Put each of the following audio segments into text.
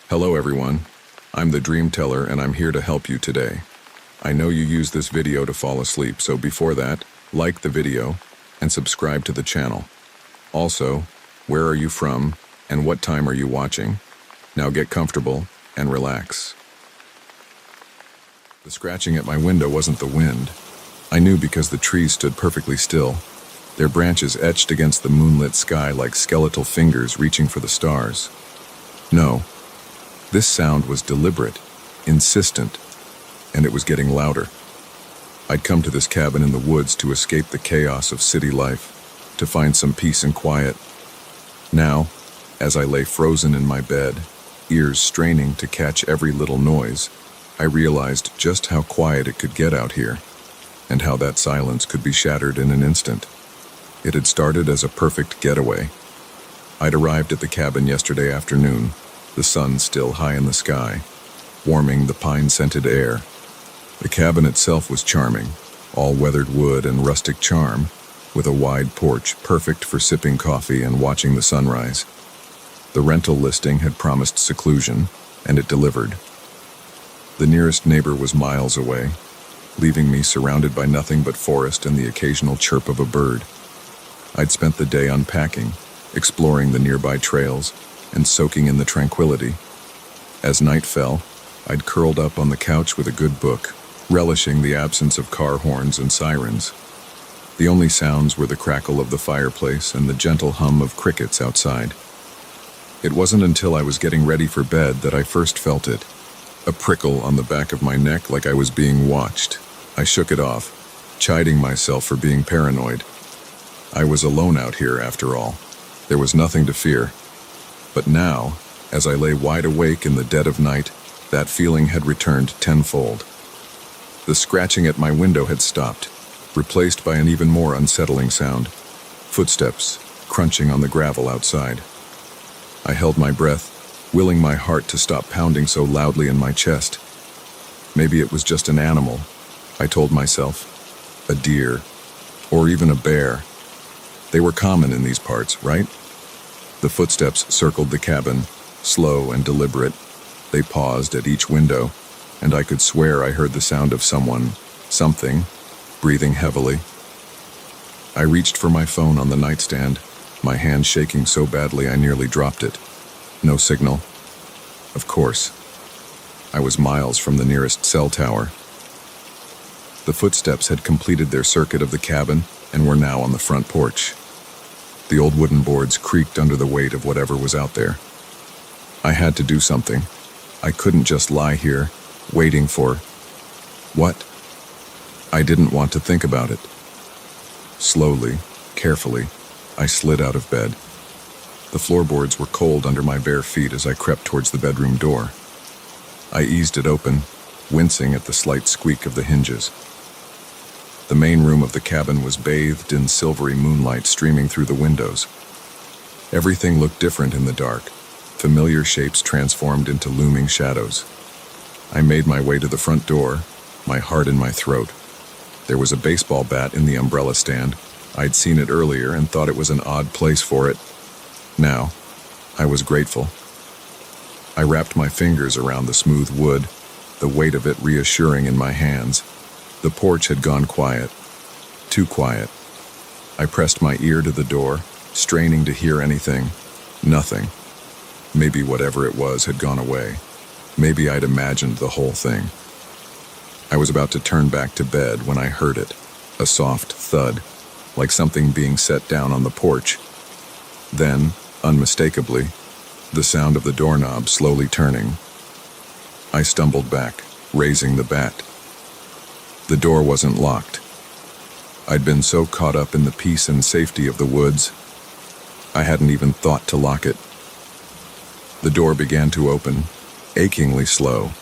Hello everyone, I'm the Dream Teller and I'm here to help you today. I know you use this video to fall asleep, so before that, like the video and subscribe to the channel. Also, where are you from and what time are you watching? Now get comfortable and relax. The scratching at my window wasn't the wind. I knew because the trees stood perfectly still, their branches etched against the moonlit sky like skeletal fingers reaching for the stars. No. This sound was deliberate, insistent, and it was getting louder. I'd come to this cabin in the woods to escape the chaos of city life, to find some peace and quiet. Now, as I lay frozen in my bed, ears straining to catch every little noise, I realized just how quiet it could get out here, and how that silence could be shattered in an instant. It had started as a perfect getaway. I'd arrived at the cabin yesterday afternoon, the sun still high in the sky, warming the pine-scented air. The cabin itself was charming, all weathered wood and rustic charm, with a wide porch perfect for sipping coffee and watching the sunrise. The rental listing had promised seclusion, and it delivered. The nearest neighbor was miles away, leaving me surrounded by nothing but forest and the occasional chirp of a bird. I'd spent the day unpacking, exploring the nearby trails, and soaking in the tranquility. As night fell, I'd curled up on the couch with a good book, relishing the absence of car horns and sirens. The only sounds were the crackle of the fireplace and the gentle hum of crickets outside. It wasn't until I was getting ready for bed that I first felt it, a prickle on the back of my neck like I was being watched. I shook it off, chiding myself for being paranoid. I was alone out here after all. There was nothing to fear. But now, as I lay wide awake in the dead of night, that feeling had returned tenfold. The scratching at my window had stopped, replaced by an even more unsettling sound. Footsteps, crunching on the gravel outside. I held my breath, willing my heart to stop pounding so loudly in my chest. Maybe it was just an animal, I told myself. A deer, or even a bear. They were common in these parts, right? The footsteps circled the cabin, slow and deliberate. They paused at each window, and I could swear I heard the sound of something, breathing heavily. I reached for my phone on the nightstand, my hand shaking so badly I nearly dropped it. No signal. Of course. I was miles from the nearest cell tower. The footsteps had completed their circuit of the cabin and were now on the front porch. The old wooden boards creaked under the weight of whatever was out there. I had to do something. I couldn't just lie here, waiting for... what? I didn't want to think about it. Slowly, carefully, I slid out of bed. The floorboards were cold under my bare feet as I crept towards the bedroom door. I eased it open, wincing at the slight squeak of the hinges. The main room of the cabin was bathed in silvery moonlight streaming through the windows. Everything looked different in the dark, familiar shapes transformed into looming shadows. I made my way to the front door, my heart in my throat. There was a baseball bat in the umbrella stand. I'd seen it earlier and thought it was an odd place for it. Now, I was grateful. I wrapped my fingers around the smooth wood, the weight of it reassuring in my hands. The porch had gone quiet. Too quiet. I pressed my ear to the door, straining to hear anything. Nothing. Maybe whatever it was had gone away. Maybe I'd imagined the whole thing. I was about to turn back to bed when I heard it, a soft thud, like something being set down on the porch. Then, unmistakably, the sound of the doorknob slowly turning. I stumbled back, raising the bat. The door wasn't locked. I'd been so caught up in the peace and safety of the woods, I hadn't even thought to lock it. The door began to open, achingly slow.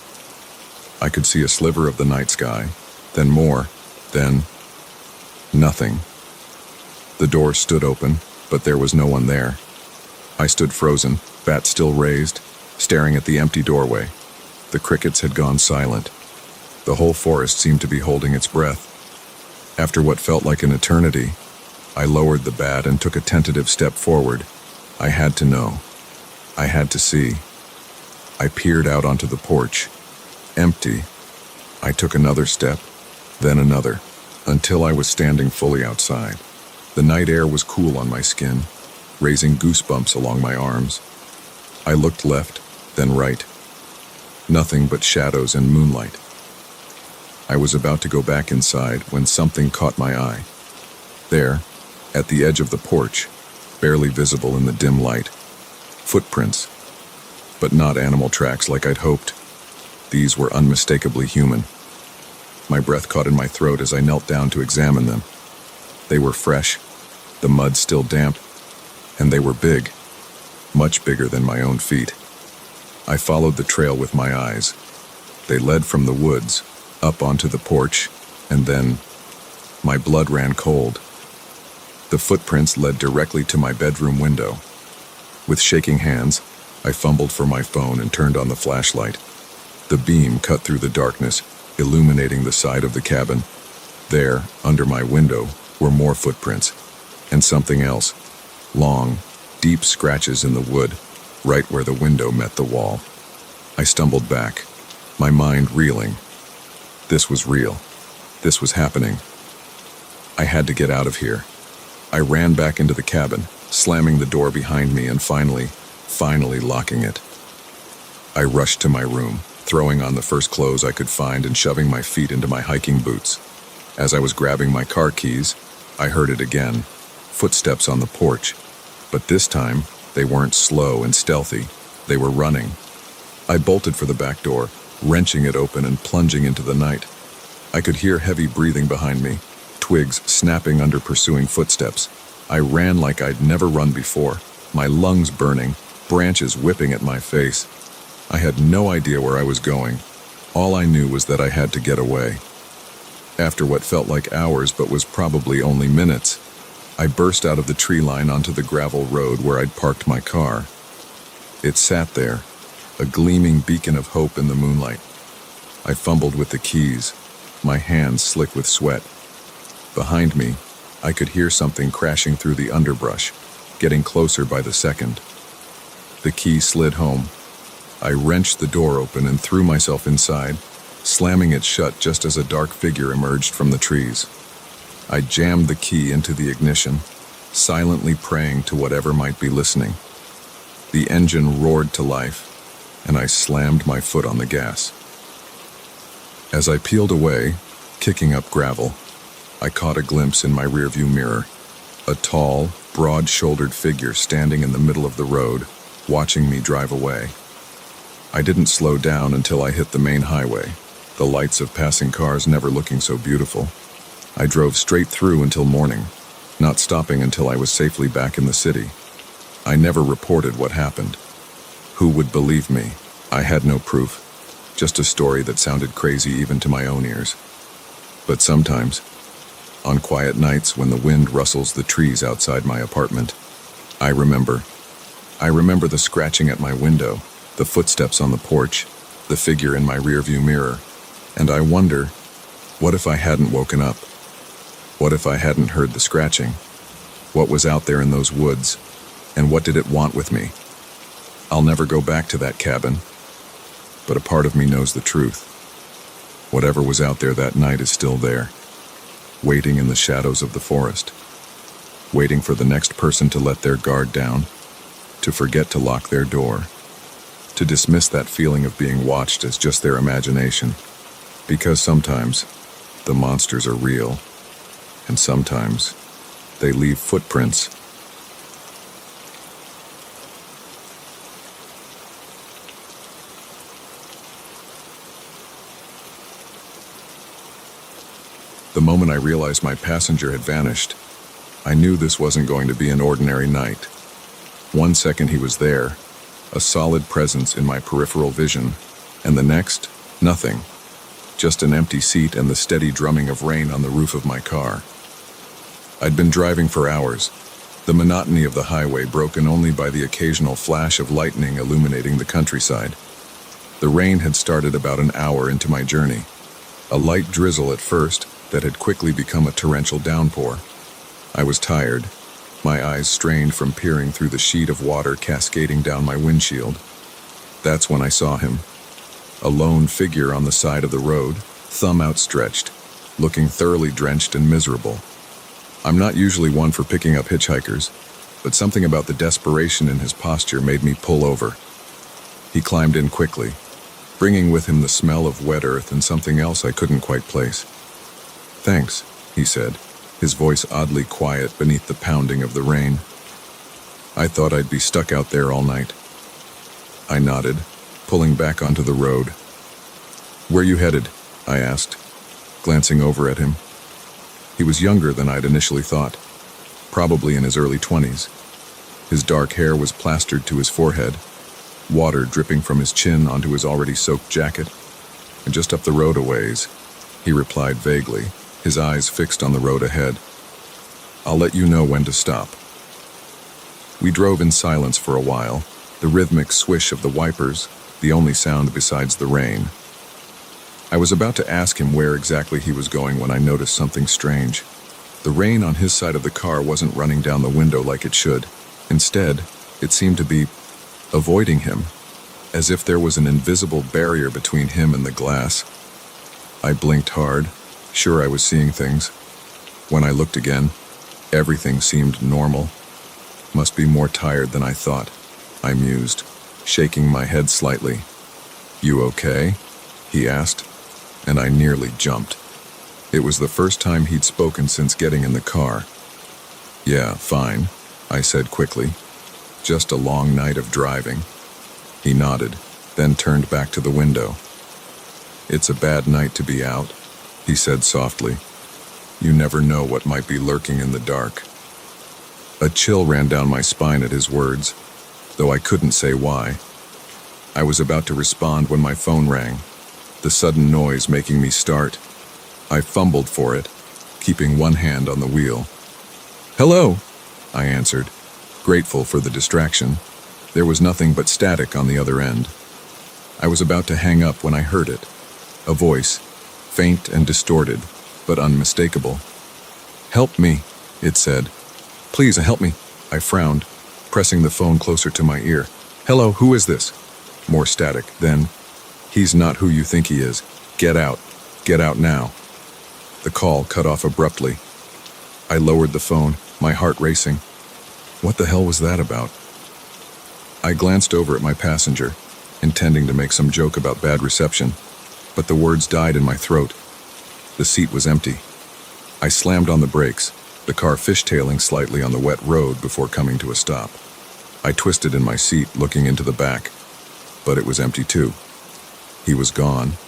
I could see a sliver of the night sky, then more, then nothing. The door stood open, but there was no one there. I stood frozen, bat still raised, staring at the empty doorway. The crickets had gone silent. The whole forest seemed to be holding its breath. After what felt like an eternity, I lowered the bat and took a tentative step forward. I had to know. I had to see. I peered out onto the porch. Empty. I took another step, then another, until I was standing fully outside. The night air was cool on my skin, raising goosebumps along my arms. I looked left, then right. Nothing but shadows and moonlight. I was about to go back inside when something caught my eye. There, at the edge of the porch, barely visible in the dim light, footprints. But not animal tracks like I'd hoped. These were unmistakably human. My breath caught in my throat as I knelt down to examine them. They were fresh, the mud still damp, and they were big, much bigger than my own feet. I followed the trail with my eyes. They led from the woods, up onto the porch, and then my blood ran cold. The footprints led directly to my bedroom window. With shaking hands, I fumbled for my phone and turned on the flashlight. The beam cut through the darkness, illuminating the side of the cabin. There, under my window, were more footprints, and something else. Long, deep scratches in the wood, right where the window met the wall. I stumbled back, my mind reeling. This was real. This was happening. I had to get out of here. I ran back into the cabin, slamming the door behind me and finally locking it. I rushed to my room, throwing on the first clothes I could find and shoving my feet into my hiking boots. As I was grabbing my car keys, I heard it again, footsteps on the porch. But this time, they weren't slow and stealthy. They were running. I bolted for the back door, wrenching it open and plunging into the night. I could hear heavy breathing behind me, twigs snapping under pursuing footsteps. I ran like I'd never run before, my lungs burning, branches whipping at my face. I had no idea where I was going. All I knew was that I had to get away. After what felt like hours but was probably only minutes, I burst out of the tree line onto the gravel road where I'd parked my car. It sat there, a gleaming beacon of hope in the moonlight. I fumbled with the keys, my hands slick with sweat. Behind me, I could hear something crashing through the underbrush, getting closer by the second. The key slid home. I wrenched the door open and threw myself inside, slamming it shut just as a dark figure emerged from the trees. I jammed the key into the ignition, silently praying to whatever might be listening. The engine roared to life, and I slammed my foot on the gas. As I peeled away, kicking up gravel, I caught a glimpse in my rearview mirror, a tall, broad-shouldered figure standing in the middle of the road, watching me drive away. I didn't slow down until I hit the main highway, the lights of passing cars never looking so beautiful. I drove straight through until morning, not stopping until I was safely back in the city. I never reported what happened. Who would believe me? I had no proof, just a story that sounded crazy even to my own ears. But sometimes, on quiet nights when the wind rustles the trees outside my apartment, I remember the scratching at my window, the footsteps on the porch, the figure in my rearview mirror, and I wonder, what if I hadn't woken up? What if I hadn't heard the scratching? What was out there in those woods, and what did it want with me? I'll never go back to that cabin, but a part of me knows the truth. Whatever was out there that night is still there, waiting in the shadows of the forest, waiting for the next person to let their guard down, to forget to lock their door, to dismiss that feeling of being watched as just their imagination. Because sometimes the monsters are real, and sometimes they leave footprints. The moment I realized my passenger had vanished, I knew this wasn't going to be an ordinary night. 1 second he was there, a solid presence in my peripheral vision, and the next, nothing. Just an empty seat and the steady drumming of rain on the roof of my car. I'd been driving for hours, the monotony of the highway broken only by the occasional flash of lightning illuminating the countryside. The rain had started about an hour into my journey, a light drizzle at first that had quickly become a torrential downpour. I was tired, my eyes strained from peering through the sheet of water cascading down my windshield. That's when I saw him. A lone figure on the side of the road, thumb outstretched, looking thoroughly drenched and miserable. I'm not usually one for picking up hitchhikers, but something about the desperation in his posture made me pull over. He climbed in quickly, bringing with him the smell of wet earth and something else I couldn't quite place. "Thanks," he said, his voice oddly quiet beneath the pounding of the rain. "I thought I'd be stuck out there all night." I nodded, pulling back onto the road. "Where you headed?" I asked, glancing over at him. He was younger than I'd initially thought, probably in his early 20s. His dark hair was plastered to his forehead, water dripping from his chin onto his already soaked jacket. "Just up the road a ways," he replied vaguely, his eyes fixed on the road ahead. "I'll let you know when to stop." We drove in silence for a while, the rhythmic swish of the wipers, the only sound besides the rain. I was about to ask him where exactly he was going when I noticed something strange. The rain on his side of the car wasn't running down the window like it should. Instead, it seemed to be avoiding him, as if there was an invisible barrier between him and the glass. I blinked hard, sure I was seeing things. When I looked again, everything seemed normal. Must be more tired than I thought, I mused, shaking my head slightly. "You okay?" he asked, and I nearly jumped. It was the first time he'd spoken since getting in the car. "Yeah, fine," I said quickly. "Just a long night of driving." He nodded, then turned back to the window. "It's a bad night to be out," he said softly. "You never know what might be lurking in the dark." A chill ran down my spine at his words, though I couldn't say why. I was about to respond when my phone rang, the sudden noise making me start. I fumbled for it, keeping one hand on the wheel. "Hello," I answered, grateful for the distraction. There was nothing but static on the other end. I was about to hang up when I heard it. A voice, faint and distorted, but unmistakable. "Help me," it said. "Please, help me." I frowned, pressing the phone closer to my ear. "Hello, who is this?" More static, then, "He's not who you think he is. Get out. Get out now." The call cut off abruptly. I lowered the phone, my heart racing. What the hell was that about? I glanced over at my passenger, intending to make some joke about bad reception, but the words died in my throat. The seat was empty. I slammed on the brakes, the car fishtailing slightly on the wet road before coming to a stop. I twisted in my seat, looking into the back, but it was empty too. He was gone,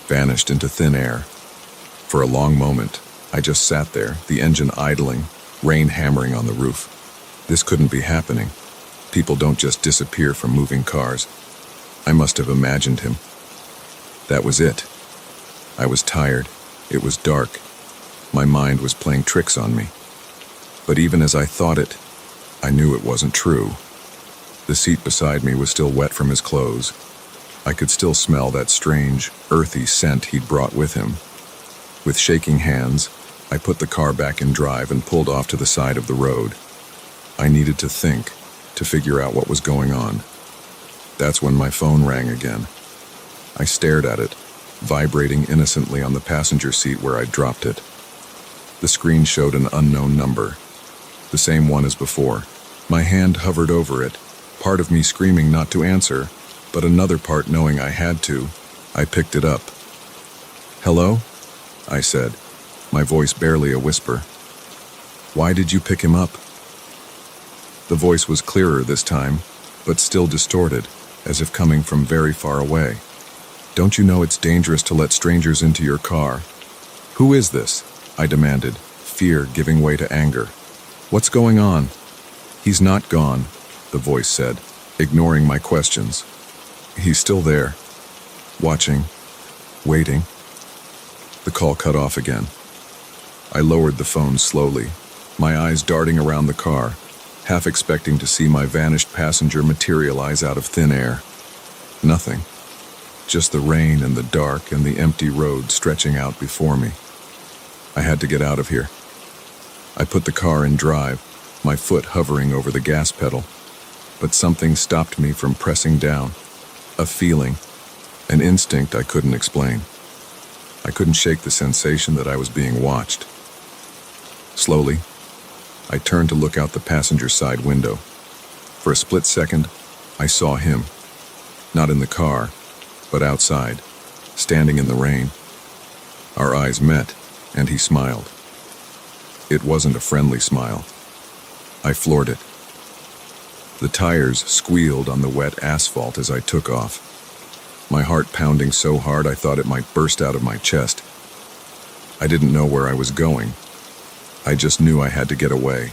vanished into thin air. For a long moment, I just sat there, the engine idling, rain hammering on the roof. This couldn't be happening. People don't just disappear from moving cars. I must have imagined him. That was it. I was tired. It was dark. My mind was playing tricks on me. But even as I thought it, I knew it wasn't true. The seat beside me was still wet from his clothes. I could still smell that strange, earthy scent he'd brought with him. With shaking hands, I put the car back in drive and pulled off to the side of the road. I needed to think, to figure out what was going on. That's when my phone rang again. I stared at it, vibrating innocently on the passenger seat where I'd dropped it. The screen showed an unknown number, the same one as before. My hand hovered over it, part of me screaming not to answer, but another part knowing I had to. I picked it up. "Hello?" I said, my voice barely a whisper. "Why did you pick him up?" The voice was clearer this time, but still distorted, as if coming from very far away. "Don't you know it's dangerous to let strangers into your car?" "Who is this?" I demanded, fear giving way to anger. "What's going on?" "He's not gone," the voice said, ignoring my questions. "He's still there, watching, waiting." The call cut off again. I lowered the phone slowly, my eyes darting around the car, half expecting to see my vanished passenger materialize out of thin air. Nothing. Just the rain and the dark and the empty road stretching out before me. I had to get out of here. I put the car in drive, my foot hovering over the gas pedal, but something stopped me from pressing down. A feeling, an instinct I couldn't explain. I couldn't shake the sensation that I was being watched. Slowly, I turned to look out the passenger side window. For a split second, I saw him. Not in the car, but outside, standing in the rain. Our eyes met, and he smiled. It wasn't a friendly smile. I floored it. The tires squealed on the wet asphalt as I took off. My heart pounding so hard I thought it might burst out of my chest. I didn't know where I was going. I just knew I had to get away.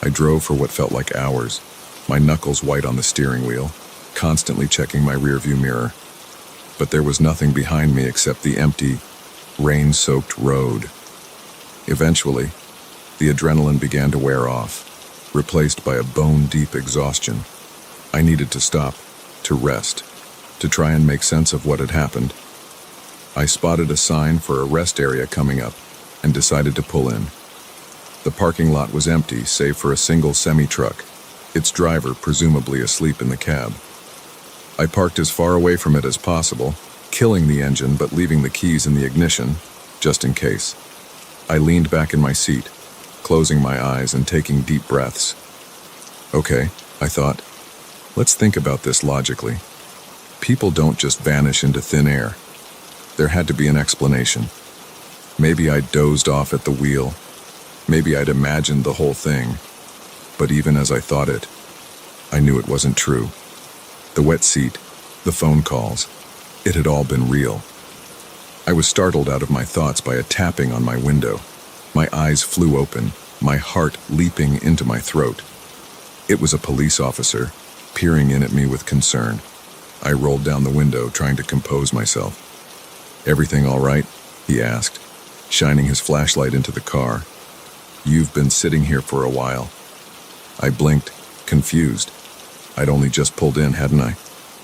I drove for what felt like hours, my knuckles white on the steering wheel, constantly checking my rearview mirror. But there was nothing behind me except the empty, rain-soaked road. Eventually, the adrenaline began to wear off, replaced by a bone-deep exhaustion. I needed to stop, to rest, to try and make sense of what had happened. I spotted a sign for a rest area coming up and decided to pull in. The parking lot was empty, save for a single semi-truck, its driver presumably asleep in the cab. I parked as far away from it as possible, killing the engine but leaving the keys in the ignition, just in case. I leaned back in my seat, closing my eyes and taking deep breaths. Okay, I thought, let's think about this logically. People don't just vanish into thin air. There had to be an explanation. Maybe I dozed off at the wheel. Maybe I'd imagined the whole thing. But even as I thought it, I knew it wasn't true. The wet seat, the phone calls, it had all been real. I was startled out of my thoughts by a tapping on my window. My eyes flew open, my heart leaping into my throat. It was a police officer, peering in at me with concern. I rolled down the window, trying to compose myself. "Everything all right?" he asked, shining his flashlight into the car. "You've been sitting here for a while." I blinked, confused. I'd only just pulled in, hadn't I?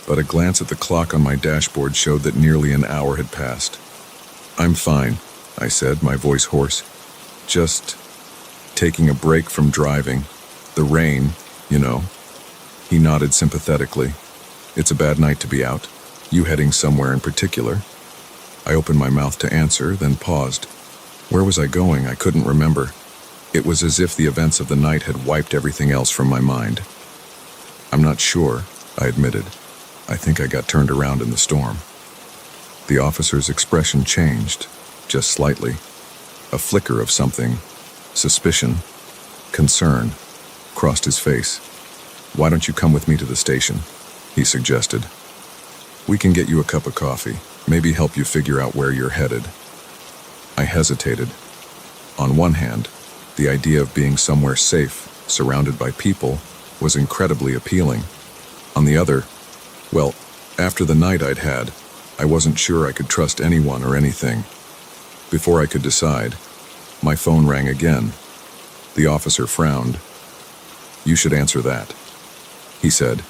But a glance at the clock on my dashboard showed that nearly an hour had passed. "I'm fine," I said, my voice hoarse. "Just taking a break from driving. The rain, you know." He nodded sympathetically. "It's a bad night to be out. You heading somewhere in particular?" I opened my mouth to answer, then paused. Where was I going? I couldn't remember. It was as if the events of the night had wiped everything else from my mind. "I'm not sure," I admitted. "I think I got turned around in the storm." The officer's expression changed, just slightly. A flicker of something, suspicion, concern, crossed his face. "Why don't you come with me to the station?" he suggested. "We can get you a cup of coffee, maybe help you figure out where you're headed." I hesitated. On one hand, the idea of being somewhere safe, surrounded by people, was incredibly appealing. On the other, well, after the night I'd had, I wasn't sure I could trust anyone or anything. Before I could decide, my phone rang again. The officer frowned. "You should answer that," he said.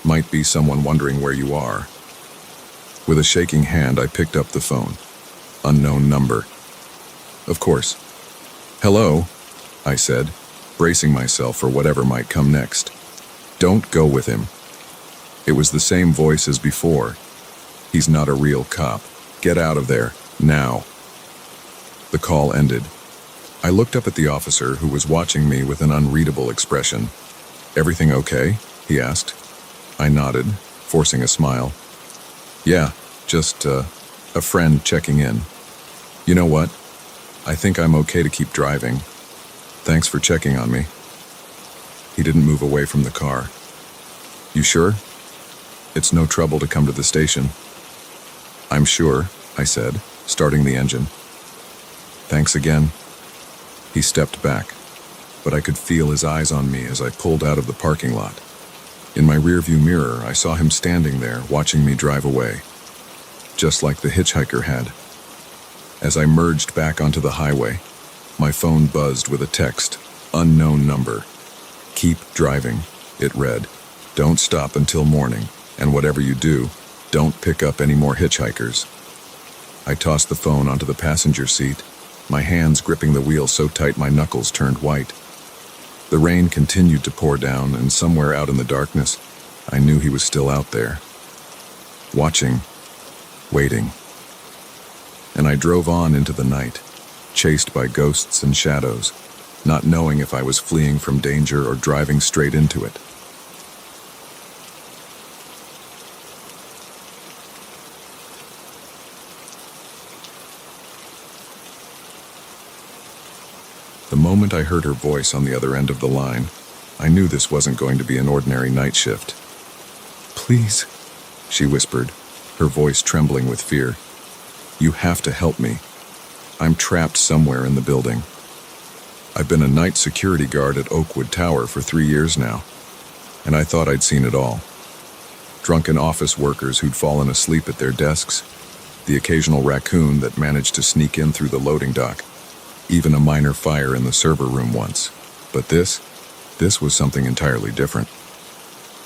"Might be someone wondering where you are." With a shaking hand, I picked up the phone. Unknown number. "Of course." "Hello," I said, bracing myself for whatever might come next. "Don't go with him." It was the same voice as before. "He's not a real cop. Get out of there, now." The call ended. I looked up at the officer, who was watching me with an unreadable expression. "Everything okay?" he asked. I nodded, forcing a smile. "Yeah, just a friend checking in. You know what? I think I'm okay to keep driving. Thanks for checking on me." He didn't move away from the car. "You sure? It's no trouble to come to the station." "I'm sure," I said, starting the engine. "Thanks again." He stepped back, but I could feel his eyes on me as I pulled out of the parking lot. In my rearview mirror, I saw him standing there, watching me drive away, just like the hitchhiker had. As I merged back onto the highway, my phone buzzed with a text, unknown number. "Keep driving," it read. "Don't stop until morning, and whatever you do, don't pick up any more hitchhikers." I tossed the phone onto the passenger seat, my hands gripping the wheel so tight my knuckles turned white. The rain continued to pour down, and somewhere out in the darkness, I knew he was still out there, watching, waiting. And I drove on into the night, chased by ghosts and shadows, not knowing if I was fleeing from danger or driving straight into it. The moment I heard her voice on the other end of the line, I knew this wasn't going to be an ordinary night shift. "Please," she whispered, her voice trembling with fear. "You have to help me. I'm trapped somewhere in the building. I've been a night security guard at Oakwood Tower for 3 years now, and I thought I'd seen it all. Drunken office workers who'd fallen asleep at their desks, the occasional raccoon that managed to sneak in through the loading dock, even a minor fire in the server room once. But this was something entirely different.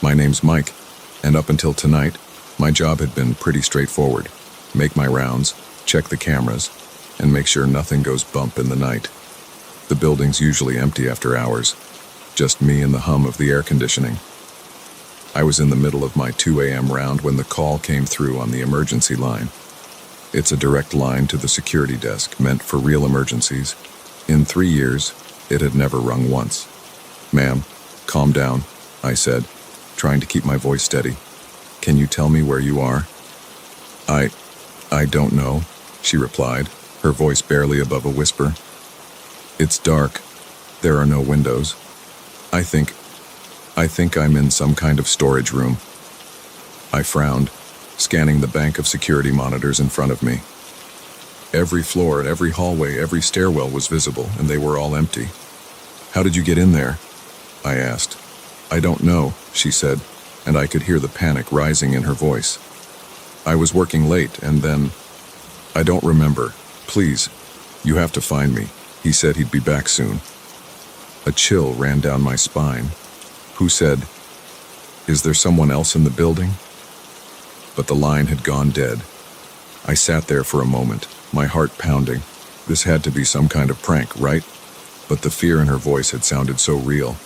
My name's Mike, and up until tonight, my job had been pretty straightforward. Make my rounds, check the cameras, and make sure nothing goes bump in the night. The building's usually empty after hours, just me and the hum of the air conditioning. I was in the middle of my 2 a.m. round when the call came through on the emergency line. It's a direct line to the security desk, meant for real emergencies. In 3 years, it had never rung once. "Ma'am, calm down," I said, trying to keep my voice steady. "Can you tell me where you are?" I don't know," she replied, her voice barely above a whisper. "It's dark. There are no windows. I think I'm in some kind of storage room." I frowned, scanning the bank of security monitors in front of me. Every floor, every hallway, every stairwell was visible, and they were all empty. "How did you get in there?" I asked. "I don't know," she said, and I could hear the panic rising in her voice. "I was working late, and then... I don't remember. Please, you have to find me. He said he'd be back soon." A chill ran down my spine. Who said, "Is there someone else in the building?" But the line had gone dead. I sat there for a moment, my heart pounding. This had to be some kind of prank, right? But the fear in her voice had sounded so real.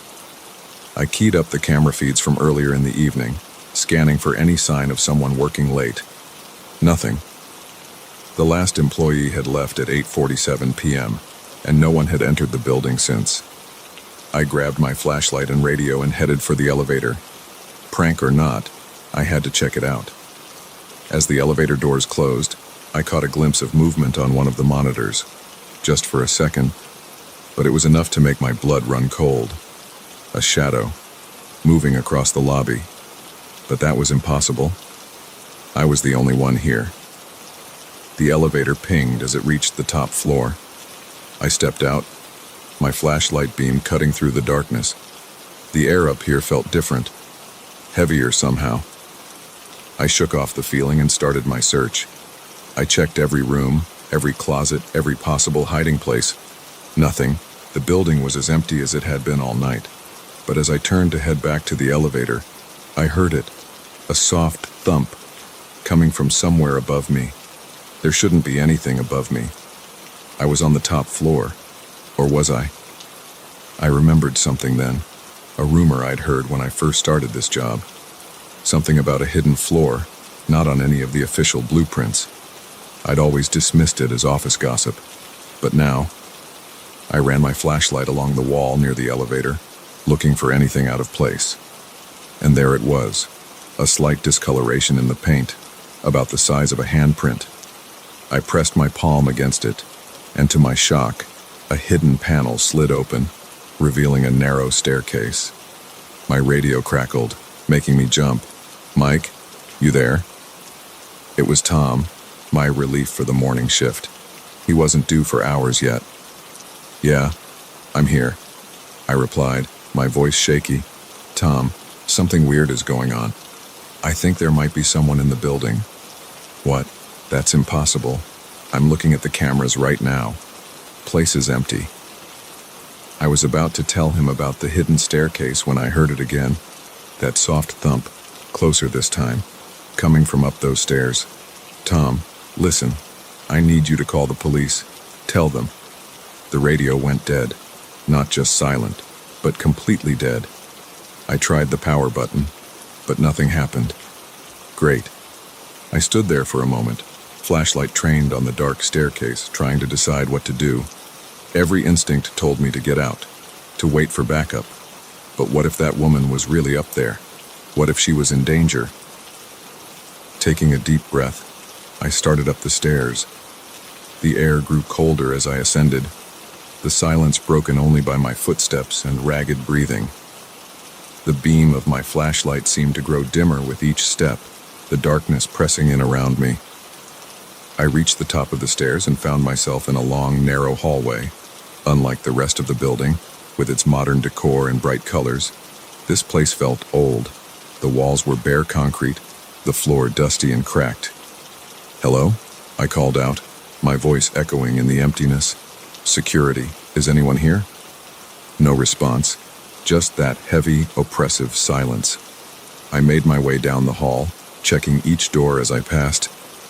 I keyed up the camera feeds from earlier in the evening, scanning for any sign of someone working late. Nothing. The last employee had left at 8:47 p.m., and no one had entered the building since. I grabbed my flashlight and radio and headed for the elevator. Prank or not, I had to check it out. As the elevator doors closed, I caught a glimpse of movement on one of the monitors, just for a second, but it was enough to make my blood run cold. A shadow, moving across the lobby. But that was impossible. I was the only one here. The elevator pinged as it reached the top floor. I stepped out, my flashlight beam cutting through the darkness. The air up here felt different, heavier somehow. I shook off the feeling and started my search. I checked every room, every closet, every possible hiding place. Nothing. The building was as empty as it had been all night. But as I turned to head back to the elevator, I heard it, a soft thump, coming from somewhere above me. There shouldn't be anything above me. I was on the top floor. Or was I? I remembered something then, a rumor I'd heard when I first started this job. Something about a hidden floor, not on any of the official blueprints. I'd always dismissed it as office gossip. But now, I ran my flashlight along the wall near the elevator, looking for anything out of place. And there it was, a slight discoloration in the paint, about the size of a handprint. I pressed my palm against it, and to my shock, a hidden panel slid open, revealing a narrow staircase. My radio crackled, making me jump. "Mike, you there?" It was Tom, my relief for the morning shift. He wasn't due for hours yet. "Yeah, I'm here," I replied, my voice shaky. "Tom, something weird is going on. I think there might be someone in the building." "What? That's impossible. I'm looking at the cameras right now. Place is empty." I was about to tell him about the hidden staircase when I heard it again. That soft thump, closer this time, coming from up those stairs. "Tom, listen. I need you to call the police. Tell them." The radio went dead. Not just silent, but completely dead. I tried the power button, but nothing happened. Great. I stood there for a moment, flashlight trained on the dark staircase, trying to decide what to do. Every instinct told me to get out, to wait for backup. But what if that woman was really up there? What if she was in danger? Taking a deep breath, I started up the stairs. The air grew colder as I ascended, the silence broken only by my footsteps and ragged breathing. The beam of my flashlight seemed to grow dimmer with each step, the darkness pressing in around me. I reached the top of the stairs and found myself in a long, narrow hallway. Unlike the rest of the building, with its modern decor and bright colors, this place felt old. The walls were bare concrete, the floor dusty and cracked. "Hello?" I called out, my voice echoing in the emptiness. "Security, is anyone here?" No response, just that heavy, oppressive silence. I made my way down the hall, checking each door as I passed.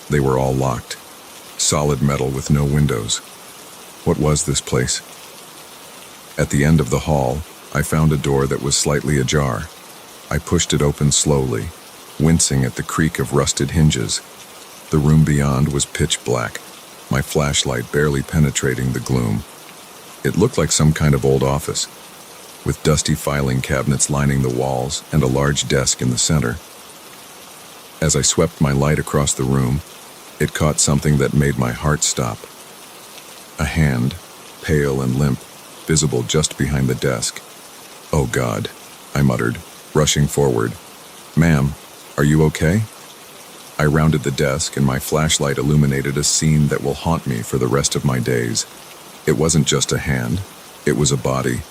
They were all locked. Solid metal with no windows. What was this place? At the end of the hall, I found a door that was slightly ajar. I pushed it open slowly, wincing at the creak of rusted hinges. The room beyond was pitch black, my flashlight barely penetrating the gloom. It looked like some kind of old office, with dusty filing cabinets lining the walls and a large desk in the center. As I swept my light across the room, it caught something that made my heart stop. A hand, pale and limp, visible just behind the desk. "Oh God," I muttered, rushing forward. "Ma'am, are you okay?" I rounded the desk and my flashlight illuminated a scene that will haunt me for the rest of my days. It wasn't just a hand, it was a body.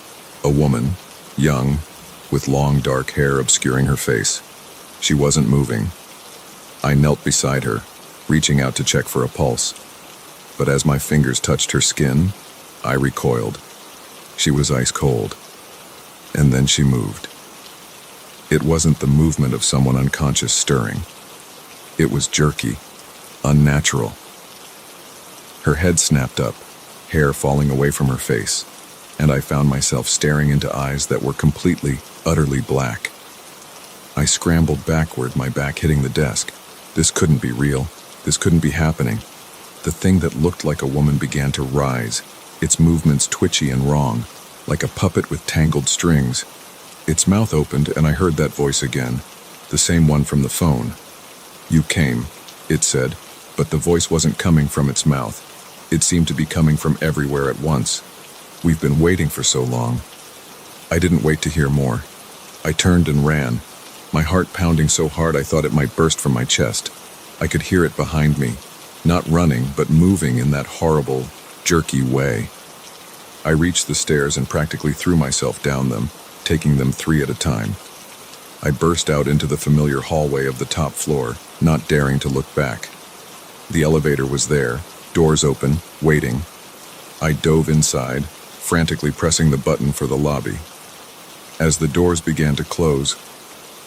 A woman, young, with long dark hair obscuring her face. She wasn't moving. I knelt beside her, reaching out to check for a pulse. But as my fingers touched her skin, I recoiled. She was ice cold. And then she moved. It wasn't the movement of someone unconscious stirring. It was jerky, unnatural. Her head snapped up, hair falling away from her face, and I found myself staring into eyes that were completely, utterly black. I scrambled backward, my back hitting the desk. This couldn't be real. This couldn't be happening. The thing that looked like a woman began to rise, its movements twitchy and wrong, like a puppet with tangled strings. Its mouth opened and I heard that voice again, the same one from the phone. "You came," it said, but the voice wasn't coming from its mouth. It seemed to be coming from everywhere at once. "We've been waiting for so long." I didn't wait to hear more. I turned and ran, my heart pounding so hard I thought it might burst from my chest. I could hear it behind me, not running, but moving in that horrible, jerky way. I reached the stairs and practically threw myself down them, taking them 3 at a time. I burst out into the familiar hallway of the top floor, not daring to look back. The elevator was there, doors open, waiting. I dove inside, frantically pressing the button for the lobby. As the doors began to close,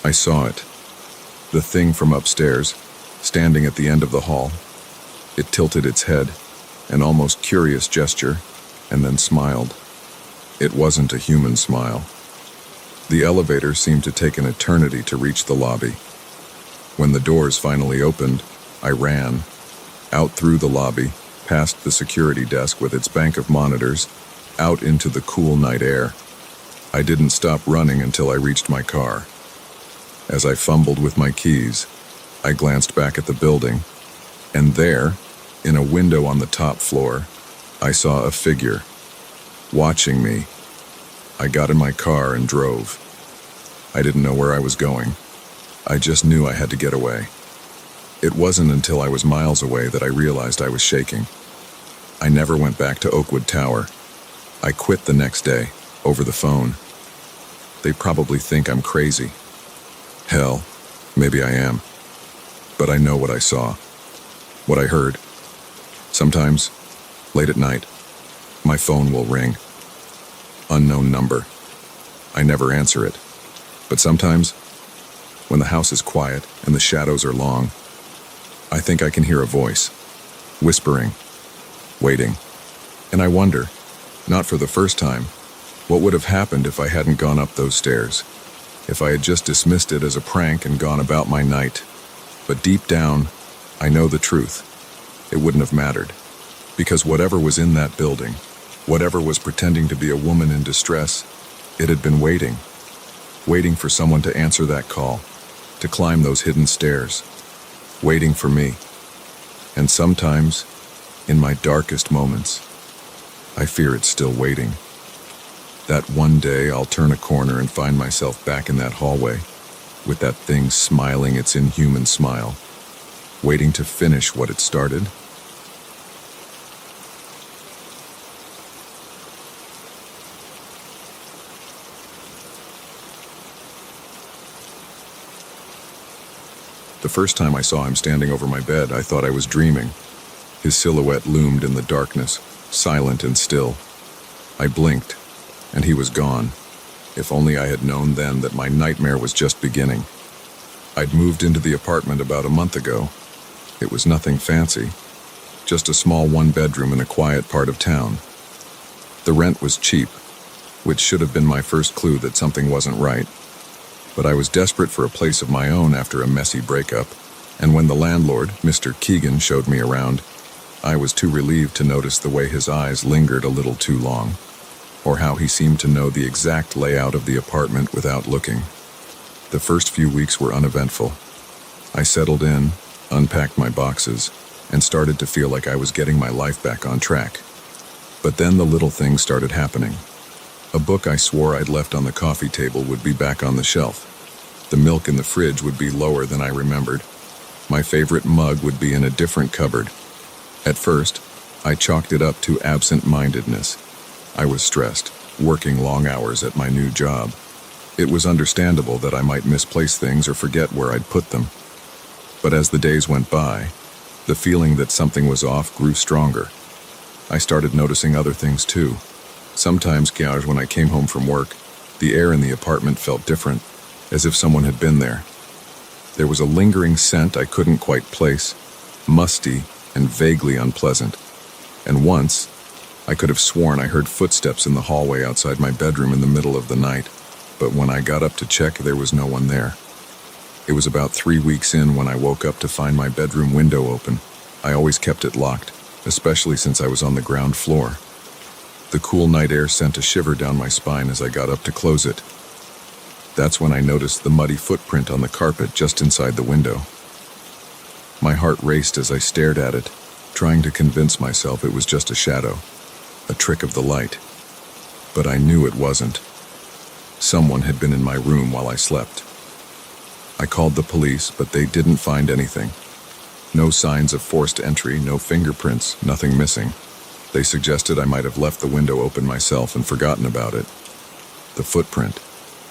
I saw it. The thing from upstairs, standing at the end of the hall. It tilted its head, an almost curious gesture, and then smiled. It wasn't a human smile. The elevator seemed to take an eternity to reach the lobby. When the doors finally opened, I ran, out through the lobby, past the security desk with its bank of monitors, out into the cool night air. I didn't stop running until I reached my car. As I fumbled with my keys, I glanced back at the building, and there, in a window on the top floor, I saw a figure, watching me. I got in my car and drove. I didn't know where I was going. I just knew I had to get away. It wasn't until I was miles away that I realized I was shaking. I never went back to Oakwood Tower. I quit the next day, over the phone. They probably think I'm crazy. Hell, maybe I am. But I know what I saw, what I heard. Sometimes, late at night, my phone will ring. Unknown number. I never answer it. But sometimes, when the house is quiet and the shadows are long, I think I can hear a voice, whispering, waiting. And I wonder, not for the first time, what would have happened if I hadn't gone up those stairs, if I had just dismissed it as a prank and gone about my night. But deep down, I know the truth. It wouldn't have mattered. Because whatever was in that building, whatever was pretending to be a woman in distress, it had been waiting for someone to answer that call, to climb those hidden stairs, waiting for me. And sometimes, in my darkest moments, I fear it's still waiting. That one day I'll turn a corner and find myself back in that hallway, with that thing smiling its inhuman smile, waiting to finish what it started. The first time I saw him standing over my bed, I thought I was dreaming. His silhouette loomed in the darkness, silent and still. I blinked, and he was gone. If only I had known then that my nightmare was just beginning. I'd moved into the apartment about a month ago. It was nothing fancy, just a small one-bedroom in a quiet part of town. The rent was cheap, which should have been my first clue that something wasn't right. But I was desperate for a place of my own after a messy breakup, and when the landlord, Mr. Keegan, showed me around, I was too relieved to notice the way his eyes lingered a little too long, or how he seemed to know the exact layout of the apartment without looking. The first few weeks were uneventful. I settled in, unpacked my boxes, and started to feel like I was getting my life back on track. But then the little things started happening. A book I swore I'd left on the coffee table would be back on the shelf. The milk in the fridge would be lower than I remembered. My favorite mug would be in a different cupboard. At first, I chalked it up to absent-mindedness. I was stressed, working long hours at my new job. It was understandable that I might misplace things or forget where I'd put them. But as the days went by, the feeling that something was off grew stronger. I started noticing other things too. Sometimes, when I came home from work, the air in the apartment felt different, as if someone had been there. There was a lingering scent I couldn't quite place, musty and vaguely unpleasant. And once, I could have sworn I heard footsteps in the hallway outside my bedroom in the middle of the night, but when I got up to check, there was no one there. It was about 3 weeks in when I woke up to find my bedroom window open. I always kept it locked, especially since I was on the ground floor. The cool night air sent a shiver down my spine as I got up to close it. That's when I noticed the muddy footprint on the carpet just inside the window. My heart raced as I stared at it, trying to convince myself it was just a shadow, a trick of the light. But I knew it wasn't. Someone had been in my room while I slept. I called the police, but they didn't find anything. No signs of forced entry, no fingerprints, nothing missing. They suggested I might have left the window open myself and forgotten about it. The footprint,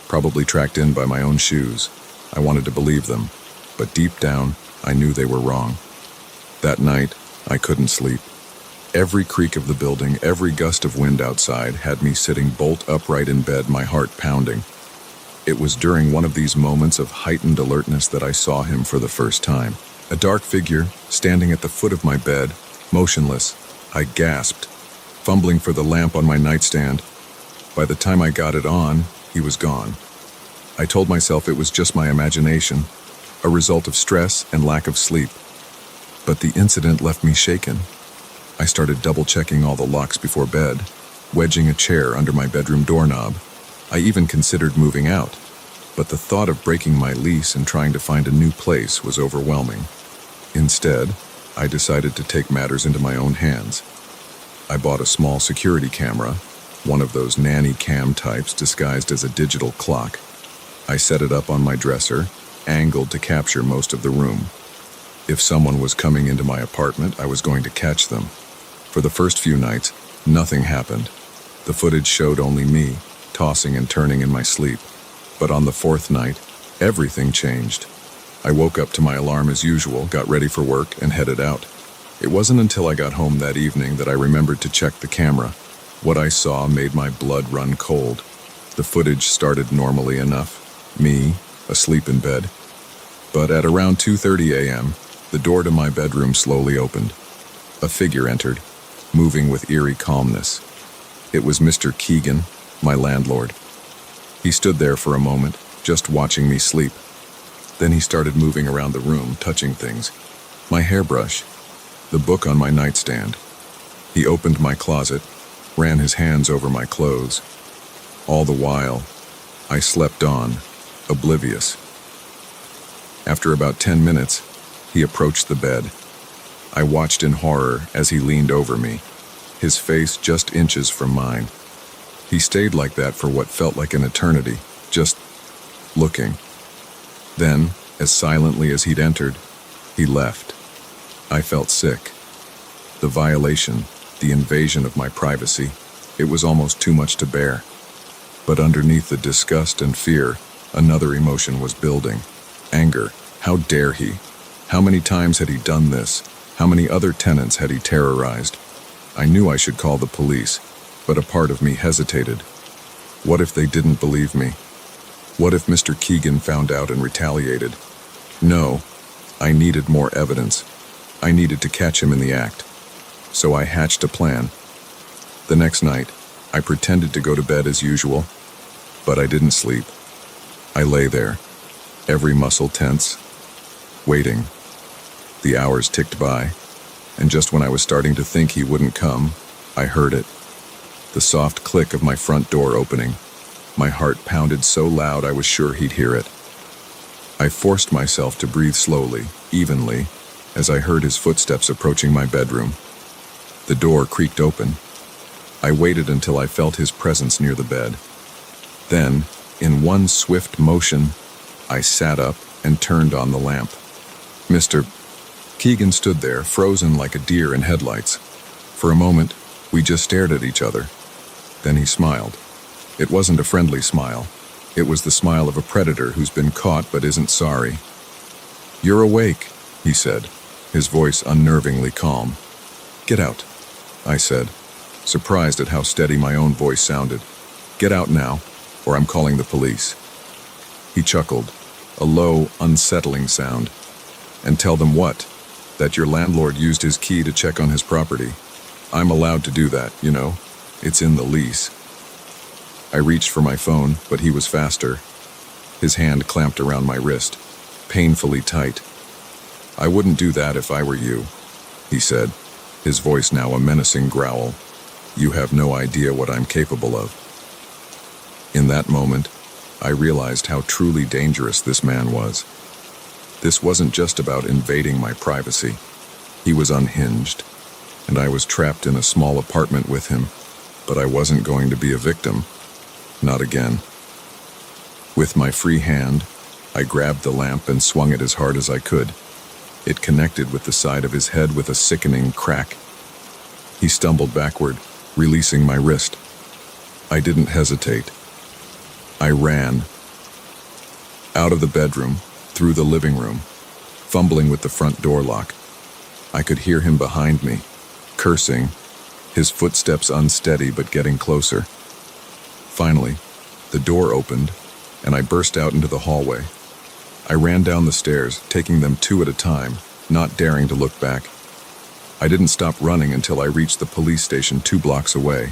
probably tracked in by my own shoes. I wanted to believe them, but deep down, I knew they were wrong. That night, I couldn't sleep. Every creak of the building, every gust of wind outside had me sitting bolt upright in bed, my heart pounding. It was during one of these moments of heightened alertness that I saw him for the first time. A dark figure, standing at the foot of my bed, motionless. I gasped, fumbling for the lamp on my nightstand. By the time I got it on, he was gone. I told myself it was just my imagination, a result of stress and lack of sleep. But the incident left me shaken. I started double-checking all the locks before bed, wedging a chair under my bedroom doorknob. I even considered moving out, but the thought of breaking my lease and trying to find a new place was overwhelming. Instead, I decided to take matters into my own hands. I bought a small security camera, one of those nanny cam types disguised as a digital clock. I set it up on my dresser, angled to capture most of the room. If someone was coming into my apartment, I was going to catch them. For the first few nights, nothing happened. The footage showed only me, tossing and turning in my sleep. But on the fourth night, everything changed. I woke up to my alarm as usual, got ready for work, and headed out. It wasn't until I got home that evening that I remembered to check the camera. What I saw made my blood run cold. The footage started normally enough, me, asleep in bed. But at around 2:30 a.m., the door to my bedroom slowly opened. A figure entered, moving with eerie calmness. It was Mr. Keegan, my landlord. He stood there for a moment, just watching me sleep. Then he started moving around the room, touching things. My hairbrush, the book on my nightstand. He opened my closet, ran his hands over my clothes. All the while, I slept on, oblivious. After about 10 minutes, he approached the bed. I watched in horror as he leaned over me, his face just inches from mine. He stayed like that for what felt like an eternity, just looking. Then, as silently as he'd entered, he left. I felt sick. The violation, the invasion of my privacy, it was almost too much to bear. But underneath the disgust and fear, another emotion was building. Anger. How dare he? How many times had he done this? How many other tenants had he terrorized? I knew I should call the police, but a part of me hesitated. What if they didn't believe me? What if Mr. Keegan found out and retaliated? No, I needed more evidence. I needed to catch him in the act. So I hatched a plan. The next night, I pretended to go to bed as usual, but I didn't sleep. I lay there, every muscle tense, waiting. The hours ticked by, and just when I was starting to think he wouldn't come, I heard it. The soft click of my front door opening. My heart pounded so loud I was sure he'd hear it. I forced myself to breathe slowly, evenly, as I heard his footsteps approaching my bedroom. The door creaked open. I waited until I felt his presence near the bed. Then, in one swift motion, I sat up and turned on the lamp. Mr. Keegan stood there, frozen like a deer in headlights. For a moment, we just stared at each other. Then he smiled. It wasn't a friendly smile. It was the smile of a predator who's been caught but isn't sorry. "You're awake," he said, his voice unnervingly calm. "Get out," I said, surprised at how steady my own voice sounded. "Get out now, or I'm calling the police." He chuckled, a low, unsettling sound. "And tell them what? That your landlord used his key to check on his property. I'm allowed to do that, you know. It's in the lease." I reached for my phone, but he was faster. His hand clamped around my wrist, painfully tight. "I wouldn't do that if I were you," he said, his voice now a menacing growl. "You have no idea what I'm capable of." In that moment, I realized how truly dangerous this man was. This wasn't just about invading my privacy. He was unhinged, and I was trapped in a small apartment with him, but I wasn't going to be a victim. Not again. With my free hand, I grabbed the lamp and swung it as hard as I could. It connected with the side of his head with a sickening crack. He stumbled backward, releasing my wrist. I didn't hesitate. I ran. Out of the bedroom, through the living room, fumbling with the front door lock. I could hear him behind me, cursing, his footsteps unsteady but getting closer. Finally, the door opened, and I burst out into the hallway. I ran down the stairs, taking them two at a time, not daring to look back. I didn't stop running until I reached the police station 2 blocks away.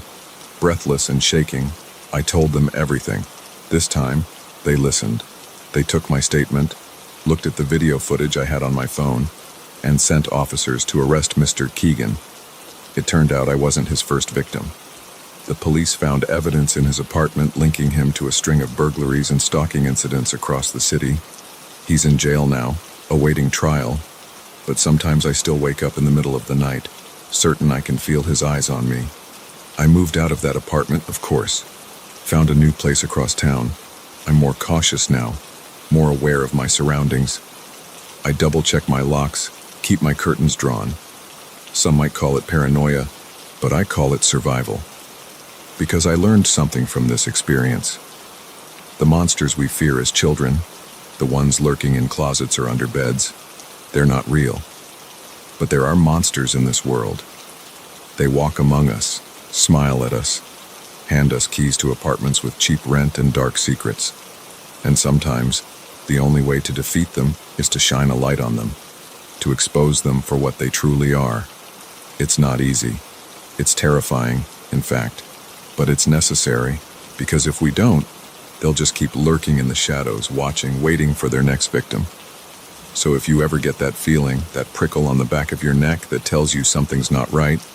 Breathless and shaking, I told them everything. This time, they listened. They took my statement, looked at the video footage I had on my phone, and sent officers to arrest Mr. Keegan. It turned out I wasn't his first victim. The police found evidence in his apartment linking him to a string of burglaries and stalking incidents across the city. He's in jail now, awaiting trial, but sometimes I still wake up in the middle of the night, certain I can feel his eyes on me. I moved out of that apartment, of course. Found a new place across town. I'm more cautious now, more aware of my surroundings. I double-check my locks, keep my curtains drawn. Some might call it paranoia, but I call it survival. Because I learned something from this experience. The monsters we fear as children, the ones lurking in closets or under beds, they're not real. But there are monsters in this world. They walk among us, smile at us, hand us keys to apartments with cheap rent and dark secrets. And sometimes, the only way to defeat them is to shine a light on them, to expose them for what they truly are. It's not easy. It's terrifying, in fact. But it's necessary, because if we don't, they'll just keep lurking in the shadows, watching, waiting for their next victim. So if you ever get that feeling, that prickle on the back of your neck that tells you something's not right,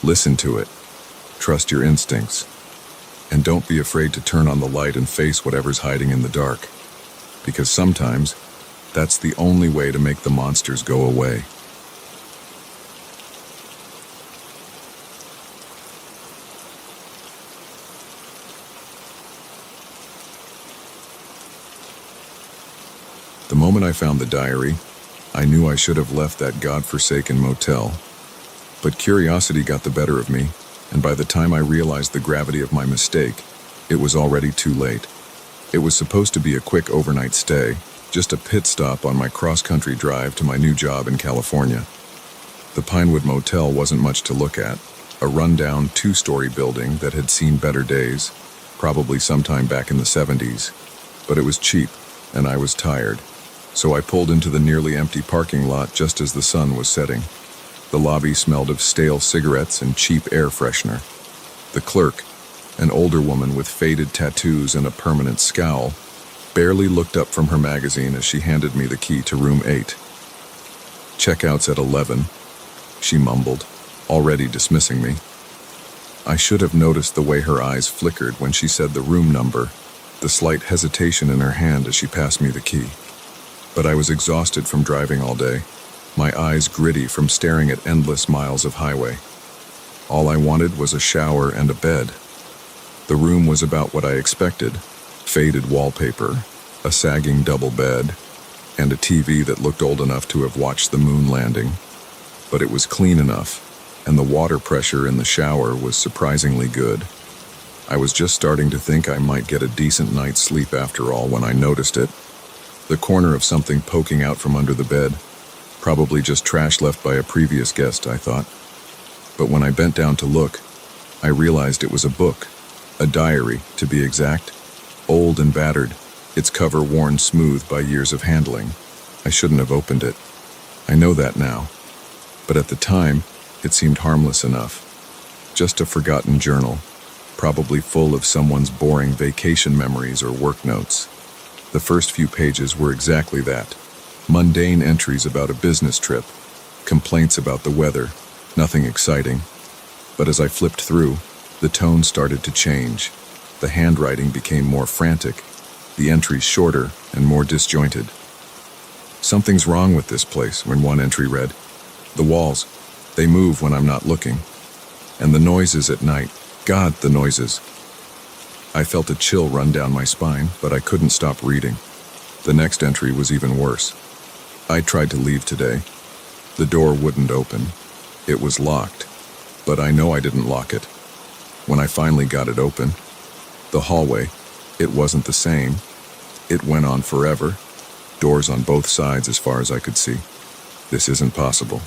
listen to it. Trust your instincts. And don't be afraid to turn on the light and face whatever's hiding in the dark. Because sometimes, that's the only way to make the monsters go away. The moment I found the diary, I knew I should have left that godforsaken motel. But curiosity got the better of me, and by the time I realized the gravity of my mistake, it was already too late. It was supposed to be a quick overnight stay, just a pit stop on my cross-country drive to my new job in California. The Pinewood Motel wasn't much to look at, a rundown two-story building that had seen better days, probably sometime back in the 70s. But it was cheap, and I was tired. So I pulled into the nearly empty parking lot just as the sun was setting. The lobby smelled of stale cigarettes and cheap air freshener. The clerk, an older woman with faded tattoos and a permanent scowl, barely looked up from her magazine as she handed me the key to room 8. "Checkout's at 11, she mumbled, already dismissing me. I should have noticed the way her eyes flickered when she said the room number, the slight hesitation in her hand as she passed me the key. But I was exhausted from driving all day, my eyes gritty from staring at endless miles of highway. All I wanted was a shower and a bed. The room was about what I expected: faded wallpaper, a sagging double bed, and a TV that looked old enough to have watched the moon landing. But it was clean enough, and the water pressure in the shower was surprisingly good. I was just starting to think I might get a decent night's sleep after all when I noticed it. The corner of something poking out from under the bed. Probably just trash left by a previous guest, I thought. But when I bent down to look, I realized it was a book, a diary, to be exact, old and battered, its cover worn smooth by years of handling. I shouldn't have opened it. I know that now. But at the time, it seemed harmless enough. Just a forgotten journal, probably full of someone's boring vacation memories or work notes. The first few pages were exactly that. Mundane entries about a business trip, complaints about the weather, nothing exciting. But as I flipped through, the tone started to change. The handwriting became more frantic, the entries shorter and more disjointed. "Something's wrong with this place," when one entry read. "The walls, they move when I'm not looking. And the noises at night, God, the noises." I felt a chill run down my spine, but I couldn't stop reading. The next entry was even worse. "I tried to leave today. The door wouldn't open. It was locked, but I know I didn't lock it. When I finally got it open, the hallway, it wasn't the same. It went on forever, doors on both sides as far as I could see. This isn't possible.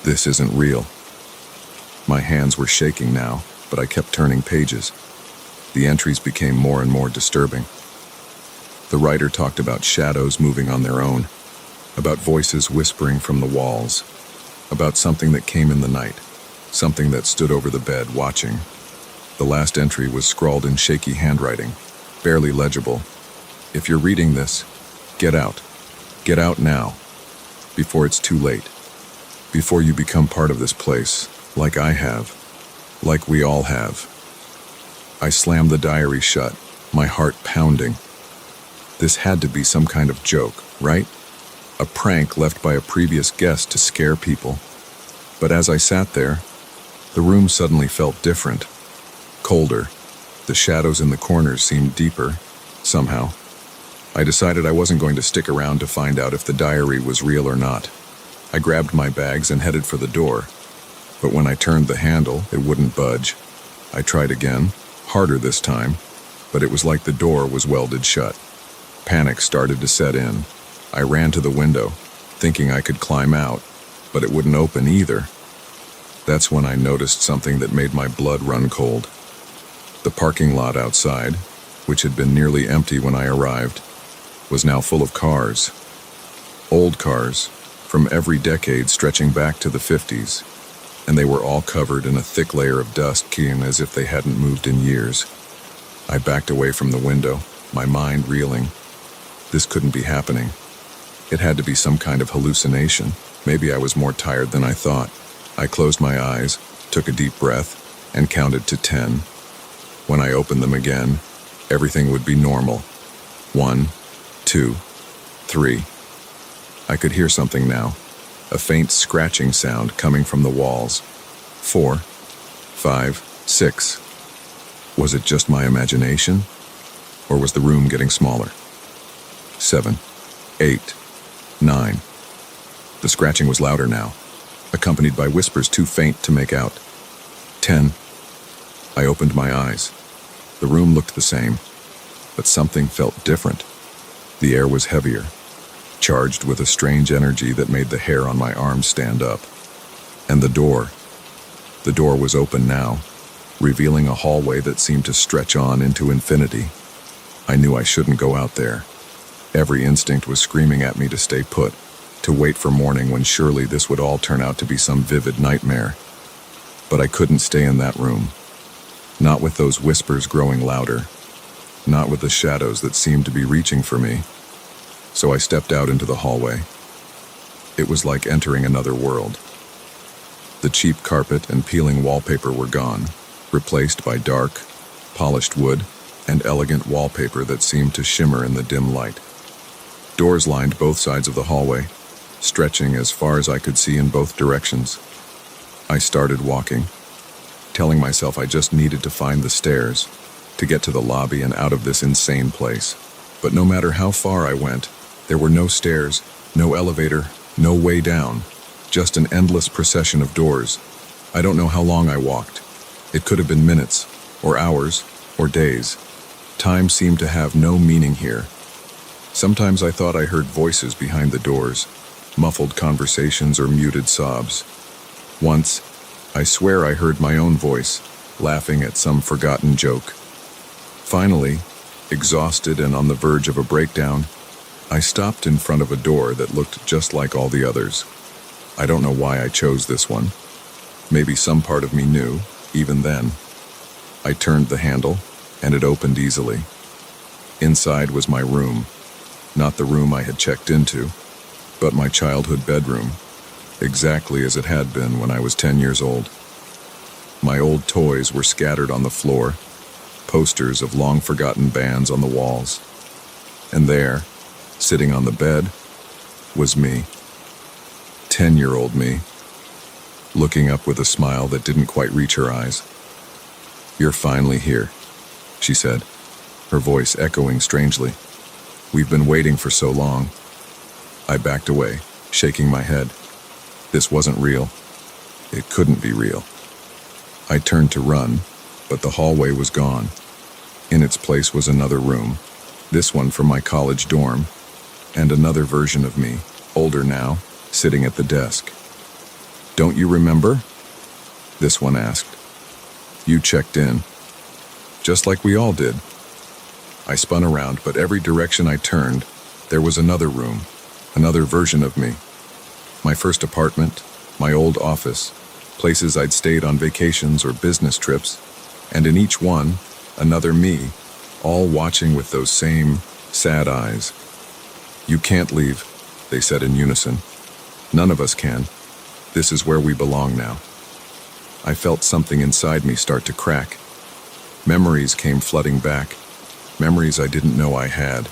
This isn't real." My hands were shaking now, but I kept turning pages. The entries became more and more disturbing. The writer talked about shadows moving on their own, about voices whispering from the walls, about something that came in the night, something that stood over the bed watching. The last entry was scrawled in shaky handwriting, barely legible. "If you're reading this, get out. Get out now, before it's too late. Before you become part of this place, like I have, like we all have." I slammed the diary shut, my heart pounding. This had to be some kind of joke, right? A prank left by a previous guest to scare people. But as I sat there, the room suddenly felt different, colder. The shadows in the corners seemed deeper, somehow. I decided I wasn't going to stick around to find out if the diary was real or not. I grabbed my bags and headed for the door. But when I turned the handle, it wouldn't budge. I tried again, harder this time, but it was like the door was welded shut. Panic started to set in. I ran to the window, thinking I could climb out, but it wouldn't open either. That's when I noticed something that made my blood run cold. The parking lot outside, which had been nearly empty when I arrived, was now full of cars. Old cars, from every decade stretching back to the 50s, and they were all covered in a thick layer of dust, keen as if they hadn't moved in years. I backed away from the window, my mind reeling. This couldn't be happening. It had to be some kind of hallucination. Maybe I was more tired than I thought. I closed my eyes, took a deep breath, and counted to 10. When I opened them again, everything would be normal. 1, 2, 3. I could hear something now, a faint scratching sound coming from the walls. 4, 5, 6. Was it just my imagination? Or was the room getting smaller? 7, 8, 9. The scratching was louder now, accompanied by whispers too faint to make out. 10. I opened my eyes. The room looked the same, but something felt different. The air was heavier, charged with a strange energy that made the hair on my arms stand up. And the door was open now, revealing a hallway that seemed to stretch on into infinity. I knew I shouldn't go out there. Every instinct was screaming at me to stay put, to wait for morning when surely this would all turn out to be some vivid nightmare. But I couldn't stay in that room. Not with those whispers growing louder. Not with the shadows that seemed to be reaching for me. So I stepped out into the hallway. It was like entering another world. The cheap carpet and peeling wallpaper were gone, replaced by dark, polished wood and elegant wallpaper that seemed to shimmer in the dim light. Doors lined both sides of the hallway, stretching as far as I could see in both directions. I started walking, telling myself I just needed to find the stairs, to get to the lobby and out of this insane place. But no matter how far I went, there were no stairs, no elevator, no way down, just an endless procession of doors. I don't know how long I walked. It could have been minutes, or hours, or days. Time seemed to have no meaning here. Sometimes I thought I heard voices behind the doors, muffled conversations or muted sobs. Once, I swear I heard my own voice, laughing at some forgotten joke. Finally, exhausted and on the verge of a breakdown, I stopped in front of a door that looked just like all the others. I don't know why I chose this one. Maybe some part of me knew, even then. I turned the handle, and it opened easily. Inside was my room. Not the room I had checked into, but my childhood bedroom, exactly as it had been when I was 10 years old. My old toys were scattered on the floor, posters of long-forgotten bands on the walls. And there, sitting on the bed, was me. 10-year-old me, looking up with a smile that didn't quite reach her eyes. "You're finally here," she said, her voice echoing strangely. "We've been waiting for so long." I backed away, shaking my head. This wasn't real. It couldn't be real. I turned to run, but the hallway was gone. In its place was another room, this one from my college dorm, and another version of me, older now, sitting at the desk. "Don't you remember?" this one asked. "You checked in, just like we all did." I spun around, but every direction I turned, there was another room, another version of me. My first apartment, my old office, places I'd stayed on vacations or business trips, and in each one, another me, all watching with those same sad eyes. "You can't leave," they said in unison. "None of us can. This is where we belong now." I felt something inside me start to crack. Memories came flooding back, memories I didn't know I had,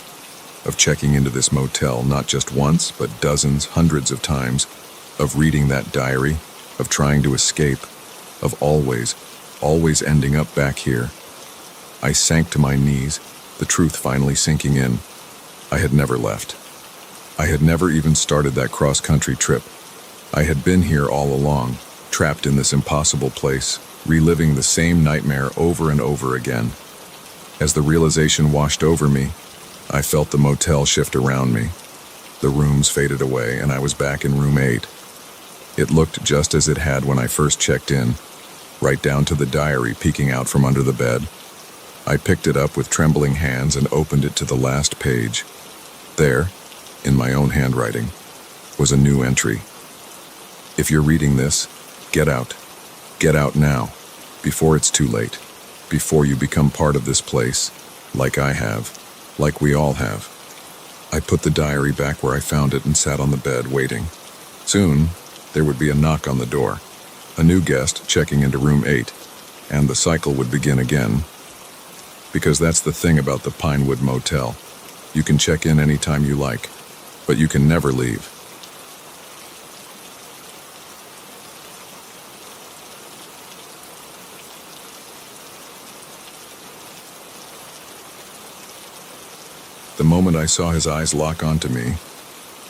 of checking into this motel not just once, but dozens, hundreds of times, of reading that diary, of trying to escape, of always ending up back here. I sank to my knees, the truth finally sinking in. I had never left. I had never even started that cross-country trip. I had been here all along, trapped in this impossible place, reliving the same nightmare over and over again. As the realization washed over me, I felt the motel shift around me. The rooms faded away, and I was back in room 8. It looked just as it had when I first checked in, right down to the diary peeking out from under the bed. I picked it up with trembling hands and opened it to the last page. There, in my own handwriting, was a new entry. "If you're reading this, get out. Get out now, before it's too late, before you become part of this place, like I have, like we all have." I put the diary back where I found it and sat on the bed, waiting. Soon, there would be a knock on the door. A new guest checking into room 8, and the cycle would begin again. Because that's the thing about the Pinewood Motel. You can check in anytime you like, but you can never leave. The moment I saw his eyes lock onto me,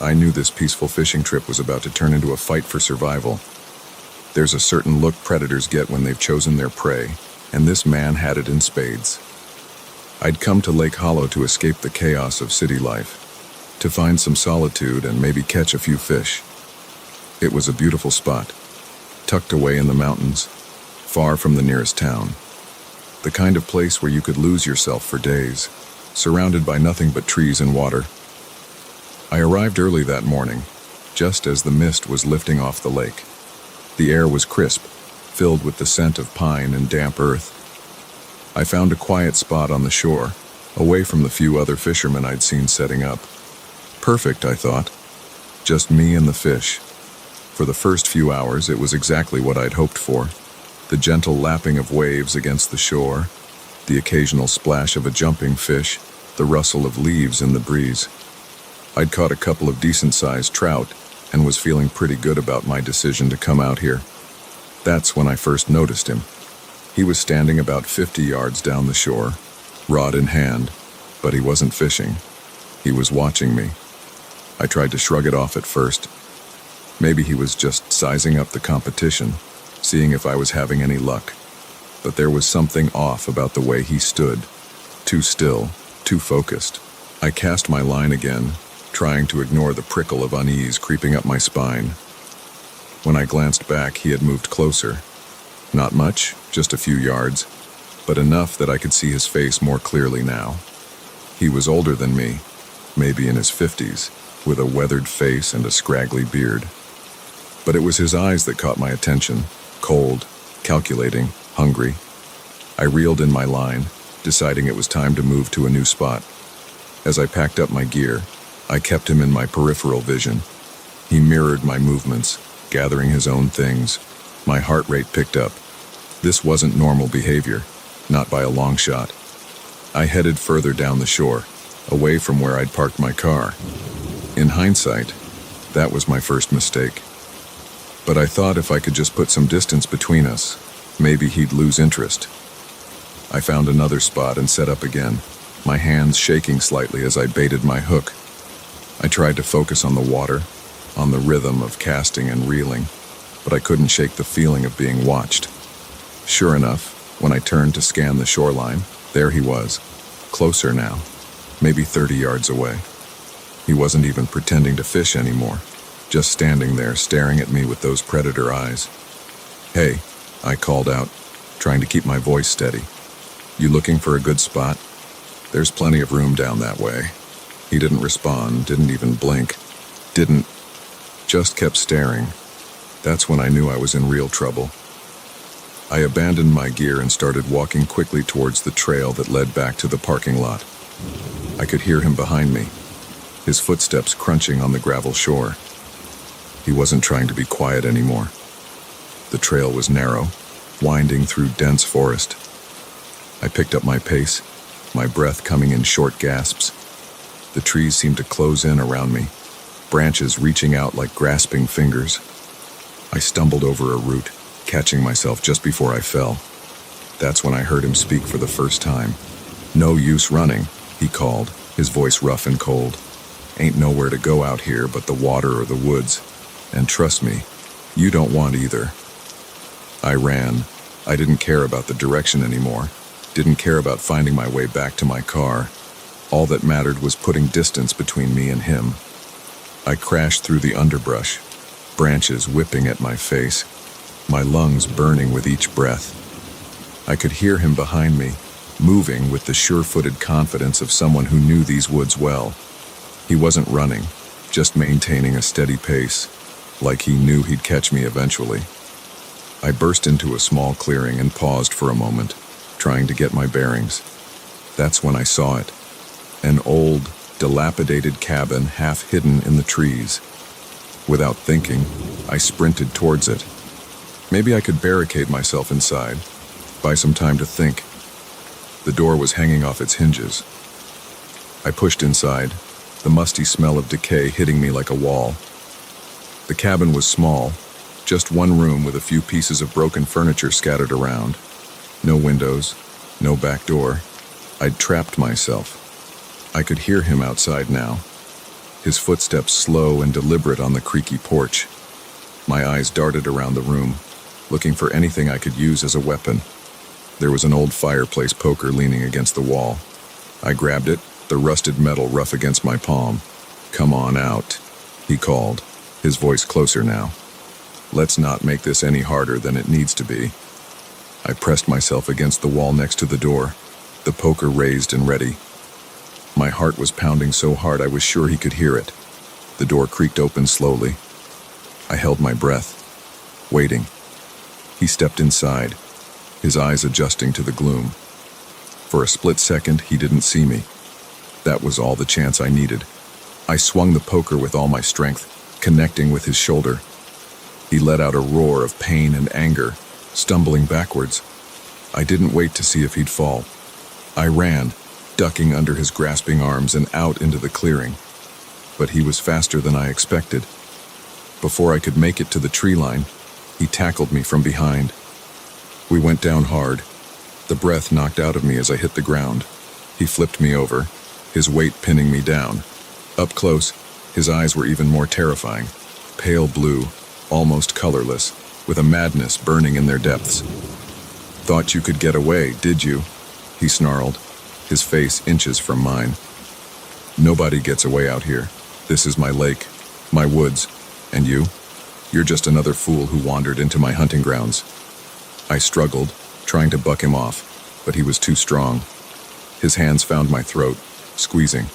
I knew this peaceful fishing trip was about to turn into a fight for survival. There's a certain look predators get when they've chosen their prey, and this man had it in spades. I'd come to Lake Hollow to escape the chaos of city life, to find some solitude and maybe catch a few fish. It was a beautiful spot, tucked away in the mountains, far from the nearest town. The kind of place where you could lose yourself for days, surrounded by nothing but trees and water. I arrived early that morning, just as the mist was lifting off the lake. The air was crisp, filled with the scent of pine and damp earth. I found a quiet spot on the shore, away from the few other fishermen I'd seen setting up. Perfect, I thought. Just me and the fish. For the first few hours, it was exactly what I'd hoped for. The gentle lapping of waves against the shore, the occasional splash of a jumping fish, the rustle of leaves in the breeze. I'd caught a couple of decent-sized trout and was feeling pretty good about my decision to come out here. That's when I first noticed him. He was standing about 50 yards down the shore, rod in hand, but he wasn't fishing. He was watching me. I tried to shrug it off at first. Maybe he was just sizing up the competition, seeing if I was having any luck. But there was something off about the way he stood. Too still, too focused. I cast my line again, trying to ignore the prickle of unease creeping up my spine. When I glanced back, he had moved closer. Not much, just a few yards, but enough that I could see his face more clearly now. He was older than me, maybe in his 50s, with a weathered face and a scraggly beard. But it was his eyes that caught my attention, cold, calculating, hungry. I reeled in my line, deciding it was time to move to a new spot. As I packed up my gear, I kept him in my peripheral vision. He mirrored my movements, gathering his own things. My heart rate picked up. This wasn't normal behavior, not by a long shot. I headed further down the shore, away from where I'd parked my car. In hindsight, that was my first mistake. But I thought if I could just put some distance between us, maybe he'd lose interest. I found another spot and set up again, my hands shaking slightly as I baited my hook. I tried to focus on the water, on the rhythm of casting and reeling, but I couldn't shake the feeling of being watched. Sure enough, when I turned to scan the shoreline, there he was, closer now, maybe 30 yards away. He wasn't even pretending to fish anymore, just standing there staring at me with those predator eyes. "Hey," I called out, trying to keep my voice steady. "You looking for a good spot? There's plenty of room down that way." He didn't respond, didn't even blink, just kept staring. That's when I knew I was in real trouble. I abandoned my gear and started walking quickly towards the trail that led back to the parking lot. I could hear him behind me, his footsteps crunching on the gravel shore. He wasn't trying to be quiet anymore. The trail was narrow, winding through dense forest. I picked up my pace, my breath coming in short gasps. The trees seemed to close in around me, branches reaching out like grasping fingers. I stumbled over a root, catching myself just before I fell. That's when I heard him speak for the first time. "No use running," he called, his voice rough and cold. "Ain't nowhere to go out here but the water or the woods. And trust me, you don't want either." I ran. I didn't care about the direction anymore. Didn't care about finding my way back to my car. All that mattered was putting distance between me and him. I crashed through the underbrush, branches whipping at my face, my lungs burning with each breath. I could hear him behind me, moving with the sure-footed confidence of someone who knew these woods well. He wasn't running, just maintaining a steady pace, like he knew he'd catch me eventually. I burst into a small clearing and paused for a moment, trying to get my bearings. That's when I saw it. An old, dilapidated cabin half hidden in the trees. Without thinking, I sprinted towards it. Maybe I could barricade myself inside, buy some time to think. The door was hanging off its hinges. I pushed inside, the musty smell of decay hitting me like a wall. The cabin was small, just one room with a few pieces of broken furniture scattered around. No windows, no back door. I'd trapped myself. I could hear him outside now, his footsteps slow and deliberate on the creaky porch. My eyes darted around the room, looking for anything I could use as a weapon. There was an old fireplace poker leaning against the wall. I grabbed it, the rusted metal rough against my palm. "Come on out," he called, his voice closer now. "Let's not make this any harder than it needs to be." I pressed myself against the wall next to the door, the poker raised and ready. My heart was pounding so hard I was sure he could hear it. The door creaked open slowly. I held my breath, waiting. He stepped inside, his eyes adjusting to the gloom. For a split second, he didn't see me. That was all the chance I needed. I swung the poker with all my strength, connecting with his shoulder. He let out a roar of pain and anger, stumbling backwards. I didn't wait to see if he'd fall. I ran, ducking under his grasping arms and out into the clearing. But he was faster than I expected. Before I could make it to the tree line, he tackled me from behind. We went down hard. The breath knocked out of me as I hit the ground. He flipped me over, his weight pinning me down. Up close, his eyes were even more terrifying. Pale blue, almost colorless, with a madness burning in their depths. "Thought you could get away, did you?" he snarled, his face inches from mine. "Nobody gets away out here. This is my lake, my woods, and you? You're just another fool who wandered into my hunting grounds." I struggled, trying to buck him off, but he was too strong. His hands found my throat, squeezing.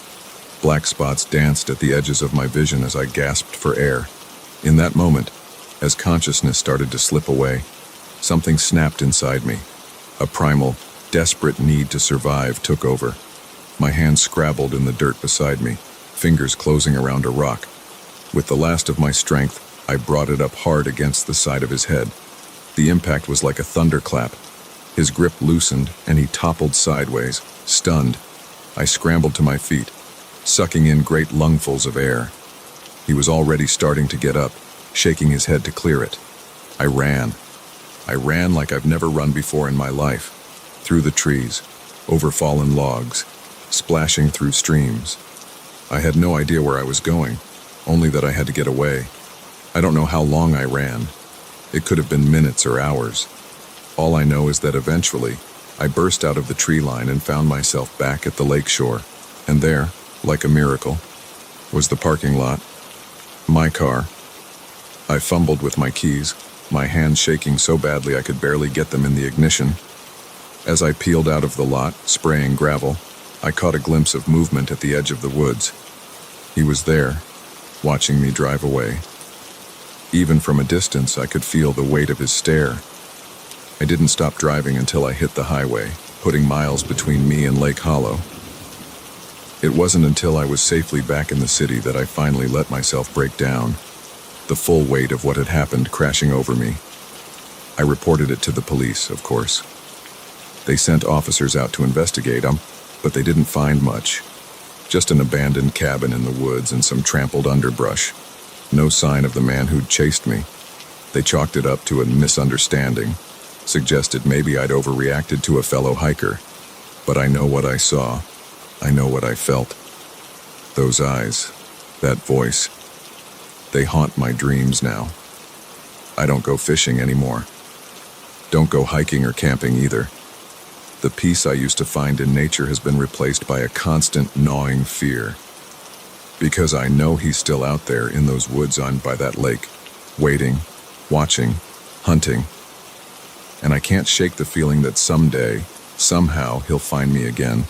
Black spots danced at the edges of my vision as I gasped for air. In that moment, as consciousness started to slip away, something snapped inside me. A primal, desperate need to survive took over. My hands scrabbled in the dirt beside me, fingers closing around a rock. With the last of my strength, I brought it up hard against the side of his head. The impact was like a thunderclap. His grip loosened, and he toppled sideways, stunned. I scrambled to my feet, sucking in great lungfuls of air. He was already starting to get up, shaking his head to clear it. I ran. I ran like I've never run before in my life, through the trees, over fallen logs, splashing through streams. I had no idea where I was going, only that I had to get away. I don't know how long I ran. It could have been minutes or hours. All I know is that eventually, I burst out of the tree line and found myself back at the lake shore. And there, like a miracle, was the parking lot. My car. I fumbled with my keys, my hands shaking so badly I could barely get them in the ignition. As I peeled out of the lot, spraying gravel, I caught a glimpse of movement at the edge of the woods. He was there, watching me drive away. Even from a distance, I could feel the weight of his stare. I didn't stop driving until I hit the highway, putting miles between me and Lake Hollow. It wasn't until I was safely back in the city that I finally let myself break down, the full weight of what had happened crashing over me. I reported it to the police, of course. They sent officers out to investigate them, but they didn't find much. Just an abandoned cabin in the woods and some trampled underbrush. No sign of the man who'd chased me. They chalked it up to a misunderstanding, suggested maybe I'd overreacted to a fellow hiker. But I know what I saw. I know what I felt. Those eyes, that voice, they haunt my dreams now. I don't go fishing anymore. Don't go hiking or camping either. The peace I used to find in nature has been replaced by a constant gnawing fear. Because I know he's still out there in those woods on by that lake, waiting, watching, hunting. And I can't shake the feeling that someday, somehow, he'll find me again.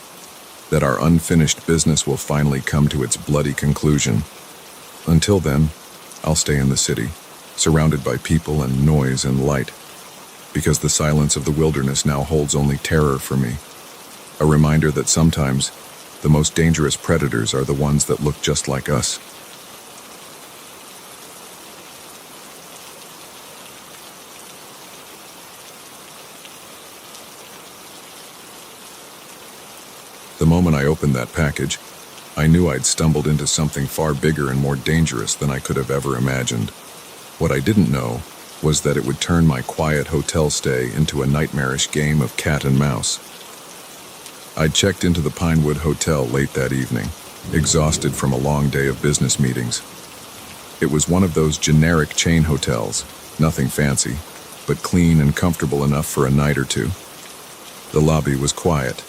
That our unfinished business will finally come to its bloody conclusion. Until then, I'll stay in the city, surrounded by people and noise and light. Because the silence of the wilderness now holds only terror for me. A reminder that sometimes, The most dangerous predators are the ones that look just like us. The moment I opened that package, I knew I'd stumbled into something far bigger and more dangerous than I could have ever imagined. What I didn't know was that it would turn my quiet hotel stay into a nightmarish game of cat and mouse. I'd checked into the Pinewood Hotel late that evening, exhausted from a long day of business meetings. It was one of those generic chain hotels, nothing fancy, but clean and comfortable enough for a night or two. The lobby was quiet,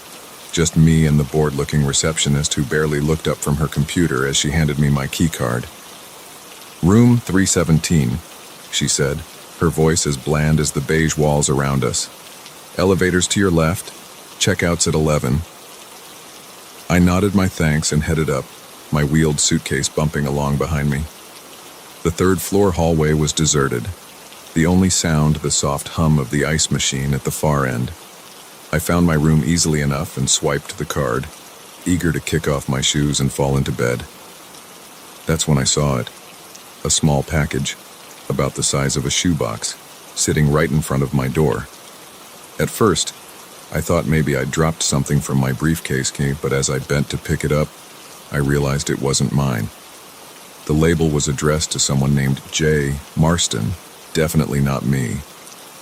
just me and the bored-looking receptionist who barely looked up from her computer as she handed me my key card. "Room 317, she said, her voice as bland as the beige walls around us. "Elevators to your left, checkouts at 11. I nodded my thanks and headed up, my wheeled suitcase bumping along behind me. The third-floor hallway was deserted, the only sound the soft hum of the ice machine at the far end. I found my room easily enough and swiped the card, eager to kick off my shoes and fall into bed. That's when I saw it, a small package, about the size of a shoebox, sitting right in front of my door. At first, I thought maybe I'd dropped something from my briefcase key, but as I bent to pick it up, I realized it wasn't mine. The label was addressed to someone named J. Marston, definitely not me.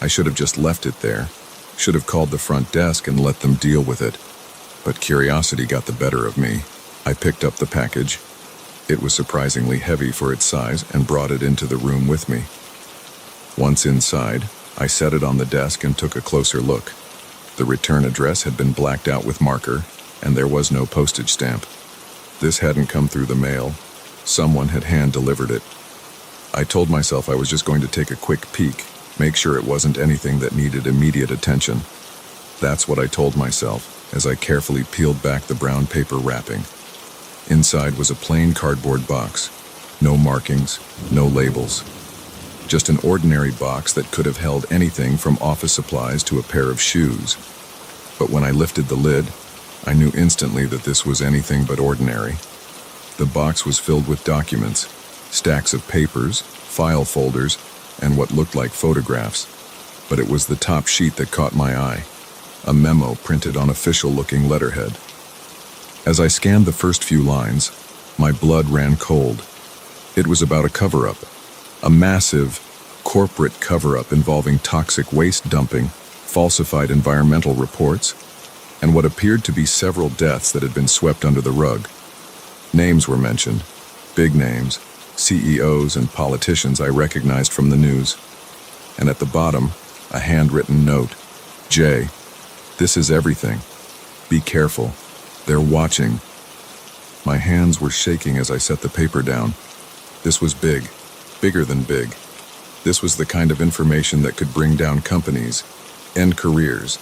I should have just left it there, should have called the front desk and let them deal with it. But curiosity got the better of me. I picked up the package. It was surprisingly heavy for its size and brought it into the room with me. Once inside, I set it on the desk and took a closer look. The return address had been blacked out with marker, and there was no postage stamp. This hadn't come through the mail. Someone had hand-delivered it. I told myself I was just going to take a quick peek, make sure it wasn't anything that needed immediate attention. That's what I told myself as I carefully peeled back the brown paper wrapping. Inside was a plain cardboard box. No markings, no labels. Just an ordinary box that could have held anything from office supplies to a pair of shoes. But when I lifted the lid, I knew instantly that this was anything but ordinary. The box was filled with documents, stacks of papers, file folders, and what looked like photographs. But it was the top sheet that caught my eye, a memo printed on official-looking letterhead. As I scanned the first few lines, my blood ran cold. It was about a cover-up, a massive, corporate cover-up involving toxic waste dumping, falsified environmental reports, and what appeared to be several deaths that had been swept under the rug. Names were mentioned, big names, CEOs and politicians I recognized from the news. And at the bottom, a handwritten note. "Jay, this is everything. Be careful. They're watching." My hands were shaking as I set the paper down. This was big, bigger than big. This was the kind of information that could bring down companies, end careers,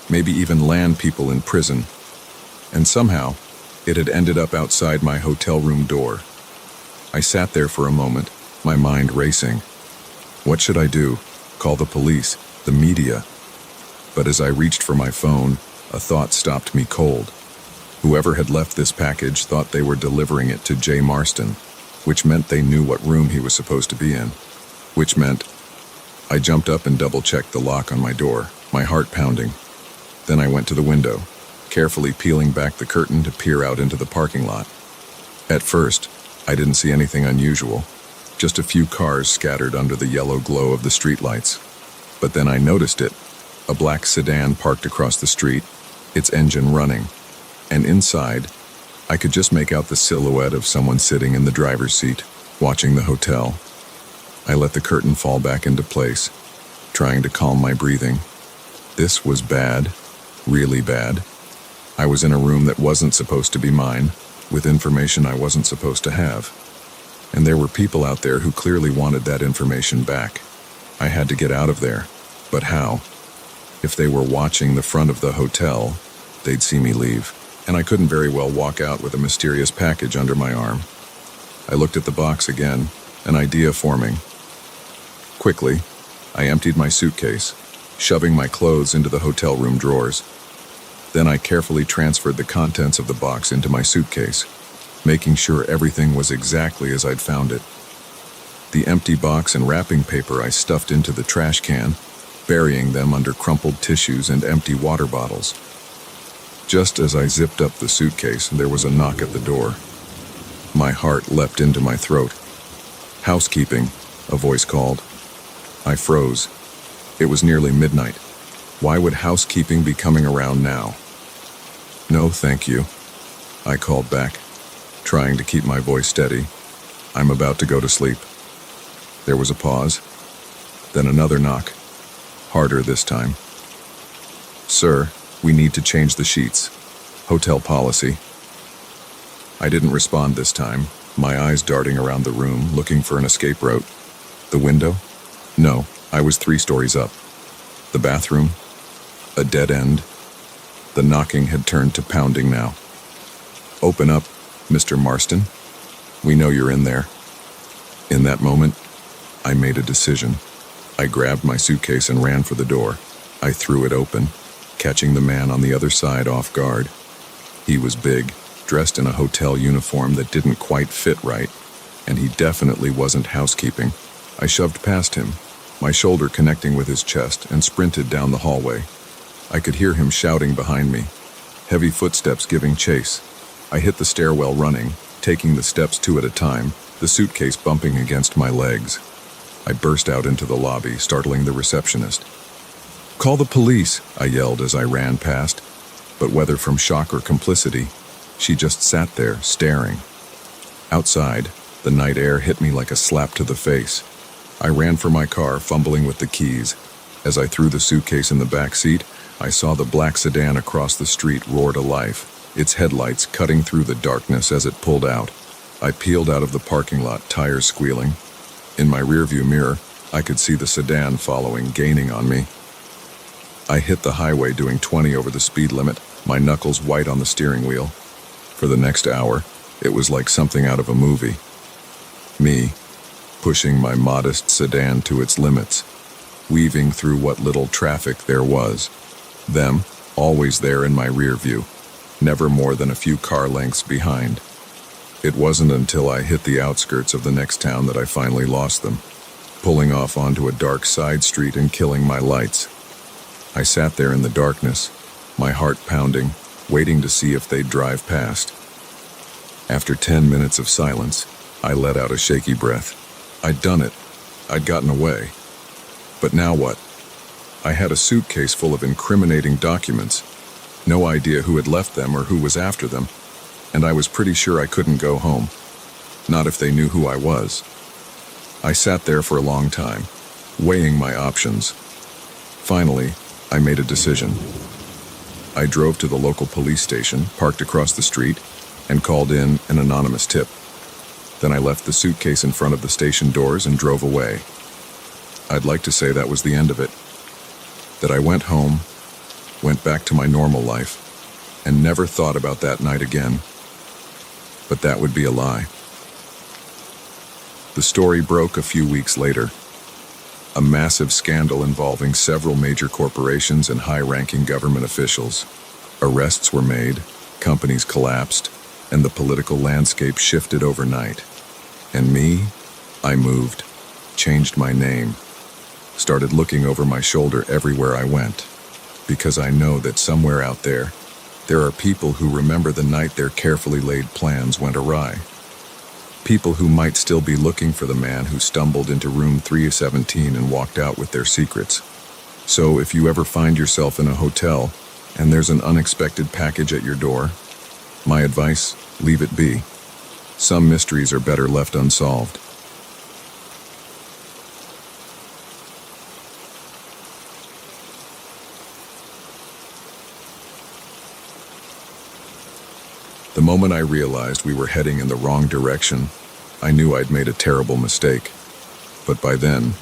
maybe even land people in prison. And somehow, it had ended up outside my hotel room door. I sat there for a moment, my mind racing. What should I do? Call the police, the media? But as I reached for my phone, a thought stopped me cold. Whoever had left this package thought they were delivering it to J. Marston, which meant they knew what room he was supposed to be in. Which meant I jumped up and double-checked the lock on my door, my heart pounding. Then I went to the window, carefully peeling back the curtain to peer out into the parking lot. At first, I didn't see anything unusual, just a few cars scattered under the yellow glow of the streetlights. But then I noticed it, a black sedan parked across the street, its engine running. And inside, I could just make out the silhouette of someone sitting in the driver's seat, watching the hotel. I let the curtain fall back into place, trying to calm my breathing. This was bad, really bad. I was in a room that wasn't supposed to be mine, with information I wasn't supposed to have. And there were people out there who clearly wanted that information back. I had to get out of there. But how? If they were watching the front of the hotel, they'd see me leave. And I couldn't very well walk out with a mysterious package under my arm. I looked at the box again, an idea forming. Quickly, I emptied my suitcase, shoving my clothes into the hotel room drawers. Then I carefully transferred the contents of the box into my suitcase, making sure everything was exactly as I'd found it. The empty box and wrapping paper I stuffed into the trash can, burying them under crumpled tissues and empty water bottles. Just as I zipped up the suitcase, there was a knock at the door. My heart leapt into my throat. "Housekeeping," a voice called. I froze. It was nearly midnight. Why would housekeeping be coming around now? "No, thank you," I called back, trying to keep my voice steady. "I'm about to go to sleep." There was a pause, then another knock, harder this time. "Sir, we need to change the sheets. Hotel policy." I didn't respond this time, my eyes darting around the room, looking for an escape route. The window? No, I was 3 stories up. The bathroom? A dead end. The knocking had turned to pounding now. "Open up, Mr. Marston. We know you're in there." In that moment, I made a decision. I grabbed my suitcase and ran for the door. I threw it open, catching the man on the other side off guard. He was big, dressed in a hotel uniform that didn't quite fit right, and he definitely wasn't housekeeping. I shoved past him, my shoulder connecting with his chest, and sprinted down the hallway. I could hear him shouting behind me, heavy footsteps giving chase. I hit the stairwell running, taking the steps 2 at a time, the suitcase bumping against my legs. I burst out into the lobby, startling the receptionist. "Call the police," I yelled as I ran past, but whether from shock or complicity, she just sat there, staring. Outside, the night air hit me like a slap to the face. I ran for my car, fumbling with the keys. As I threw the suitcase in the back seat, I saw the black sedan across the street roar to life, its headlights cutting through the darkness as it pulled out. I peeled out of the parking lot, tires squealing. In my rearview mirror, I could see the sedan following, gaining on me. I hit the highway doing 20 over the speed limit, my knuckles white on the steering wheel. For the next hour, it was like something out of a movie. Me, pushing my modest sedan to its limits, weaving through what little traffic there was. Them, always there in my rear view, never more than a few car lengths behind. It wasn't until I hit the outskirts of the next town that I finally lost them, pulling off onto a dark side street and killing my lights. I sat there in the darkness, my heart pounding, waiting to see if they'd drive past. After 10 minutes of silence, I let out a shaky breath. I'd done it. I'd gotten away. But now what? I had a suitcase full of incriminating documents. No idea who had left them or who was after them, and I was pretty sure I couldn't go home. Not if they knew who I was. I sat there for a long time, weighing my options. Finally, I made a decision. I drove to the local police station, parked across the street, and called in an anonymous tip. Then I left the suitcase in front of the station doors and drove away. I'd like to say that was the end of it. That I went home, went back to my normal life, and never thought about that night again. But that would be a lie. The story broke a few weeks later. A massive scandal involving several major corporations and high-ranking government officials. Arrests were made, companies collapsed, and the political landscape shifted overnight. And me, I moved, changed my name, started looking over my shoulder everywhere I went, because I know that somewhere out there are people who remember the night their carefully laid plans went awry. People who might still be looking for the man who stumbled into room 317 and walked out with their secrets. So if you ever find yourself in a hotel and there's an unexpected package at your door, my advice, leave it be. Some mysteries are better left unsolved. The moment I realized we were heading in the wrong direction, I knew I'd made a terrible mistake. But by then,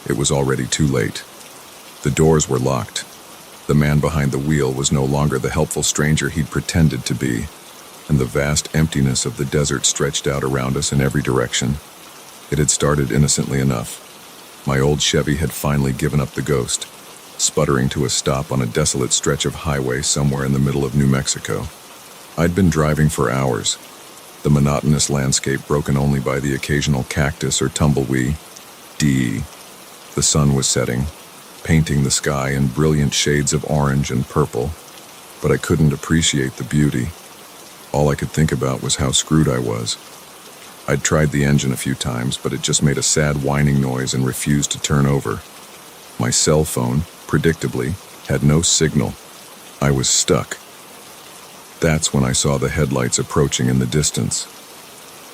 it was already too late. The doors were locked. The man behind the wheel was no longer the helpful stranger he'd pretended to be, and the vast emptiness of the desert stretched out around us in every direction. It had started innocently enough. My old Chevy had finally given up the ghost, sputtering to a stop on a desolate stretch of highway somewhere in the middle of New Mexico. I'd been driving for hours, the monotonous landscape broken only by the occasional cactus or tumbleweed. The sun was setting, painting the sky in brilliant shades of orange and purple, but I couldn't appreciate the beauty. All I could think about was how screwed I was. I'd tried the engine a few times, but it just made a sad whining noise and refused to turn over. My cell phone, predictably, had no signal. I was stuck. That's when I saw the headlights approaching in the distance.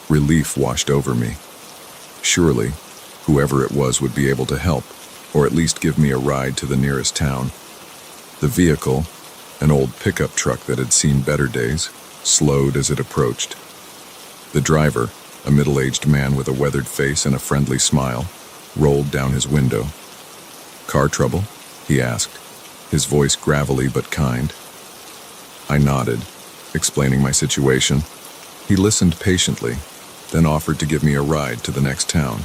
Relief washed over me. Surely, whoever it was would be able to help, or at least give me a ride to the nearest town. The vehicle, an old pickup truck that had seen better days, slowed as it approached. The driver, a middle-aged man with a weathered face and a friendly smile, rolled down his window. "Car trouble?" he asked, his voice gravelly but kind. I nodded, explaining my situation. He listened patiently, then offered to give me a ride to the next town.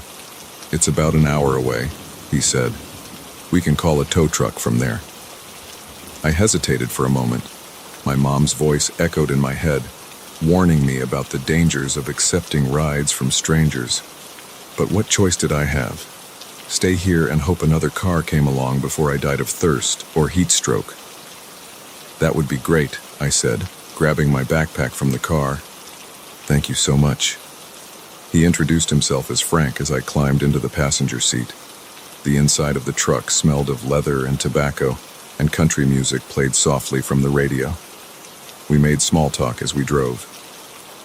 "It's about an hour away," he said. "We can call a tow truck from there." I hesitated for a moment. My mom's voice echoed in my head, warning me about the dangers of accepting rides from strangers. But what choice did I have? Stay here and hope another car came along before I died of thirst or heat stroke? "That would be great," I said, grabbing my backpack from the car. "Thank you so much." He introduced himself as Frank as I climbed into the passenger seat. The inside of the truck smelled of leather and tobacco, and country music played softly from the radio. We made small talk as we drove.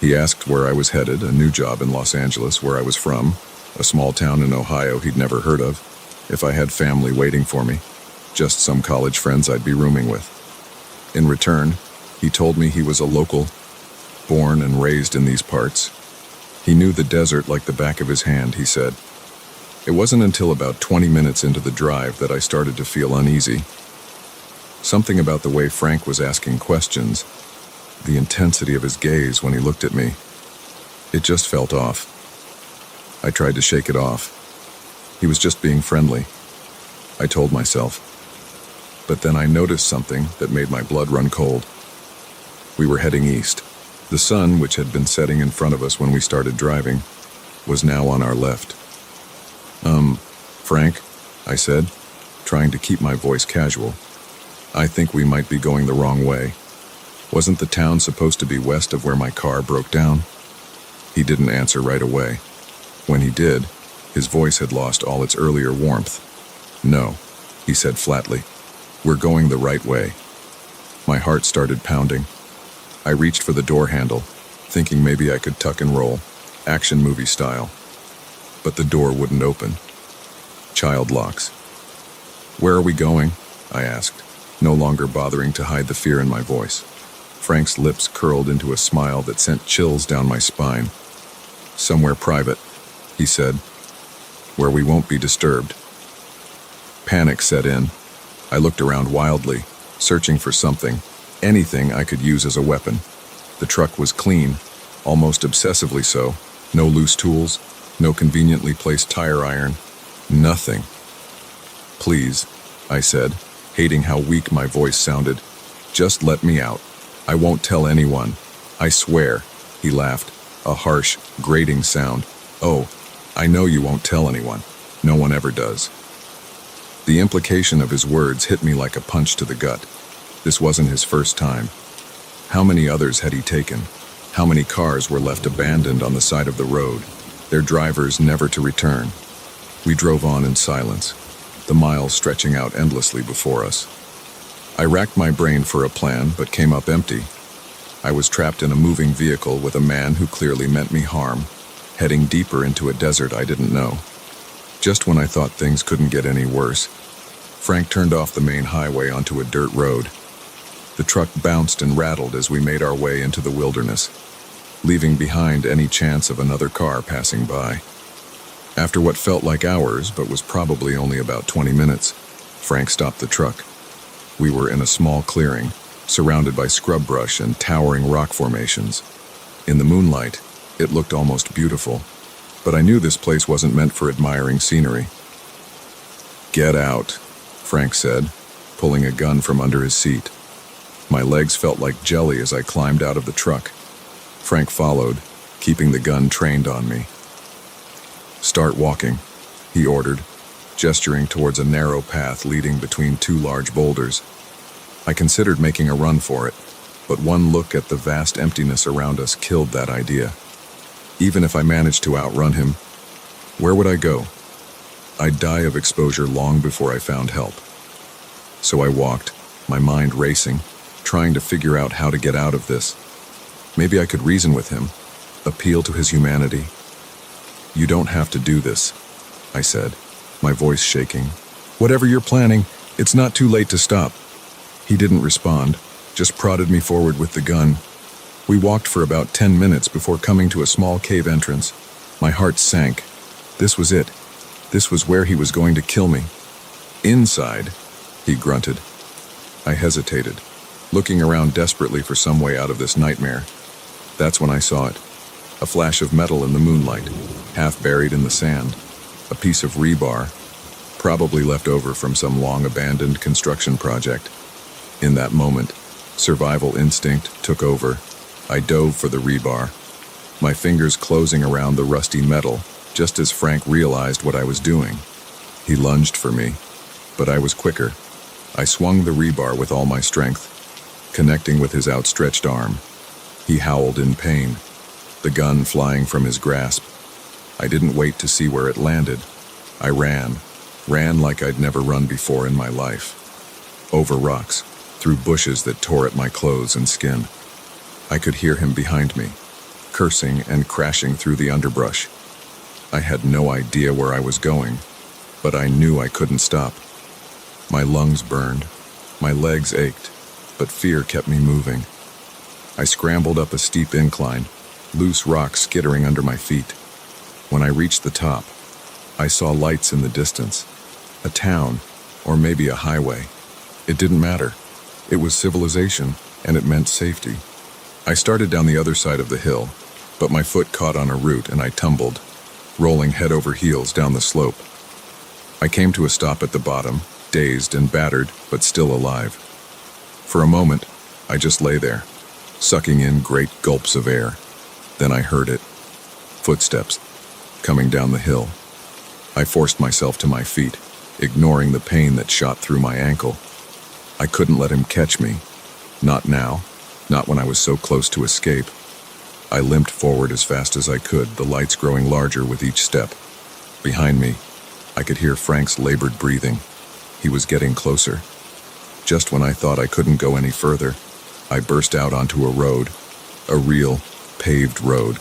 He asked where I was headed, a new job in Los Angeles, where I was from, a small town in Ohio he'd never heard of, if I had family waiting for me, just some college friends I'd be rooming with. In return, he told me he was a local, born and raised in these parts. He knew the desert like the back of his hand, he said. It wasn't until about 20 minutes into the drive that I started to feel uneasy. Something about the way Frank was asking questions, the intensity of his gaze when he looked at me, it just felt off. I tried to shake it off. He was just being friendly, I told myself. But then I noticed something that made my blood run cold. We were heading east. The sun, which had been setting in front of us when we started driving, was now on our left. Frank, I said, trying to keep my voice casual. I think we might be going the wrong way. Wasn't the town supposed to be west of where my car broke down? He didn't answer right away. When he did, his voice had lost all its earlier warmth. "No," he said flatly. "We're going the right way." My heart started pounding. I reached for the door handle, thinking maybe I could tuck and roll, action movie style. But the door wouldn't open. Child locks. "Where are we going?" I asked, no longer bothering to hide the fear in my voice. Frank's lips curled into a smile that sent chills down my spine. "Somewhere private," he said, "where we won't be disturbed." Panic set in. I looked around wildly, searching for something, anything I could use as a weapon. The truck was clean, almost obsessively so. No loose tools, no conveniently placed tire iron, nothing. "Please," I said, hating how weak my voice sounded. "Just let me out. I won't tell anyone. I swear," he laughed, a harsh, grating sound. "Oh, I know you won't tell anyone. No one ever does." The implication of his words hit me like a punch to the gut. This wasn't his first time. How many others had he taken? How many cars were left abandoned on the side of the road, their drivers never to return? We drove on in silence, the miles stretching out endlessly before us. I racked my brain for a plan, but came up empty. I was trapped in a moving vehicle with a man who clearly meant me harm, heading deeper into a desert I didn't know. Just when I thought things couldn't get any worse, Frank turned off the main highway onto a dirt road. The truck bounced and rattled as we made our way into the wilderness, leaving behind any chance of another car passing by. After what felt like hours, but was probably only about 20 minutes, Frank stopped the truck. We were in a small clearing, surrounded by scrub brush and towering rock formations. In the moonlight, it looked almost beautiful, but I knew this place wasn't meant for admiring scenery. "Get out," Frank said, pulling a gun from under his seat. My legs felt like jelly as I climbed out of the truck. Frank followed, keeping the gun trained on me. "Start walking," he ordered, gesturing towards a narrow path leading between two large boulders. I considered making a run for it, but one look at the vast emptiness around us killed that idea. Even if I managed to outrun him, where would I go? I'd die of exposure long before I found help. So I walked, my mind racing, trying to figure out how to get out of this. Maybe I could reason with him, appeal to his humanity. "You don't have to do this," I said, my voice shaking. "Whatever you're planning, it's not too late to stop." He didn't respond, just prodded me forward with the gun. We walked for about 10 minutes before coming to a small cave entrance. My heart sank. This was it. This was where he was going to kill me. "Inside," he grunted. I hesitated, looking around desperately for some way out of this nightmare. That's when I saw it. A flash of metal in the moonlight, half buried in the sand. A piece of rebar, probably left over from some long-abandoned construction project. In that moment, survival instinct took over. I dove for the rebar, my fingers closing around the rusty metal, just as Frank realized what I was doing. He lunged for me, but I was quicker. I swung the rebar with all my strength, connecting with his outstretched arm. He howled in pain, the gun flying from his grasp. I didn't wait to see where it landed. I ran like I'd never run before in my life. Over rocks, through bushes that tore at my clothes and skin. I could hear him behind me, cursing and crashing through the underbrush. I had no idea where I was going, but I knew I couldn't stop. My lungs burned, my legs ached, but fear kept me moving. I scrambled up a steep incline, loose rocks skittering under my feet. When I reached the top, I saw lights in the distance. A town, or maybe a highway. It didn't matter. It was civilization, and it meant safety. I started down the other side of the hill, but my foot caught on a root and I tumbled, rolling head over heels down the slope. I came to a stop at the bottom, dazed and battered, but still alive. For a moment, I just lay there, sucking in great gulps of air. Then I heard it. Footsteps, coming down the hill. I forced myself to my feet, ignoring the pain that shot through my ankle. I couldn't let him catch me. Not now, not when I was so close to escape. I limped forward as fast as I could, the lights growing larger with each step. Behind me, I could hear Frank's labored breathing. He was getting closer. Just when I thought I couldn't go any further, I burst out onto a road, a real, paved road.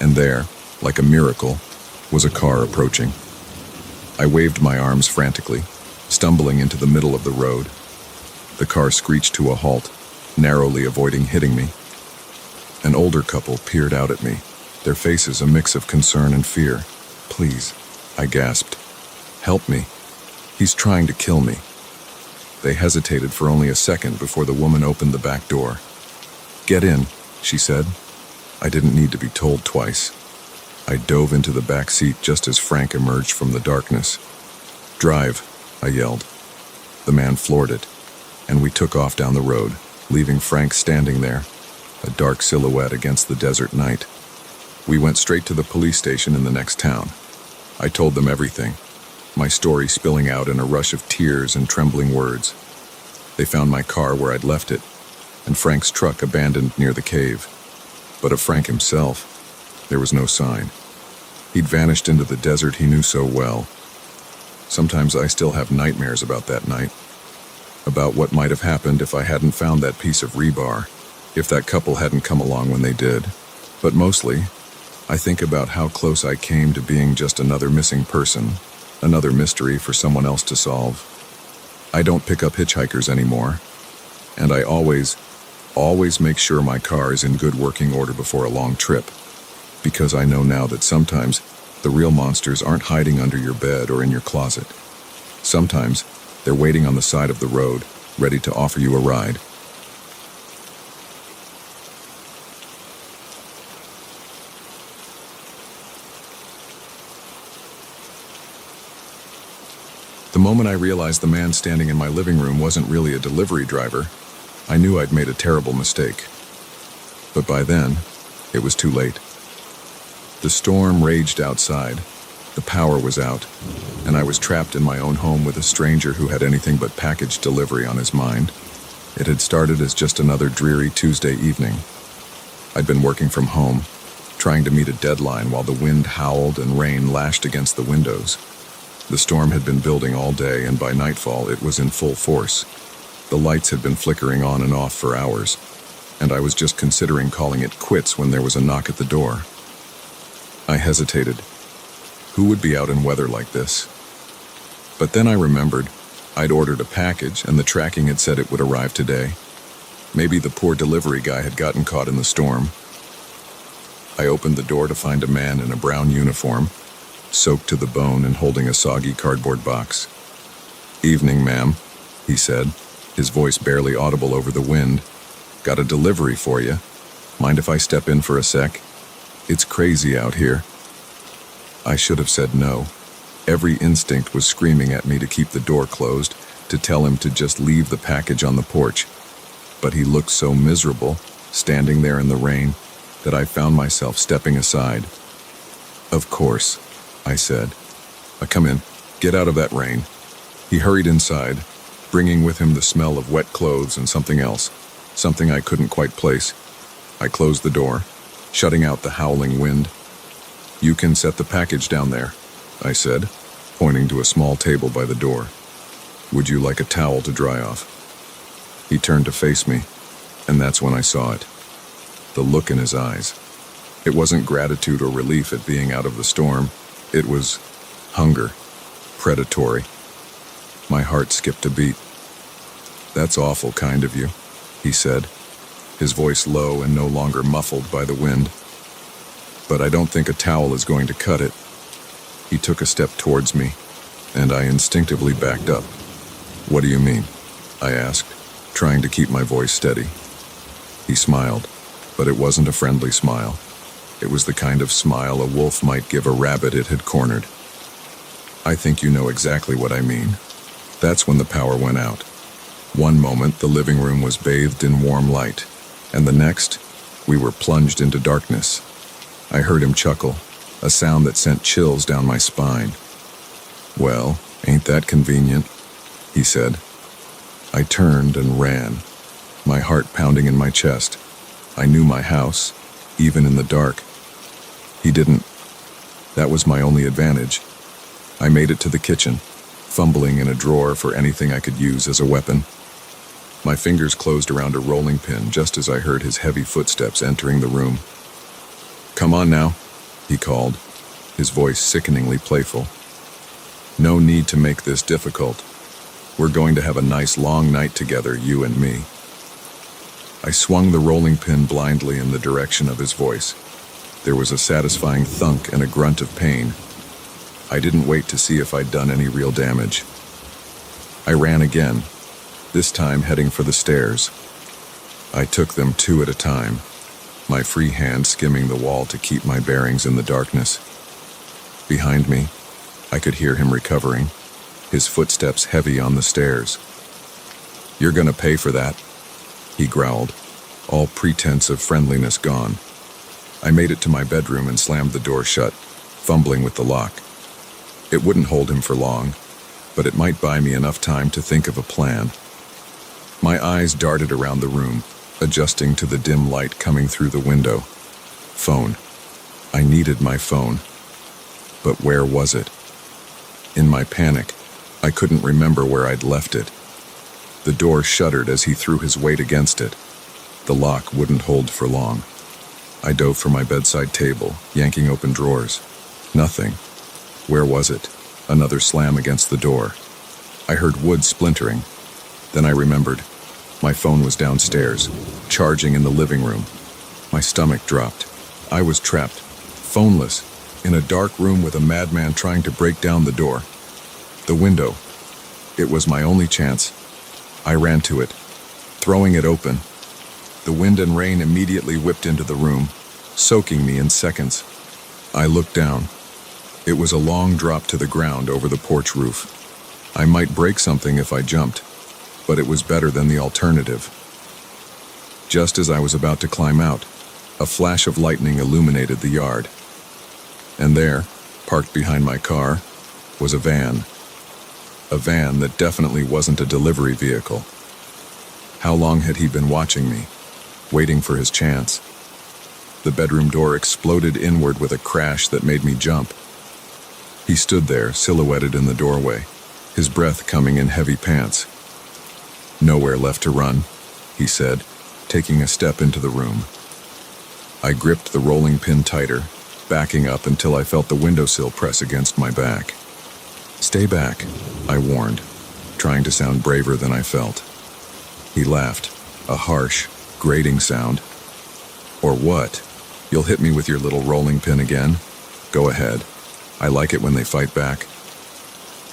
And there, like a miracle, was a car approaching. I waved my arms frantically, stumbling into the middle of the road. The car screeched to a halt, narrowly avoiding hitting me. An older couple peered out at me, their faces a mix of concern and fear. "Please," I gasped. "Help me. He's trying to kill me." They hesitated for only a second before the woman opened the back door. "Get in," she said. I didn't need to be told twice. I dove into the back seat just as Frank emerged from the darkness. "Drive," I yelled. The man floored it, and we took off down the road, leaving Frank standing there, a dark silhouette against the desert night. We went straight to the police station in the next town. I told them everything, my story spilling out in a rush of tears and trembling words. They found my car where I'd left it, and Frank's truck abandoned near the cave. But of Frank himself, there was no sign. He'd vanished into the desert he knew so well. Sometimes I still have nightmares about that night, about what might have happened if I hadn't found that piece of rebar, if that couple hadn't come along when they did. But mostly, I think about how close I came to being just another missing person, another mystery for someone else to solve. I don't pick up hitchhikers anymore, and I always make sure my car is in good working order before a long trip, because I know now that sometimes the real monsters aren't hiding under your bed or in your closet. Sometimes they're waiting on the side of the road, ready to offer you a ride. The moment I realized the man standing in my living room wasn't really a delivery driver, I knew I'd made a terrible mistake. But by then, it was too late. The storm raged outside, the power was out, and I was trapped in my own home with a stranger who had anything but package delivery on his mind. It had started as just another dreary Tuesday evening. I'd been working from home, trying to meet a deadline while the wind howled and rain lashed against the windows. The storm had been building all day, and by nightfall it was in full force. The lights had been flickering on and off for hours, and I was just considering calling it quits when there was a knock at the door. I hesitated. Who would be out in weather like this? But then I remembered I'd ordered a package and the tracking had said it would arrive today. Maybe the poor delivery guy had gotten caught in the storm. I opened the door to find a man in a brown uniform, soaked to the bone and holding a soggy cardboard box. "Evening, ma'am," he said, his voice barely audible over the wind. "Got a delivery for you. Mind if I step in for a sec? It's crazy out here." I should have said no. Every instinct was screaming at me to keep the door closed, to tell him to just leave the package on the porch. But he looked so miserable, standing there in the rain, that I found myself stepping aside. "Of course," I said. "Come in. Get out of that rain." He hurried inside, bringing with him the smell of wet clothes and something else, something I couldn't quite place. I closed the door, shutting out the howling wind. "You can set the package down there," I said, pointing to a small table by the door. "Would you like a towel to dry off?" He turned to face me, and that's when I saw it. The look in his eyes. It wasn't gratitude or relief at being out of the storm. It was hunger, predatory. My heart skipped a beat. "That's awful kind of you," he said, his voice low and no longer muffled by the wind. "But I don't think a towel is going to cut it." He took a step towards me, and I instinctively backed up. "What do you mean?" I asked, trying to keep my voice steady. He smiled, but it wasn't a friendly smile. It was the kind of smile a wolf might give a rabbit it had cornered. "I think you know exactly what I mean." That's when the power went out. One moment, the living room was bathed in warm light, and the next, we were plunged into darkness. I heard him chuckle, a sound that sent chills down my spine. "Well, ain't that convenient?" he said. I turned and ran, my heart pounding in my chest. I knew my house, even in the dark. He didn't. That was my only advantage. I made it to the kitchen, fumbling in a drawer for anything I could use as a weapon. My fingers closed around a rolling pin just as I heard his heavy footsteps entering the room. "Come on now," he called, his voice sickeningly playful. "No need to make this difficult. We're going to have a nice long night together, you and me." I swung the rolling pin blindly in the direction of his voice. There was a satisfying thunk and a grunt of pain. I didn't wait to see if I'd done any real damage. I ran again, this time heading for the stairs. I took them two at a time, my free hand skimming the wall to keep my bearings in the darkness. Behind me, I could hear him recovering, his footsteps heavy on the stairs. "You're gonna pay for that," he growled, all pretense of friendliness gone. I made it to my bedroom and slammed the door shut, fumbling with the lock. It wouldn't hold him for long, but it might buy me enough time to think of a plan. My eyes darted around the room, adjusting to the dim light coming through the window. Phone. I needed my phone. But where was it? In my panic, I couldn't remember where I'd left it. The door shuddered as he threw his weight against it. The lock wouldn't hold for long. I dove for my bedside table, yanking open drawers. Nothing. Where was it? Another slam against the door. I heard wood splintering. Then I remembered. My phone was downstairs, charging in the living room. My stomach dropped. I was trapped, phoneless, in a dark room with a madman trying to break down the door. The window. It was my only chance. I ran to it, throwing it open. The wind and rain immediately whipped into the room, soaking me in seconds. I looked down. It was a long drop to the ground over the porch roof. I might break something if I jumped, but it was better than the alternative. Just as I was about to climb out, a flash of lightning illuminated the yard. And there, parked behind my car, was a van. A van that definitely wasn't a delivery vehicle. How long had he been watching me, waiting for his chance? The bedroom door exploded inward with a crash that made me jump. He stood there, silhouetted in the doorway, his breath coming in heavy pants. "Nowhere left to run," he said, taking a step into the room. I gripped the rolling pin tighter, backing up until I felt the windowsill press against my back. "Stay back," I warned, trying to sound braver than I felt. He laughed, a harsh, grating sound. "Or what? You'll hit me with your little rolling pin again? Go ahead. I like it when they fight back."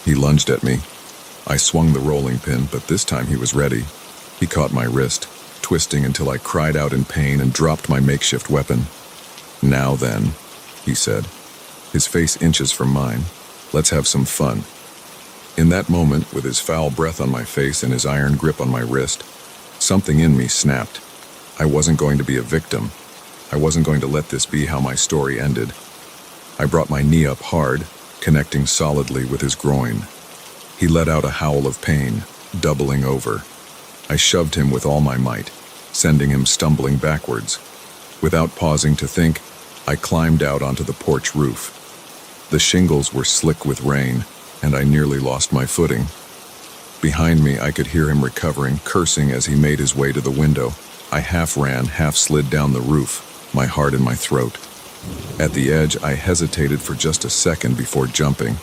He lunged at me. I swung the rolling pin, but this time he was ready. He caught my wrist, twisting until I cried out in pain and dropped my makeshift weapon. "Now then," he said, his face inches from mine. "Let's have some fun." In that moment, with his foul breath on my face and his iron grip on my wrist, something in me snapped. I wasn't going to be a victim. I wasn't going to let this be how my story ended. I brought my knee up hard, connecting solidly with his groin. He let out a howl of pain, doubling over. I shoved him with all my might, sending him stumbling backwards. Without pausing to think, I climbed out onto the porch roof. The shingles were slick with rain, and I nearly lost my footing. Behind me, I could hear him recovering, cursing as he made his way to the window. I half ran, half slid down the roof, my heart in my throat. At the edge, I hesitated for just a second before jumping.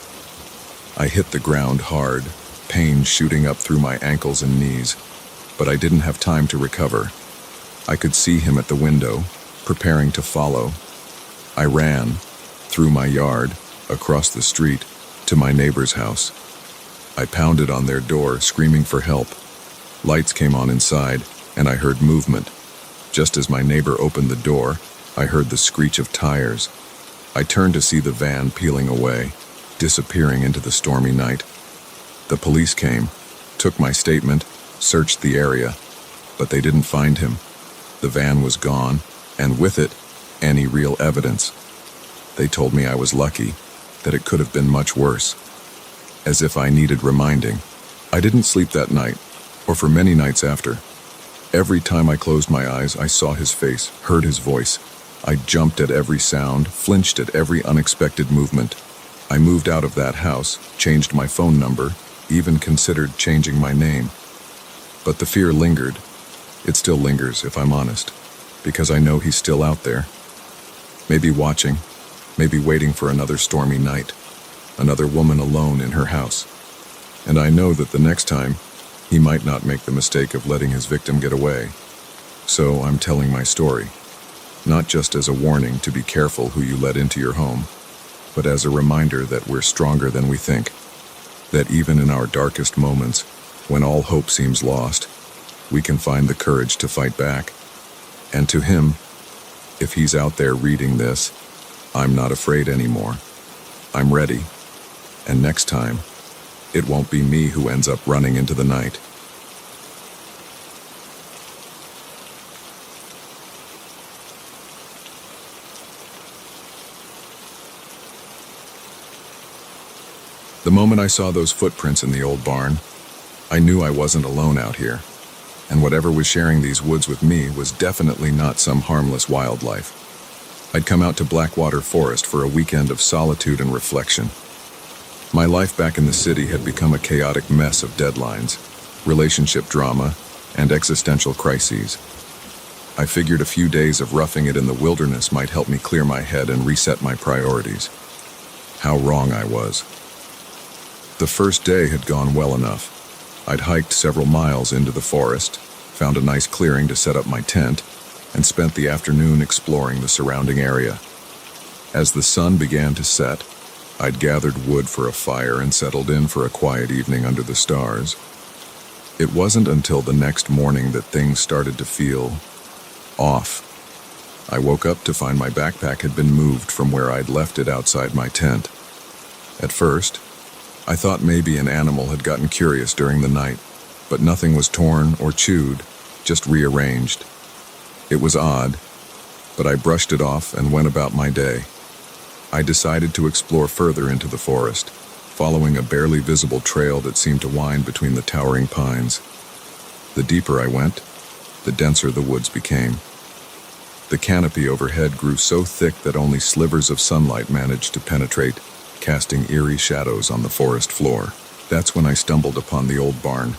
I hit the ground hard, pain shooting up through my ankles and knees, but I didn't have time to recover. I could see him at the window, preparing to follow. I ran, through my yard, across the street, to my neighbor's house. I pounded on their door, screaming for help. Lights came on inside, and I heard movement. Just as my neighbor opened the door, I heard the screech of tires. I turned to see the van peeling away, disappearing into the stormy night. The police came, took my statement, searched the area, but they didn't find him. The van was gone, and with it, any real evidence. They told me I was lucky, that it could have been much worse. As if I needed reminding. I didn't sleep that night, or for many nights after. Every time I closed my eyes, I saw his face, heard his voice. I jumped at every sound, flinched at every unexpected movement. I moved out of that house, changed my phone number, even considered changing my name. But the fear lingered. It still lingers, if I'm honest, because I know he's still out there. Maybe watching, maybe waiting for another stormy night, another woman alone in her house. And I know that the next time, he might not make the mistake of letting his victim get away. So I'm telling my story, not just as a warning to be careful who you let into your home, but as a reminder that we're stronger than we think, that even in our darkest moments, when all hope seems lost, we can find the courage to fight back. And to him, if he's out there reading this, I'm not afraid anymore. I'm ready. And next time, it won't be me who ends up running into the night. The moment I saw those footprints in the old barn, I knew I wasn't alone out here, and whatever was sharing these woods with me was definitely not some harmless wildlife. I'd come out to Blackwater Forest for a weekend of solitude and reflection. My life back in the city had become a chaotic mess of deadlines, relationship drama, and existential crises. I figured a few days of roughing it in the wilderness might help me clear my head and reset my priorities. How wrong I was. The first day had gone well enough. I'd hiked several miles into the forest, found a nice clearing to set up my tent, and spent the afternoon exploring the surrounding area. As the sun began to set, I'd gathered wood for a fire and settled in for a quiet evening under the stars. It wasn't until the next morning that things started to feel off. I woke up to find my backpack had been moved from where I'd left it outside my tent. At first, I thought maybe an animal had gotten curious during the night, but nothing was torn or chewed, just rearranged. It was odd, but I brushed it off and went about my day. I decided to explore further into the forest, following a barely visible trail that seemed to wind between the towering pines. The deeper I went, the denser the woods became. The canopy overhead grew so thick that only slivers of sunlight managed to penetrate, casting eerie shadows on the forest floor. That's when I stumbled upon the old barn.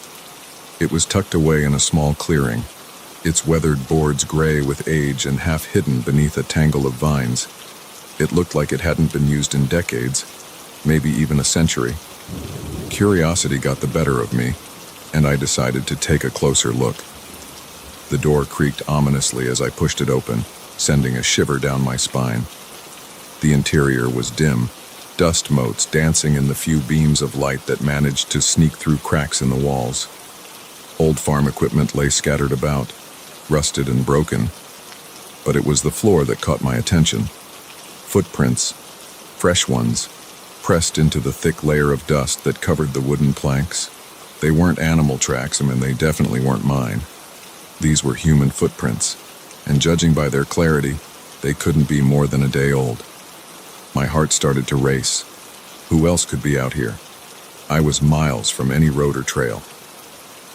It was tucked away in a small clearing, its weathered boards gray with age and half hidden beneath a tangle of vines. It looked like it hadn't been used in decades, maybe even a century. Curiosity got the better of me, and I decided to take a closer look. The door creaked ominously as I pushed it open, sending a shiver down my spine. The interior was dim, dust motes dancing in the few beams of light that managed to sneak through cracks in the walls. Old farm equipment lay scattered about, rusted and broken, but it was the floor that caught my attention. Footprints, fresh ones, pressed into the thick layer of dust that covered the wooden planks. They weren't animal tracks, and they definitely weren't mine. These were human footprints, and judging by their clarity, they couldn't be more than a day old. My heart started to race. Who else could be out here? I was miles from any road or trail.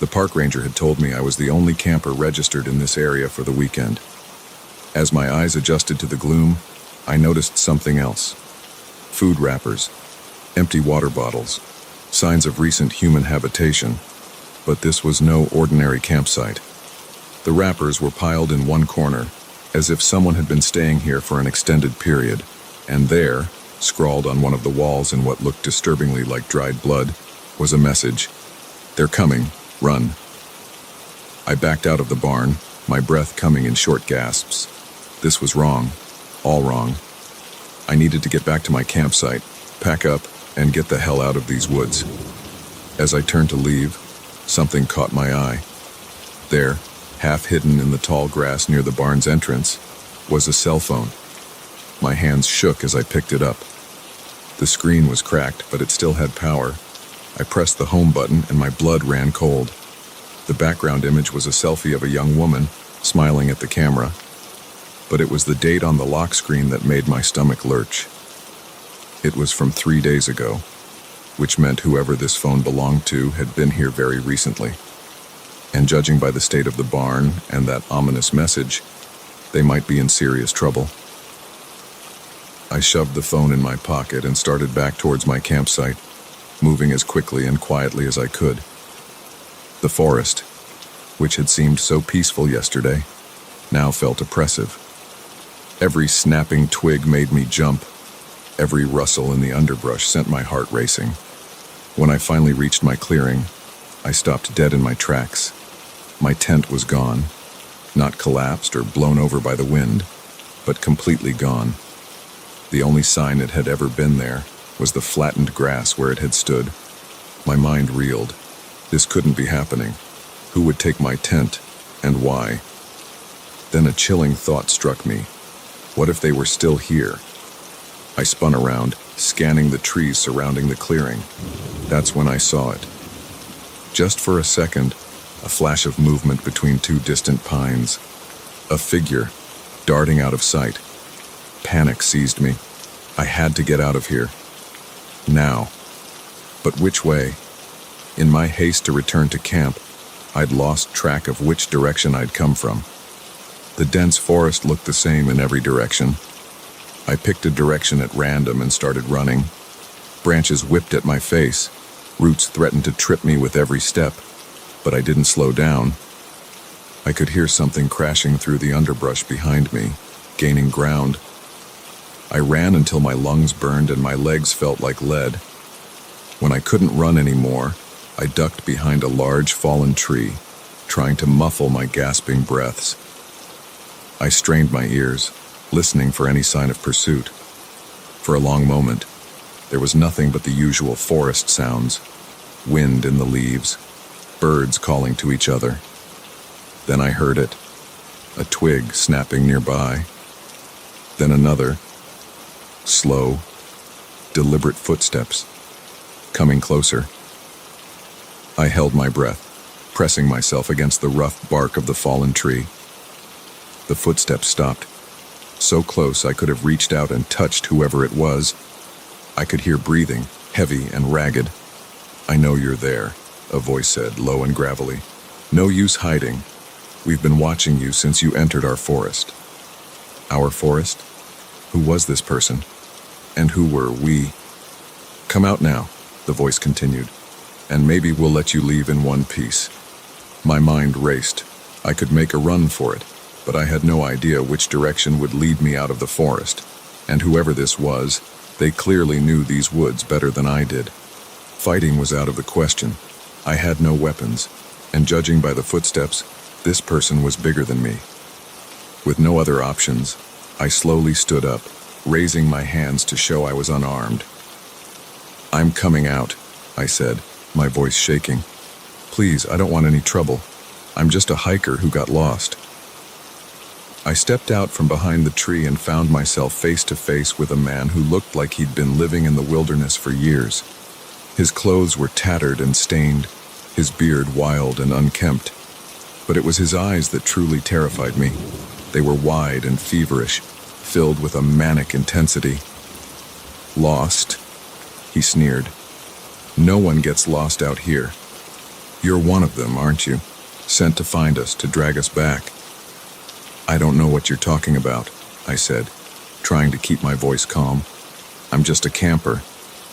The park ranger had told me I was the only camper registered in this area for the weekend. As my eyes adjusted to the gloom, I noticed something else. Food wrappers, empty water bottles, signs of recent human habitation, but this was no ordinary campsite. The wrappers were piled in one corner, as if someone had been staying here for an extended period, and there, scrawled on one of the walls in what looked disturbingly like dried blood, was a message. "They're coming, run." I backed out of the barn, my breath coming in short gasps. This was wrong, all wrong. I needed to get back to my campsite, pack up, and get the hell out of these woods. As I turned to leave, something caught my eye. There, half hidden in the tall grass near the barn's entrance, was a cell phone. My hands shook as I picked it up. The screen was cracked, but it still had power. I pressed the home button and my blood ran cold. The background image was a selfie of a young woman, smiling at the camera. But it was the date on the lock screen that made my stomach lurch. It was from 3 days ago, which meant whoever this phone belonged to had been here very recently. And judging by the state of the barn and that ominous message, they might be in serious trouble. I shoved the phone in my pocket and started back towards my campsite, moving as quickly and quietly as I could. The forest, which had seemed so peaceful yesterday, now felt oppressive. Every snapping twig made me jump. Every rustle in the underbrush sent my heart racing. When I finally reached my clearing, I stopped dead in my tracks. My tent was gone, not collapsed or blown over by the wind, but completely gone. The only sign it had ever been there was the flattened grass where it had stood. My mind reeled. This couldn't be happening. Who would take my tent, and why? Then a chilling thought struck me. What if they were still here? I spun around, scanning the trees surrounding the clearing. That's when I saw it. Just for a second, a flash of movement between two distant pines. A figure, darting out of sight. Panic seized me. I had to get out of here. Now. But which way? In my haste to return to camp, I'd lost track of which direction I'd come from. The dense forest looked the same in every direction. I picked a direction at random and started running. Branches whipped at my face. Roots threatened to trip me with every step, but I didn't slow down. I could hear something crashing through the underbrush behind me, gaining ground. I ran until my lungs burned and my legs felt like lead. When I couldn't run anymore, I ducked behind a large fallen tree, trying to muffle my gasping breaths. I strained my ears, listening for any sign of pursuit. For a long moment, there was nothing but the usual forest sounds, wind in the leaves, birds calling to each other. Then I heard it, a twig snapping nearby. Then another, slow, deliberate footsteps, coming closer. I held my breath, pressing myself against the rough bark of the fallen tree. The footsteps stopped, so close I could have reached out and touched whoever it was. I could hear breathing, heavy and ragged. "I know you're there," a voice said, low and gravelly. "No use hiding. We've been watching you since you entered our forest." Our forest? Who was this person? And who were we? "Come out now," the voice continued, "and maybe we'll let you leave in one piece." My mind raced. I could make a run for it, but I had no idea which direction would lead me out of the forest. And whoever this was, they clearly knew these woods better than I did. Fighting was out of the question. I had no weapons, and judging by the footsteps, this person was bigger than me. With no other options, I slowly stood up, raising my hands to show I was unarmed. "I'm coming out," I said, my voice shaking. "Please, I don't want any trouble. I'm just a hiker who got lost." I stepped out from behind the tree and found myself face to face with a man who looked like he'd been living in the wilderness for years. His clothes were tattered and stained, his beard wild and unkempt. But it was his eyes that truly terrified me. They were wide and feverish, filled with a manic intensity. "Lost?" he sneered. "No one gets lost out here. You're one of them, aren't you? Sent to find us, to drag us back." "I don't know what you're talking about," I said, trying to keep my voice calm. "I'm just a camper.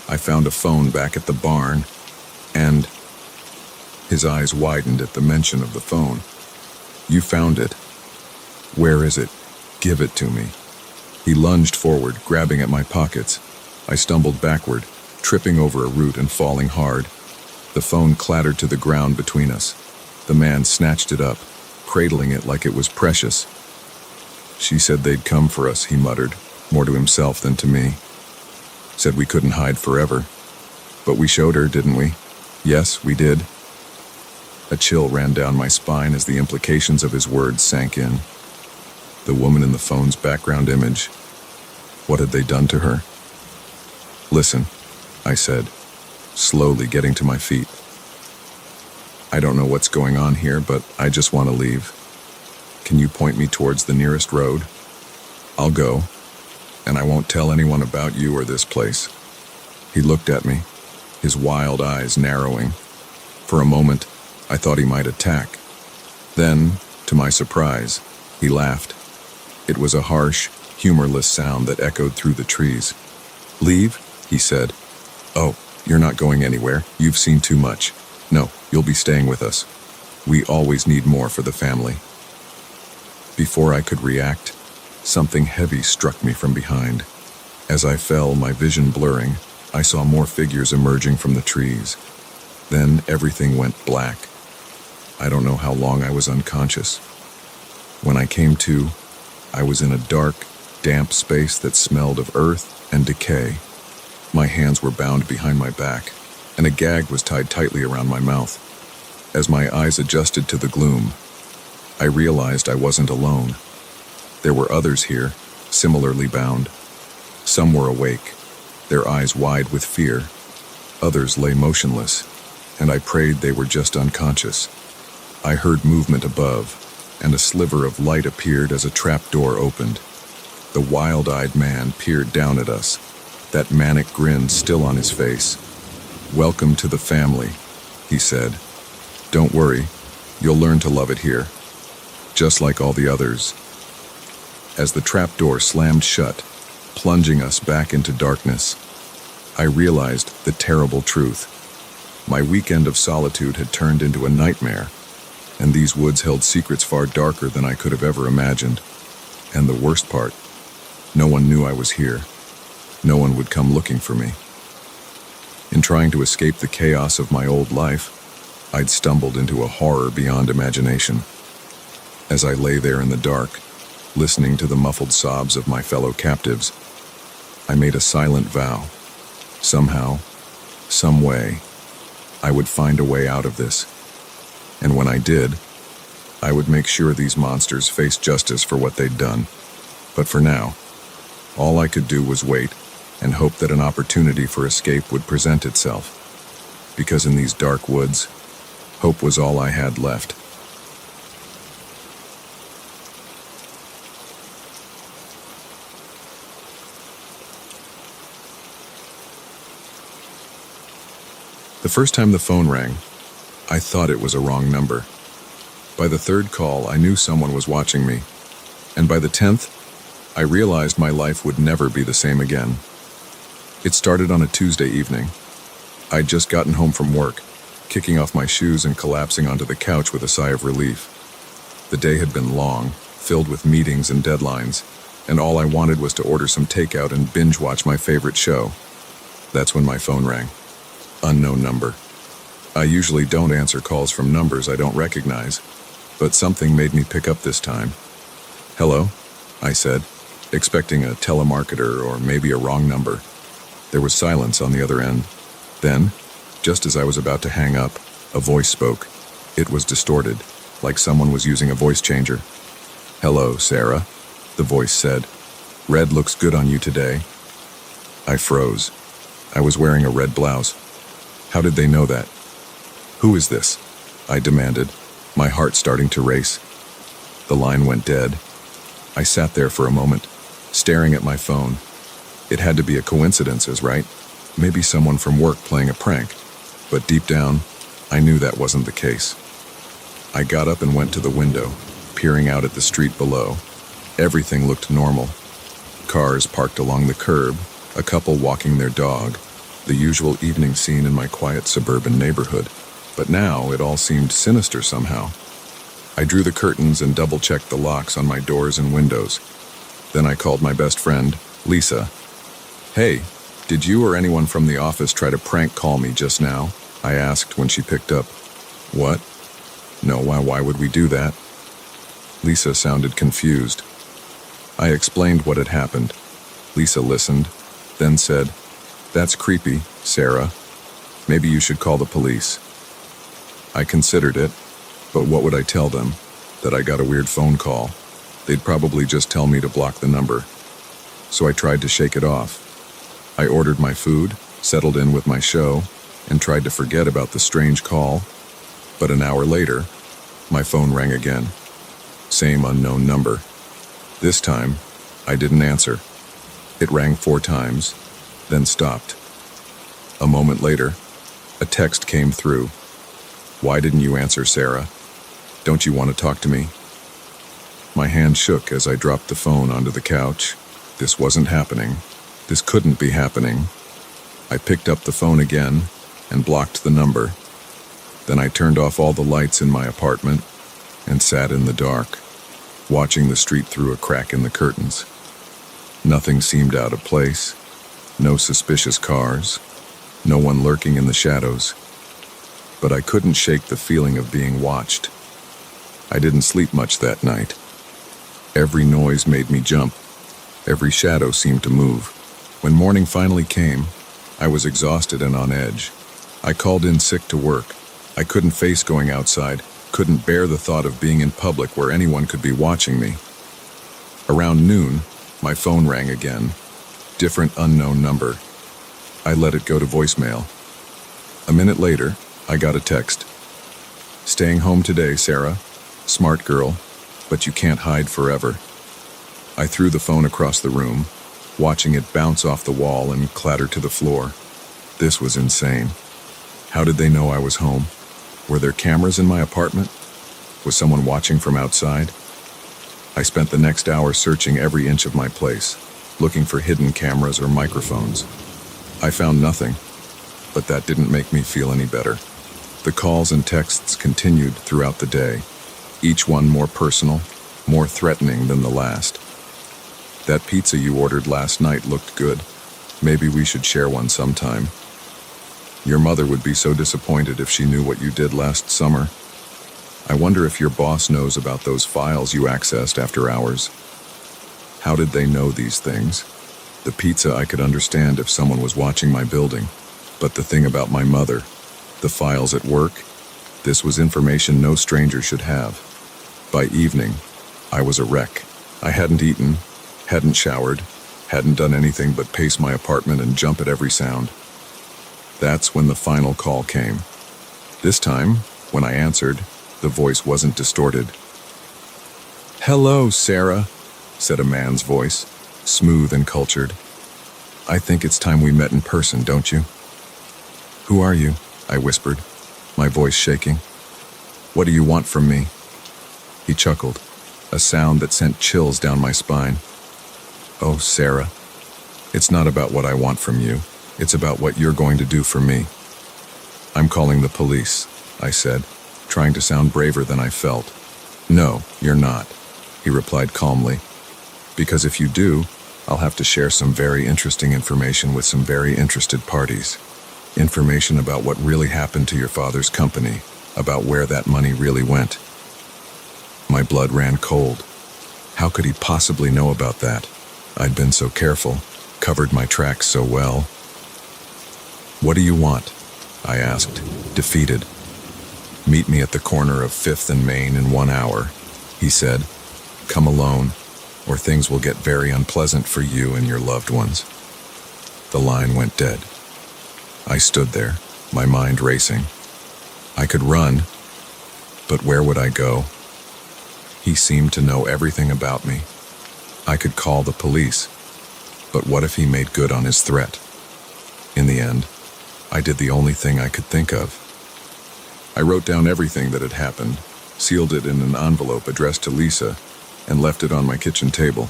I found a phone back at the barn, and..." His eyes widened at the mention of the phone. "You found it? Where is it? Give it to me." He lunged forward, grabbing at my pockets. I stumbled backward, tripping over a root and falling hard. The phone clattered to the ground between us. The man snatched it up, cradling it like it was precious. "She said they'd come for us," he muttered, more to himself than to me. "Said we couldn't hide forever. But we showed her, didn't we?" "Yes, we did." A chill ran down my spine as the implications of his words sank in. The woman in the phone's background image. What had they done to her? "Listen," I said, slowly getting to my feet. "I don't know what's going on here, but I just want to leave. Can you point me towards the nearest road? I'll go, and I won't tell anyone about you or this place." He looked at me, his wild eyes narrowing. For a moment, I thought he might attack. Then, to my surprise, he laughed. It was a harsh, humorless sound that echoed through the trees. "Leave?" he said. "Oh, you're not going anywhere. You've seen too much. No, you'll be staying with us. We always need more for the family." Before I could react, something heavy struck me from behind. As I fell, my vision blurring, I saw more figures emerging from the trees. Then everything went black. I don't know how long I was unconscious. When I came to, I was in a dark, damp space that smelled of earth and decay. My hands were bound behind my back, and a gag was tied tightly around my mouth. As my eyes adjusted to the gloom, I realized I wasn't alone. There were others here, similarly bound. Some were awake, their eyes wide with fear. Others lay motionless, and I prayed they were just unconscious. I heard movement above, and a sliver of light appeared as a trapdoor opened. The wild-eyed man peered down at us, that manic grin still on his face. "Welcome to the family," he said. "Don't worry, you'll learn to love it here, just like all the others." As the trapdoor slammed shut, plunging us back into darkness, I realized the terrible truth. My weekend of solitude had turned into a nightmare, and these woods held secrets far darker than I could have ever imagined. And the worst part, no one knew I was here. No one would come looking for me. In trying to escape the chaos of my old life, I'd stumbled into a horror beyond imagination. As I lay there in the dark, listening to the muffled sobs of my fellow captives, I made a silent vow. Somehow, some way, I would find a way out of this. And when I did, I would make sure these monsters faced justice for what they'd done. But for now, all I could do was wait and hope that an opportunity for escape would present itself. because in these dark woods, hope was all I had left. The first time the phone rang, I thought it was a wrong number. By the third call, I knew someone was watching me, and by the 10th, I realized my life would never be the same again. It started on a Tuesday evening. I'd just gotten home from work, kicking off my shoes and collapsing onto the couch with a sigh of relief. The day had been long, filled with meetings and deadlines, and all I wanted was to order some takeout and binge-watch my favorite show. That's when my phone rang. Unknown number. I usually don't answer calls from numbers I don't recognize, but something made me pick up this time. "Hello," I said, expecting a telemarketer or maybe a wrong number. There was silence on the other end. Then, just as I was about to hang up, a voice spoke. It was distorted, like someone was using a voice changer. "Hello, Sarah," the voice said. "Red looks good on you today." I froze. I was wearing a red blouse. How did they know that? "Who is this?" I demanded, my heart starting to race. The line went dead. I sat there for a moment, staring at my phone. It had to be a coincidence, right? Maybe someone from work playing a prank. But deep down, I knew that wasn't the case. I got up and went to the window, peering out at the street below. Everything looked normal. Cars parked along the curb, a couple walking their dog, the usual evening scene in my quiet suburban neighborhood. But now it all seemed sinister somehow. I drew the curtains and double-checked the locks on my doors and windows. Then I called my best friend, Lisa. "Hey, did you or anyone from the office try to prank call me just now?" I asked when she picked up. "What? No, why would we do that?" Lisa sounded confused. I explained what had happened. Lisa listened, then said, "That's creepy, Sarah. Maybe you should call the police." I considered it, but what would I tell them? That I got a weird phone call. They'd probably just tell me to block the number. So I tried to shake it off. I ordered my food, settled in with my show, and tried to forget about the strange call. But an hour later, my phone rang again. Same unknown number. This time, I didn't answer. It rang 4 times, then stopped. A moment later, a text came through. "Why didn't you answer, Sarah? Don't you want to talk to me?" My hand shook as I dropped the phone onto the couch. This wasn't happening. This couldn't be happening. I picked up the phone again and blocked the number. Then I turned off all the lights in my apartment and sat in the dark, watching the street through a crack in the curtains. Nothing seemed out of place. No suspicious cars. No one lurking in the shadows. But I couldn't shake the feeling of being watched. I didn't sleep much that night. Every noise made me jump. Every shadow seemed to move. When morning finally came, I was exhausted and on edge. I called in sick to work. I couldn't face going outside, couldn't bear the thought of being in public where anyone could be watching me. Around noon, my phone rang again. Different unknown number. I let it go to voicemail. A minute later, I got a text. "Staying home today, Sarah. Smart girl, but you can't hide forever." I threw the phone across the room, watching it bounce off the wall and clatter to the floor. This was insane. How did they know I was home? Were there cameras in my apartment? Was someone watching from outside? I spent the next hour searching every inch of my place, looking for hidden cameras or microphones. I found nothing, but that didn't make me feel any better. The calls and texts continued throughout the day, each one more personal, more threatening than the last. "That pizza you ordered last night looked good. Maybe we should share one sometime. Your mother would be so disappointed if she knew what you did last summer. I wonder if your boss knows about those files you accessed after hours." How did they know these things? The pizza I could understand if someone was watching my building, but the thing about my mother, the files at work, this was information no stranger should have. By evening, I was a wreck. I hadn't eaten, hadn't showered, hadn't done anything but pace my apartment and jump at every sound. That's when the final call came. This time, when I answered, the voice wasn't distorted. "Hello, Sarah," said a man's voice, smooth and cultured. "I think it's time we met in person, don't you?" "Who are you?" I whispered, my voice shaking. "What do you want from me?" He chuckled, a sound that sent chills down my spine. "Oh, Sarah, it's not about what I want from you. It's about what you're going to do for me." "I'm calling the police," I said, trying to sound braver than I felt. "No, you're not," he replied calmly. "Because if you do, I'll have to share some very interesting information with some very interested parties. Information about what really happened to your father's company, about where that money really went." My blood ran cold. How could he possibly know about that? I'd been so careful, covered my tracks so well. "What do you want?" I asked, defeated. "Meet me at the corner of 5th and Main in 1 hour," he said. "Come alone, or things will get very unpleasant for you and your loved ones." The line went dead. I stood there, my mind racing. I could run, but where would I go? He seemed to know everything about me. I could call the police, but what if he made good on his threat? In the end, I did the only thing I could think of. I wrote down everything that had happened, sealed it in an envelope addressed to Lisa, and left it on my kitchen table.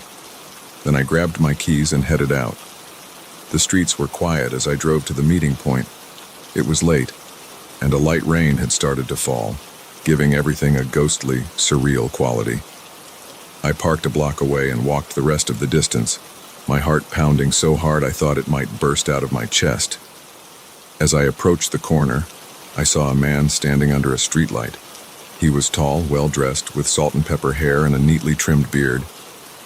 Then I grabbed my keys and headed out. The streets were quiet as I drove to the meeting point. It was late, and a light rain had started to fall, giving everything a ghostly, surreal quality. I parked a block away and walked the rest of the distance, my heart pounding so hard I thought it might burst out of my chest. As I approached the corner, I saw a man standing under a streetlight. He was tall, well-dressed, with salt and pepper hair and a neatly trimmed beard.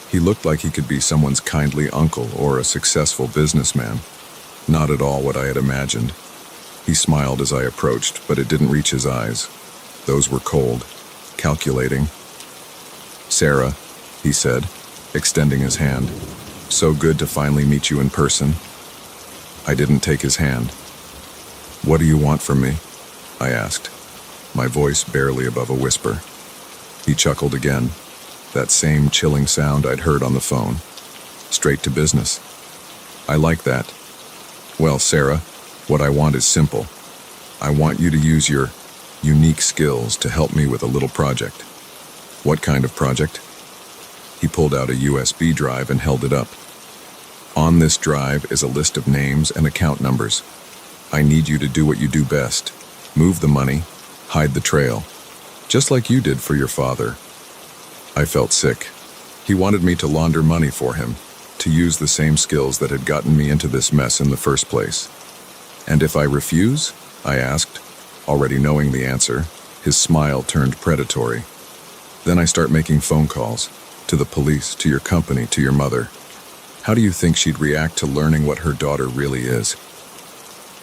He looked like he could be someone's kindly uncle or a successful businessman. Not at all what I had imagined. He smiled as I approached, but it didn't reach his eyes. Those were cold, calculating. "Sarah," he said, extending his hand. "So good to finally meet you in person." I didn't take his hand. "What do you want from me?" I asked, my voice barely above a whisper. He chuckled again, that same chilling sound I'd heard on the phone. Straight to business. "I like that. Well, Sarah, what I want is simple. I want you to use your unique skills to help me with a little project." "What kind of project?" He pulled out a USB drive and held it up. "On this drive is a list of names and account numbers. I need you to do what you do best. Move the money, hide the trail, just like you did for your father." I felt sick. He wanted me to launder money for him, to use the same skills that had gotten me into this mess in the first place. "And if I refuse?" I asked, already knowing the answer. His smile turned predatory. "Then I start making phone calls, to the police, to your company, to your mother. How do you think she'd react to learning what her daughter really is?"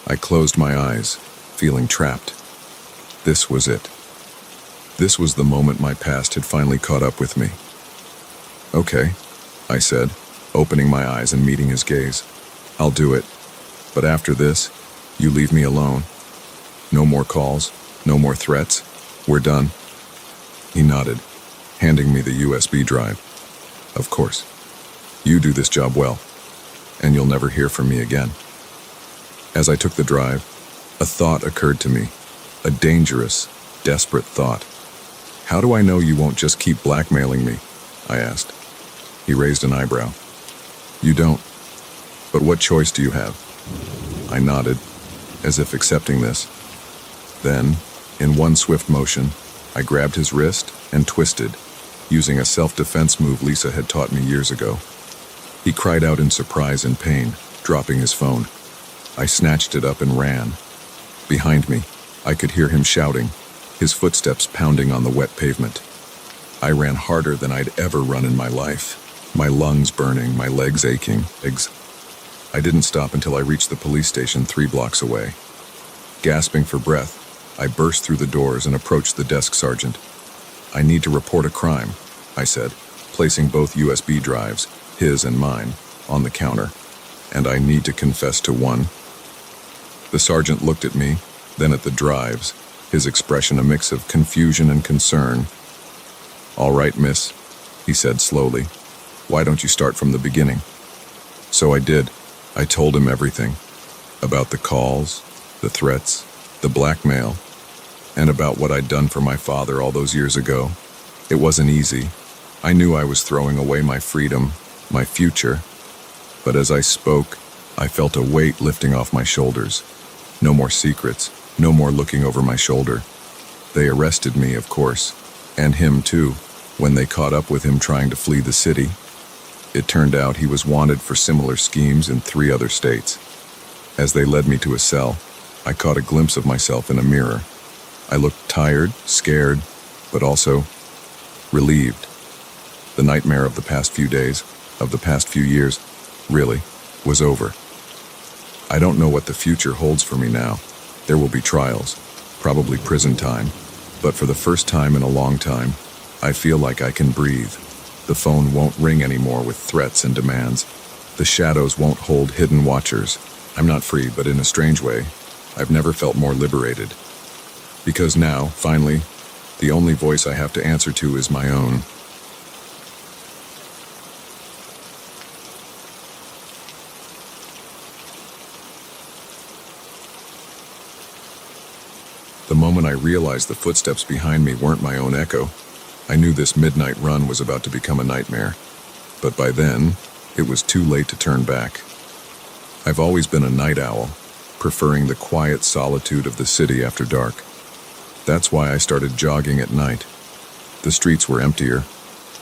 I closed my eyes, feeling trapped. This was it. This was the moment my past had finally caught up with me. "Okay," I said, opening my eyes and meeting his gaze. "I'll do it. But after this, you leave me alone. No more calls, no more threats. We're done." He nodded, handing me the USB drive. "Of course. You do this job well, and you'll never hear from me again." As I took the drive, a thought occurred to me, a dangerous, desperate thought. "How do I know you won't just keep blackmailing me?" I asked. He raised an eyebrow. "You don't. But what choice do you have?" I nodded, as if accepting this. Then, in one swift motion, I grabbed his wrist and twisted, using a self-defense move Lisa had taught me years ago. He cried out in surprise and pain, dropping his phone. I snatched it up and ran. Behind me, I could hear him shouting, his footsteps pounding on the wet pavement. I ran harder than I'd ever run in my life, my lungs burning, my legs aching. I didn't stop until I reached the police station 3 blocks away. Gasping for breath, I burst through the doors and approached the desk sergeant. "I need to report a crime," I said, placing both USB drives, his and mine, on the counter. "And I need to confess to one." The sergeant looked at me, then at the drives, his expression a mix of confusion and concern. "All right, miss," he said slowly. "Why don't you start from the beginning?" So I did. I told him everything. About the calls, the threats, the blackmail, and about what I'd done for my father all those years ago. It wasn't easy. I knew I was throwing away my freedom, my future. But as I spoke, I felt a weight lifting off my shoulders. No more secrets, no more looking over my shoulder. They arrested me, of course, and him too, when they caught up with him trying to flee the city. It turned out he was wanted for similar schemes in 3 other states. As they led me to a cell, I caught a glimpse of myself in a mirror. I looked tired, scared, but also relieved. The nightmare of the past few days, of the past few years, really, was over. I don't know what the future holds for me now. There will be trials, probably prison time, but for the first time in a long time, I feel like I can breathe. The phone won't ring anymore with threats and demands. The shadows won't hold hidden watchers. I'm not free, but in a strange way, I've never felt more liberated. Because now, finally, the only voice I have to answer to is my own. The moment I realized the footsteps behind me weren't my own echo, I knew this midnight run was about to become a nightmare. But by then, it was too late to turn back. I've always been a night owl, preferring the quiet solitude of the city after dark. That's why I started jogging at night. The streets were emptier,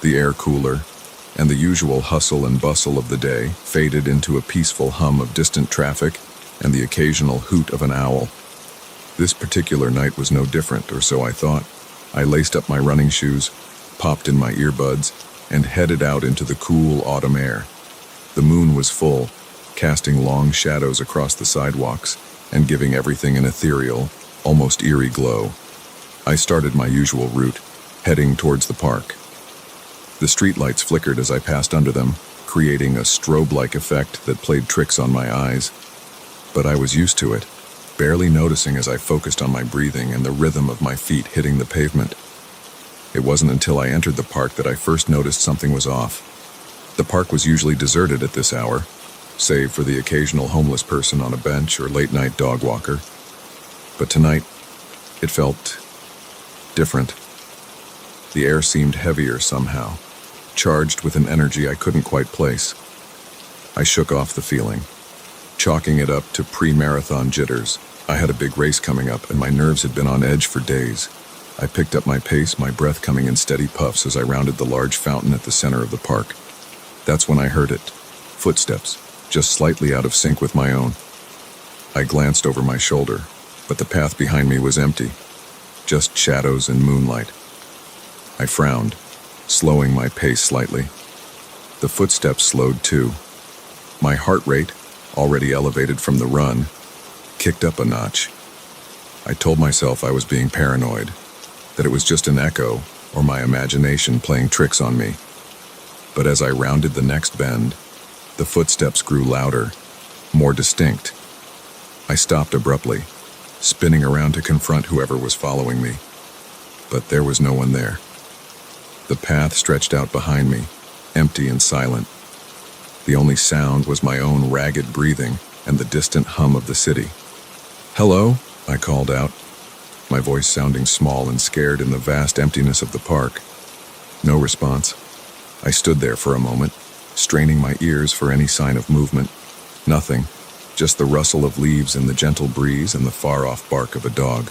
the air cooler, and the usual hustle and bustle of the day faded into a peaceful hum of distant traffic and the occasional hoot of an owl. This particular night was no different, or so I thought. I laced up my running shoes, popped in my earbuds, and headed out into the cool autumn air. The moon was full, casting long shadows across the sidewalks and giving everything an ethereal, almost eerie glow. I started my usual route, heading towards the park. The streetlights flickered as I passed under them, creating a strobe-like effect that played tricks on my eyes. But I was used to it, barely noticing as I focused on my breathing and the rhythm of my feet hitting the pavement. It wasn't until I entered the park that I first noticed something was off. The park was usually deserted at this hour, save for the occasional homeless person on a bench or late-night dog walker. But tonight, it felt different. The air seemed heavier somehow, charged with an energy I couldn't quite place. I shook off the feeling, chalking it up to pre-marathon jitters. I had a big race coming up, and my nerves had been on edge for days. I picked up my pace, my breath coming in steady puffs as I rounded the large fountain at the center of the park. That's when I heard it. Footsteps, just slightly out of sync with my own. I glanced over my shoulder, but the path behind me was empty. Just shadows and moonlight. I frowned, slowing my pace slightly. The footsteps slowed too. My heart rate, already elevated from the run, kicked up a notch. I told myself I was being paranoid, that it was just an echo or my imagination playing tricks on me. But as I rounded the next bend, the footsteps grew louder, more distinct. I stopped abruptly, spinning around to confront whoever was following me. But there was no one there. The path stretched out behind me, empty and silent. The only sound was my own ragged breathing and the distant hum of the city. "Hello?" I called out, my voice sounding small and scared in the vast emptiness of the park. No response. I stood there for a moment, straining my ears for any sign of movement. Nothing, just the rustle of leaves in the gentle breeze and the far-off bark of a dog.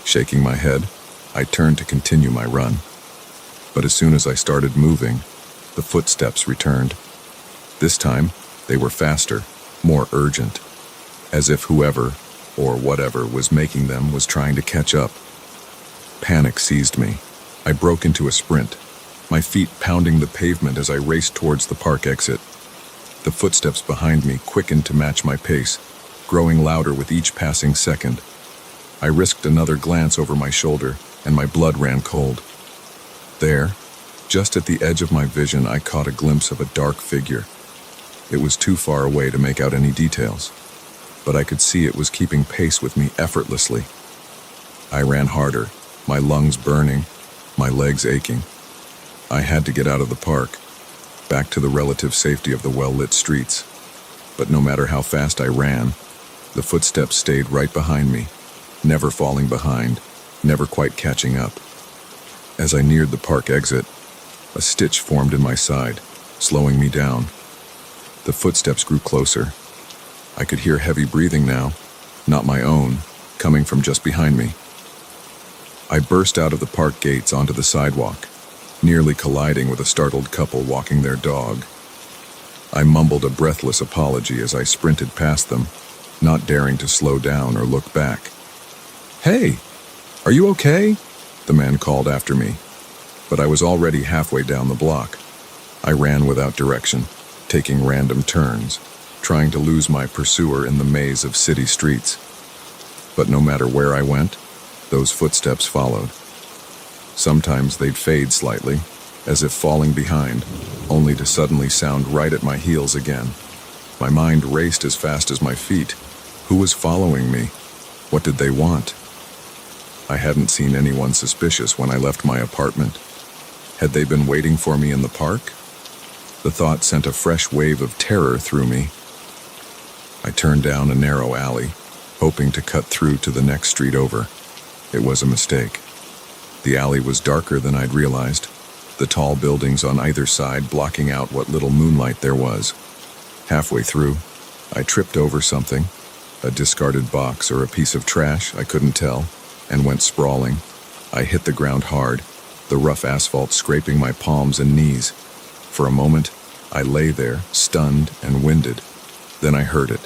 Shaking my head, I turned to continue my run. But as soon as I started moving, the footsteps returned. This time, they were faster, more urgent, as if whoever, or whatever, was making them was trying to catch up. Panic seized me. I broke into a sprint, my feet pounding the pavement as I raced towards the park exit. The footsteps behind me quickened to match my pace, growing louder with each passing second. I risked another glance over my shoulder, and my blood ran cold. There, just at the edge of my vision, I caught a glimpse of a dark figure. It was too far away to make out any details. but I could see it was keeping pace with me effortlessly. I ran harder, my lungs burning, my legs aching. I had to get out of the park, back to the relative safety of the well-lit streets. But no matter how fast I ran, the footsteps stayed right behind me, never falling behind, never quite catching up. As I neared the park exit, a stitch formed in my side, slowing me down. The footsteps grew closer. I could hear heavy breathing now, not my own, coming from just behind me. I burst out of the park gates onto the sidewalk, nearly colliding with a startled couple walking their dog. I mumbled a breathless apology as I sprinted past them, not daring to slow down or look back. "Hey, are you okay?" the man called after me, but I was already halfway down the block. I ran without direction, taking random turns, trying to lose my pursuer in the maze of city streets. But no matter where I went, those footsteps followed. Sometimes they'd fade slightly, as if falling behind, only to suddenly sound right at my heels again. My mind raced as fast as my feet. Who was following me? What did they want? I hadn't seen anyone suspicious when I left my apartment. Had they been waiting for me in the park? The thought sent a fresh wave of terror through me. I turned down a narrow alley, hoping to cut through to the next street over. It was a mistake. The alley was darker than I'd realized, the tall buildings on either side blocking out what little moonlight there was. Halfway through, I tripped over something, a discarded box or a piece of trash, I couldn't tell, and went sprawling. I hit the ground hard, the rough asphalt scraping my palms and knees. For a moment, I lay there, stunned and winded. Then I heard it,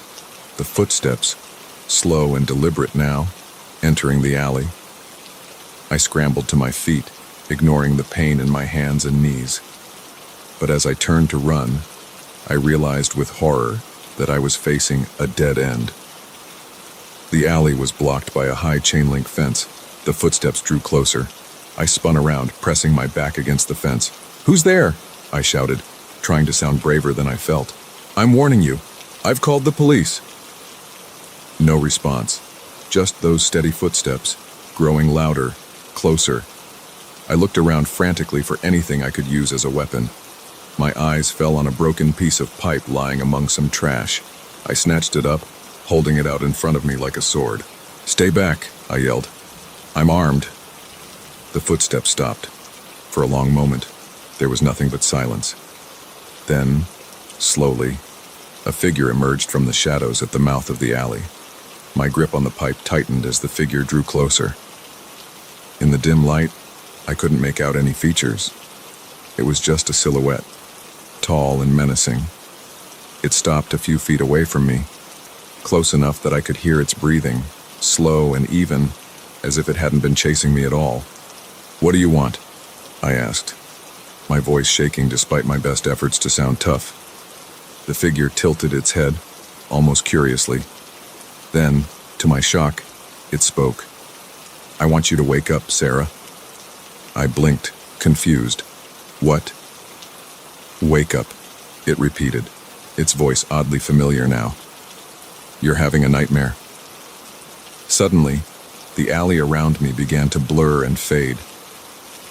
the footsteps, slow and deliberate now, entering the alley. I scrambled to my feet, ignoring the pain in my hands and knees. But as I turned to run, I realized with horror that I was facing a dead end. The alley was blocked by a high chain-link fence. The footsteps drew closer. I spun around, pressing my back against the fence. "Who's there?" I shouted, trying to sound braver than I felt. "I'm warning you. I've called the police." No response, just those steady footsteps, growing louder, closer. I looked around frantically for anything I could use as a weapon. My eyes fell on a broken piece of pipe lying among some trash. I snatched it up, holding it out in front of me like a sword. "Stay back," I yelled. "I'm armed." The footsteps stopped. For a long moment, there was nothing but silence. Then, slowly, a figure emerged from the shadows at the mouth of the alley. My grip on the pipe tightened as the figure drew closer. In the dim light, I couldn't make out any features. It was just a silhouette, tall and menacing. It stopped a few feet away from me, close enough that I could hear its breathing, slow and even, as if it hadn't been chasing me at all. "What do you want?" I asked, my voice shaking despite my best efforts to sound tough. The figure tilted its head, almost curiously. Then, to my shock, it spoke. "I want you to wake up, Sarah." I blinked, confused. "What?" "Wake up," it repeated, its voice oddly familiar now. "You're having a nightmare." Suddenly, the alley around me began to blur and fade.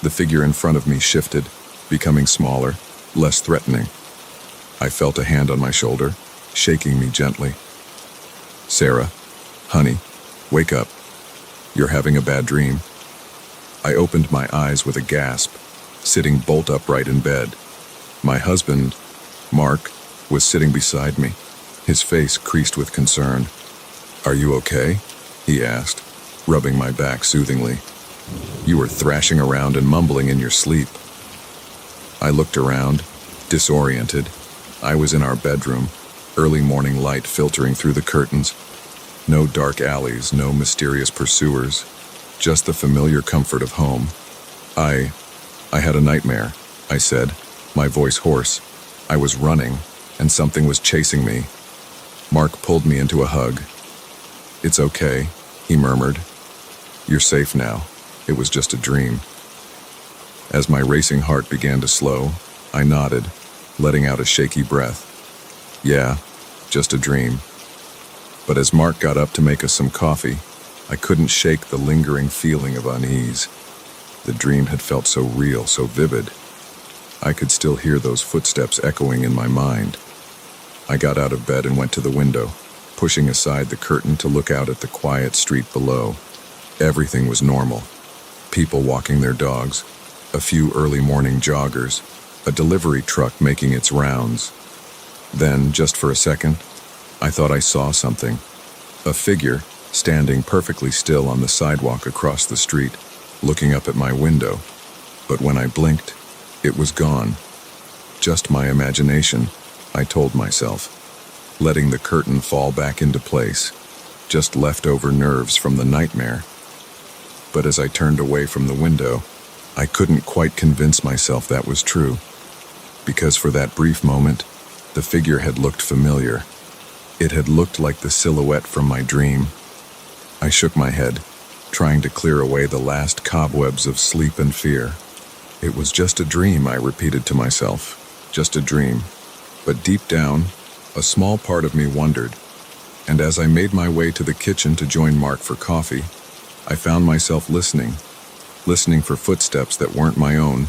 The figure in front of me shifted, becoming smaller, less threatening. I felt a hand on my shoulder, shaking me gently. "Sarah, honey, wake up. You're having a bad dream." I opened my eyes with a gasp, sitting bolt upright in bed. My husband, Mark, was sitting beside me, his face creased with concern. "Are you okay?" he asked, rubbing my back soothingly. "You were thrashing around and mumbling in your sleep." I looked around, disoriented. I was in our bedroom, early morning light filtering through the curtains. No dark alleys, no mysterious pursuers, just the familiar comfort of home. I had a nightmare," I said, my voice hoarse. I was running, and something was chasing me. Mark pulled me into a hug. "It's okay," he murmured. "You're safe now. It was just a dream." As my racing heart began to slow, I nodded, letting out a shaky breath. "Yeah, just a dream." But as Mark got up to make us some coffee, I couldn't shake the lingering feeling of unease. The dream had felt so real, so vivid. I could still hear those footsteps echoing in my mind. I got out of bed and went to the window, pushing aside the curtain to look out at the quiet street below. Everything was normal. People walking their dogs, a few early morning joggers, a delivery truck making its rounds. Then, just for a second, I thought I saw something. A figure standing perfectly still on the sidewalk across the street, looking up at my window. But when I blinked, it was gone. Just my imagination, I told myself, letting the curtain fall back into place. Just leftover nerves from the nightmare. But as I turned away from the window, I couldn't quite convince myself that was true. Because for that brief moment, the figure had looked familiar. It had looked like the silhouette from my dream. I shook my head, trying to clear away the last cobwebs of sleep and fear. It was just a dream, I repeated to myself. Just a dream. But deep down, a small part of me wondered. And as I made my way to the kitchen to join Mark for coffee, I found myself listening for footsteps that weren't my own.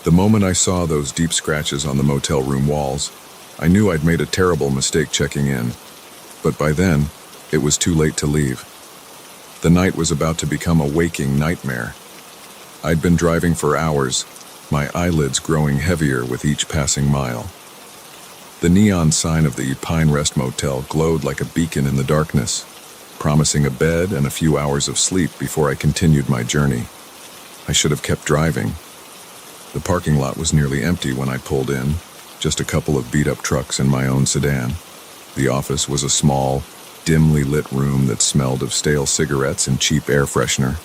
The moment I saw those deep scratches on the motel room walls, I knew I'd made a terrible mistake checking in. But by then, it was too late to leave. The night was about to become a waking nightmare. I'd been driving for hours, my eyelids growing heavier with each passing mile. The neon sign of the Pine Rest Motel glowed like a beacon in the darkness, promising a bed and a few hours of sleep before I continued my journey. I should have kept driving. The parking lot was nearly empty when I pulled in, just a couple of beat-up trucks and my own sedan. The office was a small, dimly lit room that smelled of stale cigarettes and cheap air freshener.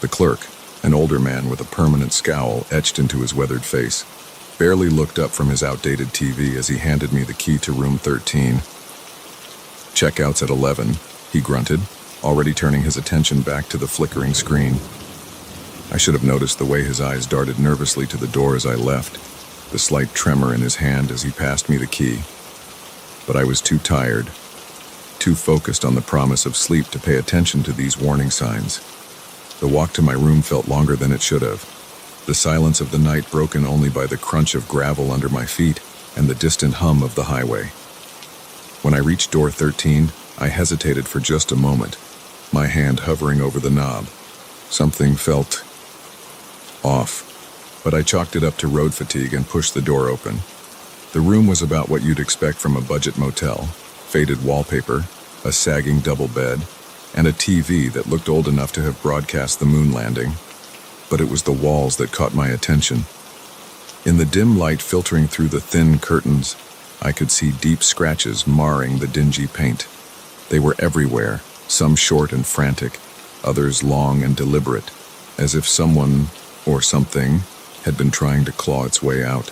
The clerk, an older man with a permanent scowl etched into his weathered face, barely looked up from his outdated TV as he handed me the key to room 13. "Checkout's at 11, he grunted, already turning his attention back to the flickering screen. I should have noticed the way his eyes darted nervously to the door as I left, the slight tremor in his hand as he passed me the key. But I was too tired, too focused on the promise of sleep to pay attention to these warning signs. The walk to my room felt longer than it should have, the silence of the night broken only by the crunch of gravel under my feet and the distant hum of the highway. When I reached door 13, I hesitated for just a moment, my hand hovering over the knob. Something felt off, but I chalked it up to road fatigue and pushed the door open. The room was about what you'd expect from a budget motel: faded wallpaper, a sagging double bed, and a TV that looked old enough to have broadcast the moon landing. But it was the walls that caught my attention. In the dim light filtering through the thin curtains, I could see deep scratches marring the dingy paint. They were everywhere, some short and frantic, others long and deliberate, as if someone or something had been trying to claw its way out.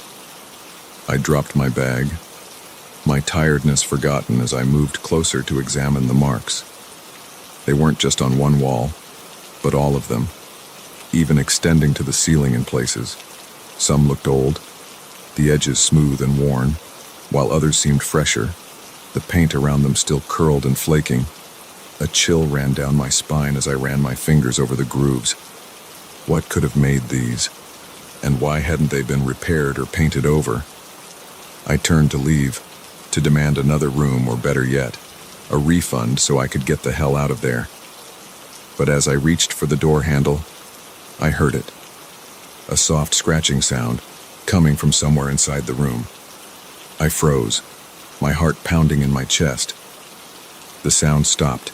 I dropped my bag, my tiredness forgotten as I moved closer to examine the marks. They weren't just on one wall, but all of them, even extending to the ceiling in places. Some looked old, the edges smooth and worn, while others seemed fresher, the paint around them still curled and flaking. A chill ran down my spine as I ran my fingers over the grooves. What could have made these? And why hadn't they been repaired or painted over? I turned to leave, to demand another room, or better yet, a refund so I could get the hell out of there. But as I reached for the door handle, I heard it. A soft scratching sound, coming from somewhere inside the room. I froze, my heart pounding in my chest. The sound stopped,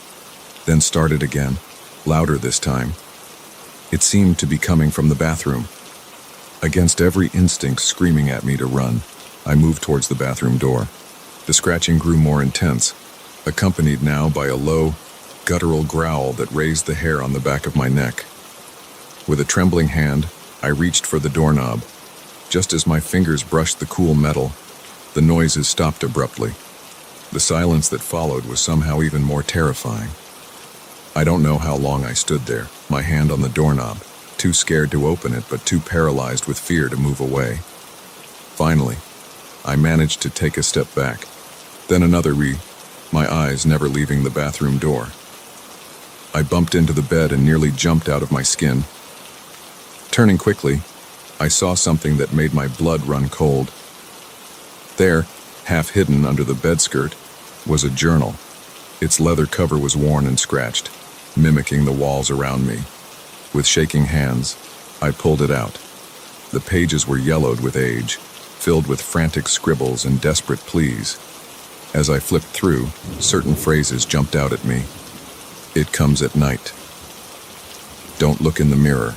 then started again, louder this time. It seemed to be coming from the bathroom. Against every instinct screaming at me to run, I moved towards the bathroom door. The scratching grew more intense, accompanied now by a low, guttural growl that raised the hair on the back of my neck. With a trembling hand, I reached for the doorknob. Just as my fingers brushed the cool metal, the noises stopped abruptly. The silence that followed was somehow even more terrifying. I don't know how long I stood there, my hand on the doorknob, too scared to open it but too paralyzed with fear to move away. Finally, I managed to take a step back, then another my eyes never leaving the bathroom door. I bumped into the bed and nearly jumped out of my skin. Turning quickly, I saw something that made my blood run cold. There, half hidden under the bedskirt, was a journal. Its leather cover was worn and scratched, mimicking the walls around me. With shaking hands, I pulled it out. The pages were yellowed with age, filled with frantic scribbles and desperate pleas. As I flipped through, certain phrases jumped out at me. It comes at night. Don't look in the mirror.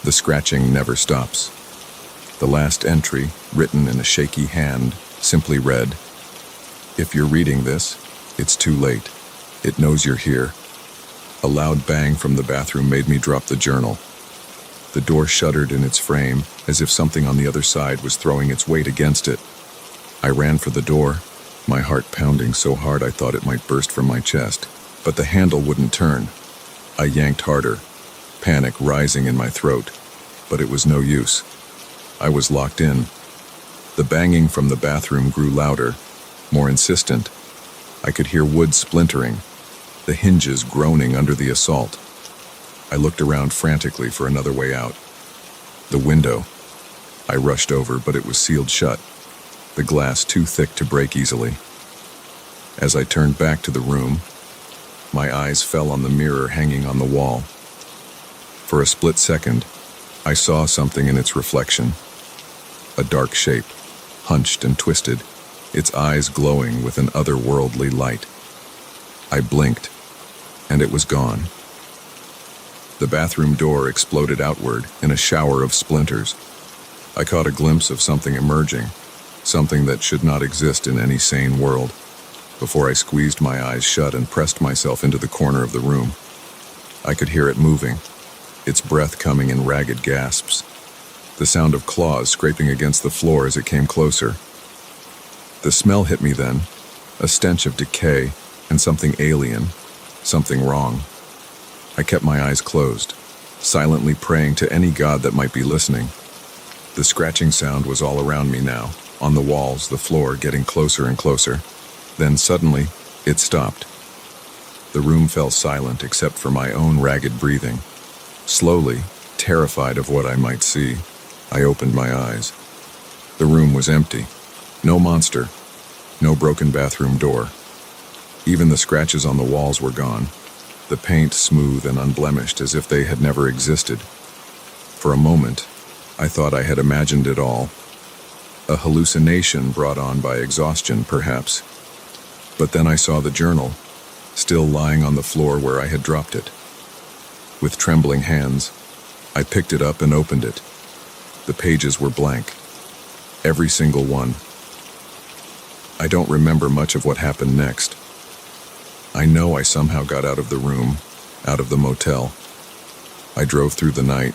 The scratching never stops. The last entry, written in a shaky hand, simply read, "If you're reading this, it's too late. It knows you're here." A loud bang from the bathroom made me drop the journal. The door shuddered in its frame, as if something on the other side was throwing its weight against it. I ran for the door, my heart pounding so hard I thought it might burst from my chest, but the handle wouldn't turn. I yanked harder, panic rising in my throat, but it was no use. I was locked in. The banging from the bathroom grew louder, more insistent. I could hear wood splintering, the hinges groaning under the assault. I looked around frantically for another way out. The window. I rushed over, but it was sealed shut, the glass too thick to break easily. As I turned back to the room, my eyes fell on the mirror hanging on the wall. For a split second, I saw something in its reflection. A dark shape, hunched and twisted, its eyes glowing with an otherworldly light. I blinked, and it was gone. The bathroom door exploded outward in a shower of splinters. I caught a glimpse of something emerging, something that should not exist in any sane world, before I squeezed my eyes shut and pressed myself into the corner of the room. I could hear it moving, its breath coming in ragged gasps, the sound of claws scraping against the floor as it came closer. The smell hit me then, a stench of decay and something alien, something wrong. I kept my eyes closed, silently praying to any god that might be listening. The scratching sound was all around me now, on the walls, the floor, getting closer and closer. Then suddenly, it stopped. The room fell silent except for my own ragged breathing. Slowly, terrified of what I might see, I opened my eyes. The room was empty. No monster, no broken bathroom door. Even the scratches on the walls were gone, the paint smooth and unblemished as if they had never existed. For a moment, I thought I had imagined it all. A hallucination brought on by exhaustion, perhaps. But then I saw the journal, still lying on the floor where I had dropped it. With trembling hands, I picked it up and opened it. The pages were blank, every single one. I don't remember much of what happened next. I know I somehow got out of the room, out of the motel. I drove through the night,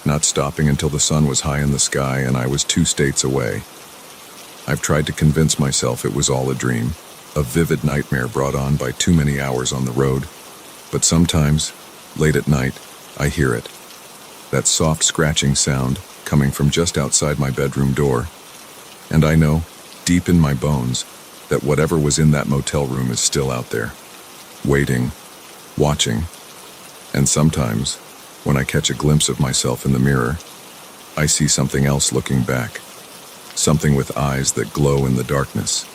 not stopping until the sun was high in the sky and I was 2 states away. I've tried to convince myself it was all a dream, a vivid nightmare brought on by too many hours on the road. But sometimes, late at night, I hear it. That soft scratching sound coming from just outside my bedroom door. And I know, deep in my bones, that whatever was in that motel room is still out there, waiting, watching. And sometimes, when I catch a glimpse of myself in the mirror, I see something else looking back. Something with eyes that glow in the darkness.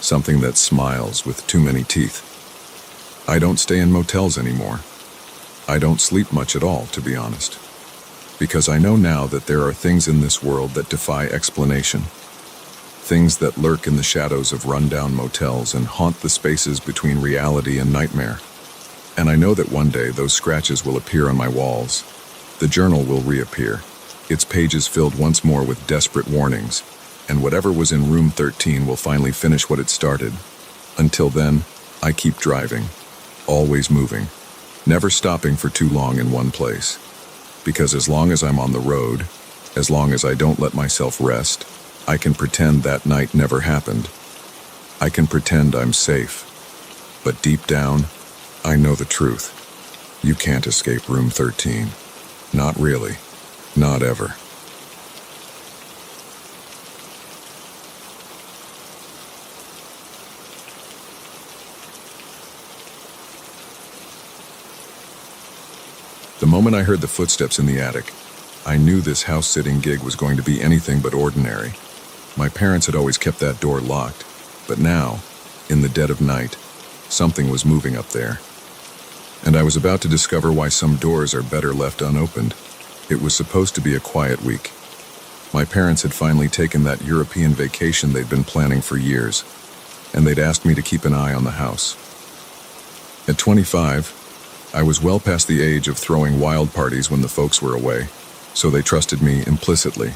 Something that smiles with too many teeth. I don't stay in motels anymore. I don't sleep much at all, to be honest. Because I know now that there are things in this world that defy explanation. Things that lurk in the shadows of rundown motels and haunt the spaces between reality and nightmare. And I know that one day those scratches will appear on my walls. The journal will reappear, its pages filled once more with desperate warnings, and whatever was in room 13 will finally finish what it started. Until then, I keep driving, always moving, never stopping for too long in one place. Because as long as I'm on the road, as long as I don't let myself rest, I can pretend that night never happened. I can pretend I'm safe. But deep down, I know the truth. You can't escape room 13. Not really. Not ever. The moment I heard the footsteps in the attic, I knew this house-sitting gig was going to be anything but ordinary. My parents had always kept that door locked, but now, in the dead of night, something was moving up there. And I was about to discover why some doors are better left unopened. It was supposed to be a quiet week. My parents had finally taken that European vacation they'd been planning for years, and they'd asked me to keep an eye on the house. At 25, I was well past the age of throwing wild parties when the folks were away, so they trusted me implicitly.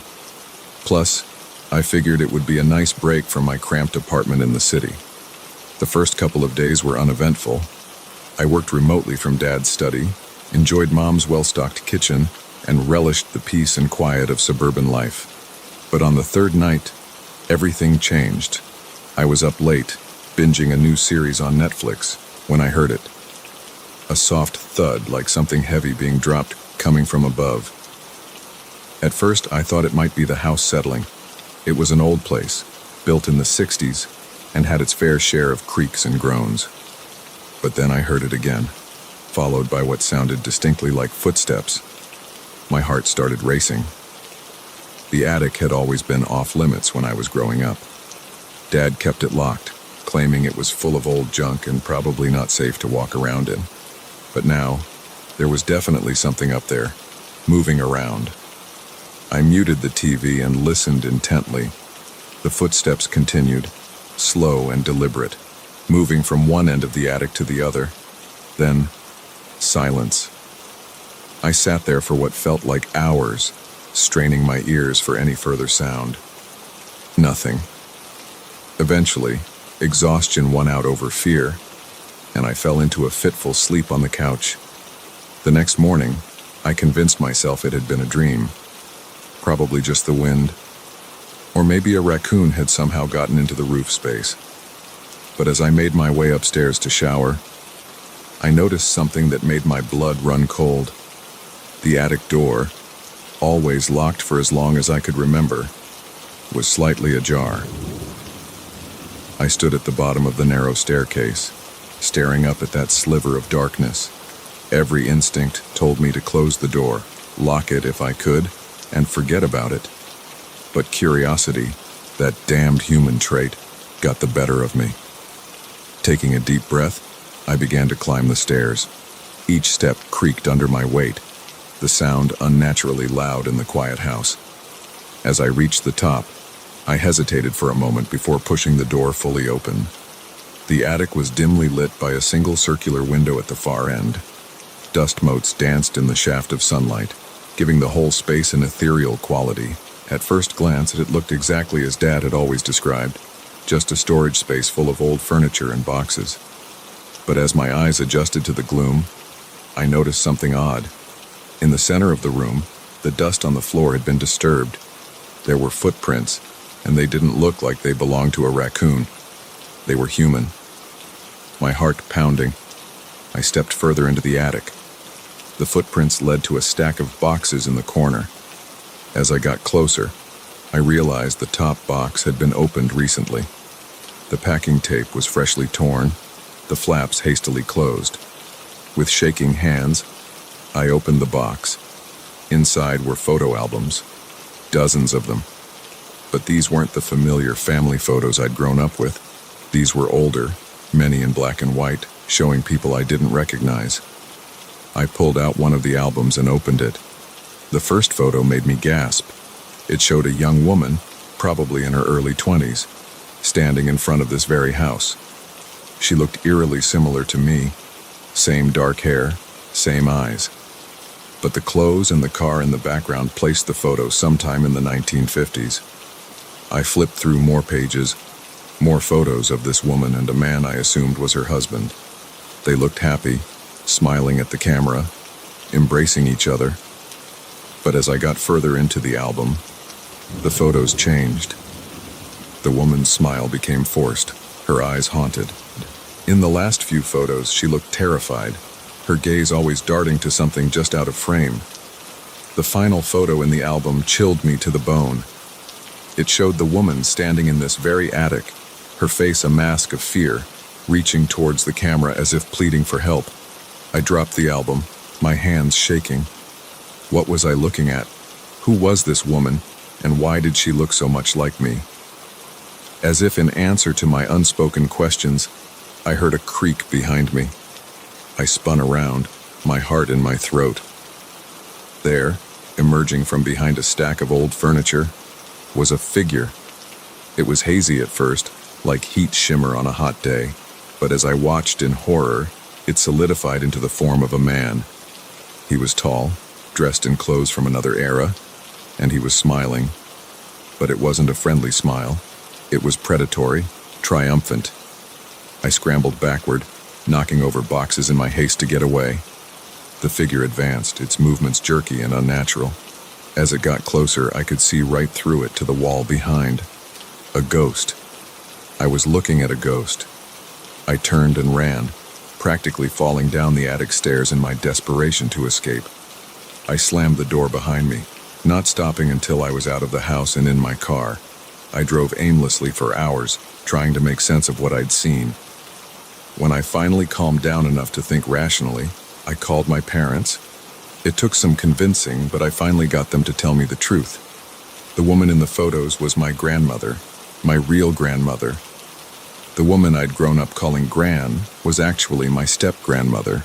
Plus, I figured it would be a nice break from my cramped apartment in the city. The first couple of days were uneventful. I worked remotely from Dad's study, enjoyed Mom's well-stocked kitchen, and relished the peace and quiet of suburban life. But on the third night, everything changed. I was up late, binging a new series on Netflix, when I heard it. A soft thud like something heavy being dropped coming from above. At first, I thought it might be the house settling. It was an old place, built in the 60s, and had its fair share of creaks and groans. But then I heard it again, followed by what sounded distinctly like footsteps. My heart started racing. The attic had always been off-limits when I was growing up. Dad kept it locked, claiming it was full of old junk and probably not safe to walk around in. But now, there was definitely something up there, moving around. I muted the TV and listened intently. The footsteps continued, slow and deliberate, moving from one end of the attic to the other. Then, silence. I sat there for what felt like hours, straining my ears for any further sound. Nothing. Eventually, exhaustion won out over fear, and I fell into a fitful sleep on the couch. The next morning, I convinced myself it had been a dream. Probably just the wind. Or maybe a raccoon had somehow gotten into the roof space. But as I made my way upstairs to shower, I noticed something that made my blood run cold. The attic door, always locked for as long as I could remember, was slightly ajar. I stood at the bottom of the narrow staircase, staring up at that sliver of darkness. Every instinct told me to close the door, lock it if I could, and forget about it. But curiosity, that damned human trait, got the better of me. Taking a deep breath, I began to climb the stairs. Each step creaked under my weight, the sound unnaturally loud in the quiet house. As I reached the top, I hesitated for a moment before pushing the door fully open. The attic was dimly lit by a single circular window at the far end. Dust motes danced in the shaft of sunlight, giving the whole space an ethereal quality. At first glance, it looked exactly as Dad had always described, just a storage space full of old furniture and boxes. But as my eyes adjusted to the gloom, I noticed something odd. In the center of the room, the dust on the floor had been disturbed. There were footprints, and they didn't look like they belonged to a raccoon. They were human. My heart pounding, I stepped further into the attic. The footprints led to a stack of boxes in the corner. As I got closer, I realized the top box had been opened recently. The packing tape was freshly torn, the flaps hastily closed. With shaking hands, I opened the box. Inside were photo albums, dozens of them. But these weren't the familiar family photos I'd grown up with. These were older, many in black and white, showing people I didn't recognize. I pulled out one of the albums and opened it. The first photo made me gasp. It showed a young woman, probably in her early 20s, standing in front of this very house. She looked eerily similar to me. Same dark hair, same eyes. But the clothes and the car in the background placed the photo sometime in the 1950s. I flipped through more pages, more photos of this woman and a man I assumed was her husband. They looked happy, smiling at the camera, embracing each other. But as I got further into the album, the photos changed. The woman's smile became forced, her eyes haunted. In the last few photos, she looked terrified, her gaze always darting to something just out of frame. The final photo in the album chilled me to the bone. It showed the woman standing in this very attic, her face a mask of fear, reaching towards the camera as if pleading for help. I dropped the album, my hands shaking. What was I looking at? Who was this woman, and why did she look so much like me? As if in answer to my unspoken questions, I heard a creak behind me. I spun around, my heart in my throat. There, emerging from behind a stack of old furniture, was a figure. It was hazy at first, like heat shimmer on a hot day, but as I watched in horror, it solidified into the form of a man. He was tall, dressed in clothes from another era, and he was smiling. But it wasn't a friendly smile. It was predatory, triumphant. I scrambled backward, knocking over boxes in my haste to get away. The figure advanced, its movements jerky and unnatural. As it got closer, I could see right through it to the wall behind. A ghost. I was looking at a ghost. I turned and ran, practically falling down the attic stairs in my desperation to escape. I slammed the door behind me, not stopping until I was out of the house and in my car. I drove aimlessly for hours, trying to make sense of what I'd seen. When I finally calmed down enough to think rationally, I called my parents. It took some convincing, but I finally got them to tell me the truth. The woman in the photos was my grandmother, my real grandmother. The woman I'd grown up calling Gran was actually my step-grandmother.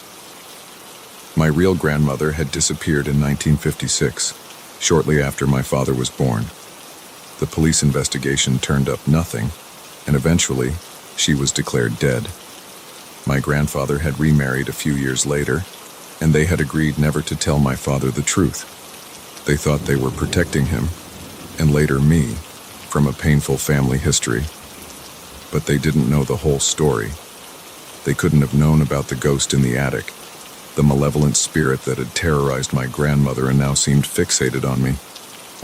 My real grandmother had disappeared in 1956, shortly after my father was born. The police investigation turned up nothing, and eventually, she was declared dead. My grandfather had remarried a few years later, and they had agreed never to tell my father the truth. They thought they were protecting him, and later me, from a painful family history. But they didn't know the whole story. They couldn't have known about the ghost in the attic, the malevolent spirit that had terrorized my grandmother and now seemed fixated on me.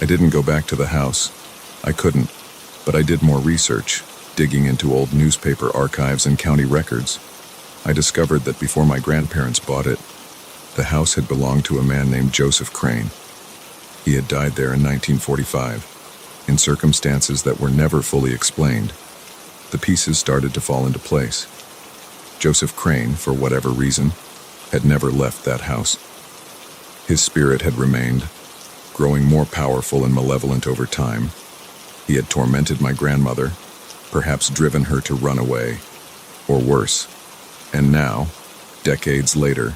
I didn't go back to the house. I couldn't, but I did more research, digging into old newspaper archives and county records. I discovered that before my grandparents bought it, the house had belonged to a man named Joseph Crane. He had died there in 1945, in circumstances that were never fully explained. The pieces started to fall into place. Joseph Crane, for whatever reason, had never left that house. His spirit had remained, growing more powerful and malevolent over time. He had tormented my grandmother, perhaps driven her to run away, or worse. And now, decades later,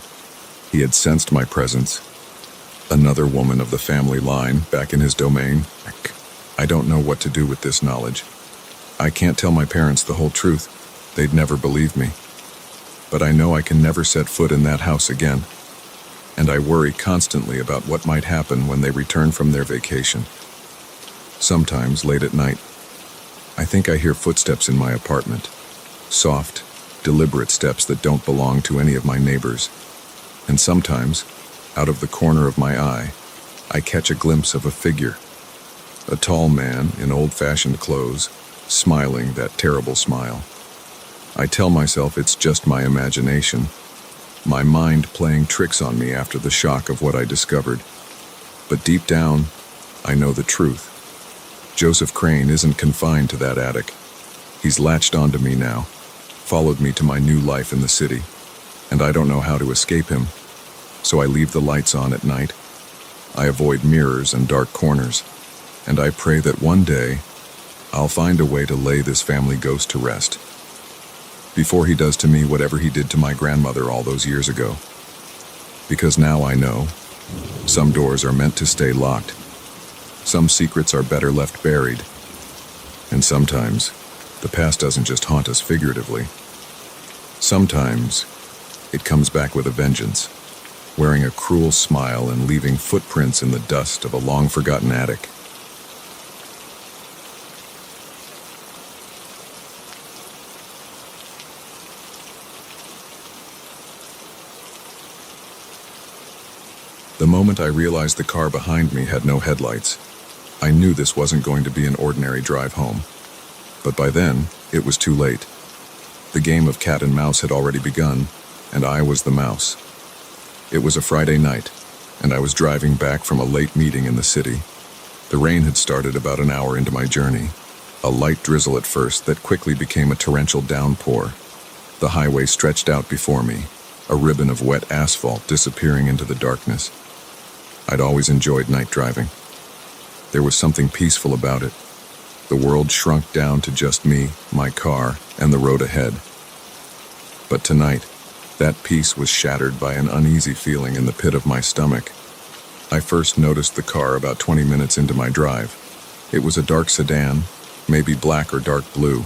he had sensed my presence. Another woman of the family line back in his domain. I don't know what to do with this knowledge. I can't tell my parents the whole truth. They'd never believe me. But I know I can never set foot in that house again. And I worry constantly about what might happen when they return from their vacation. Sometimes, late at night, I think I hear footsteps in my apartment. Soft, deliberate steps that don't belong to any of my neighbors. And sometimes, out of the corner of my eye, I catch a glimpse of a figure. A tall man in old-fashioned clothes, smiling that terrible smile. I tell myself it's just my imagination, my mind playing tricks on me after the shock of what I discovered. But deep down, I know the truth. Joseph Crane isn't confined to that attic. He's latched onto me now, followed me to my new life in the city, and I don't know how to escape him. So I leave the lights on at night. I avoid mirrors and dark corners, and I pray that one day, I'll find a way to lay this family ghost to rest. Before he does to me whatever he did to my grandmother all those years ago. Because now I know, some doors are meant to stay locked. Some secrets are better left buried. And sometimes, the past doesn't just haunt us figuratively. Sometimes, it comes back with a vengeance, wearing a cruel smile and leaving footprints in the dust of a long-forgotten attic. The moment I realized the car behind me had no headlights, I knew this wasn't going to be an ordinary drive home. But by then, it was too late. The game of cat and mouse had already begun, and I was the mouse. It was a Friday night, and I was driving back from a late meeting in the city. The rain had started about an hour into my journey, a light drizzle at first that quickly became a torrential downpour. The highway stretched out before me, a ribbon of wet asphalt disappearing into the darkness. I'd always enjoyed night driving. There was something peaceful about it. The world shrunk down to just me, my car, and the road ahead. But tonight, that peace was shattered by an uneasy feeling in the pit of my stomach. I first noticed the car about 20 minutes into my drive. It was a dark sedan, maybe black or dark blue.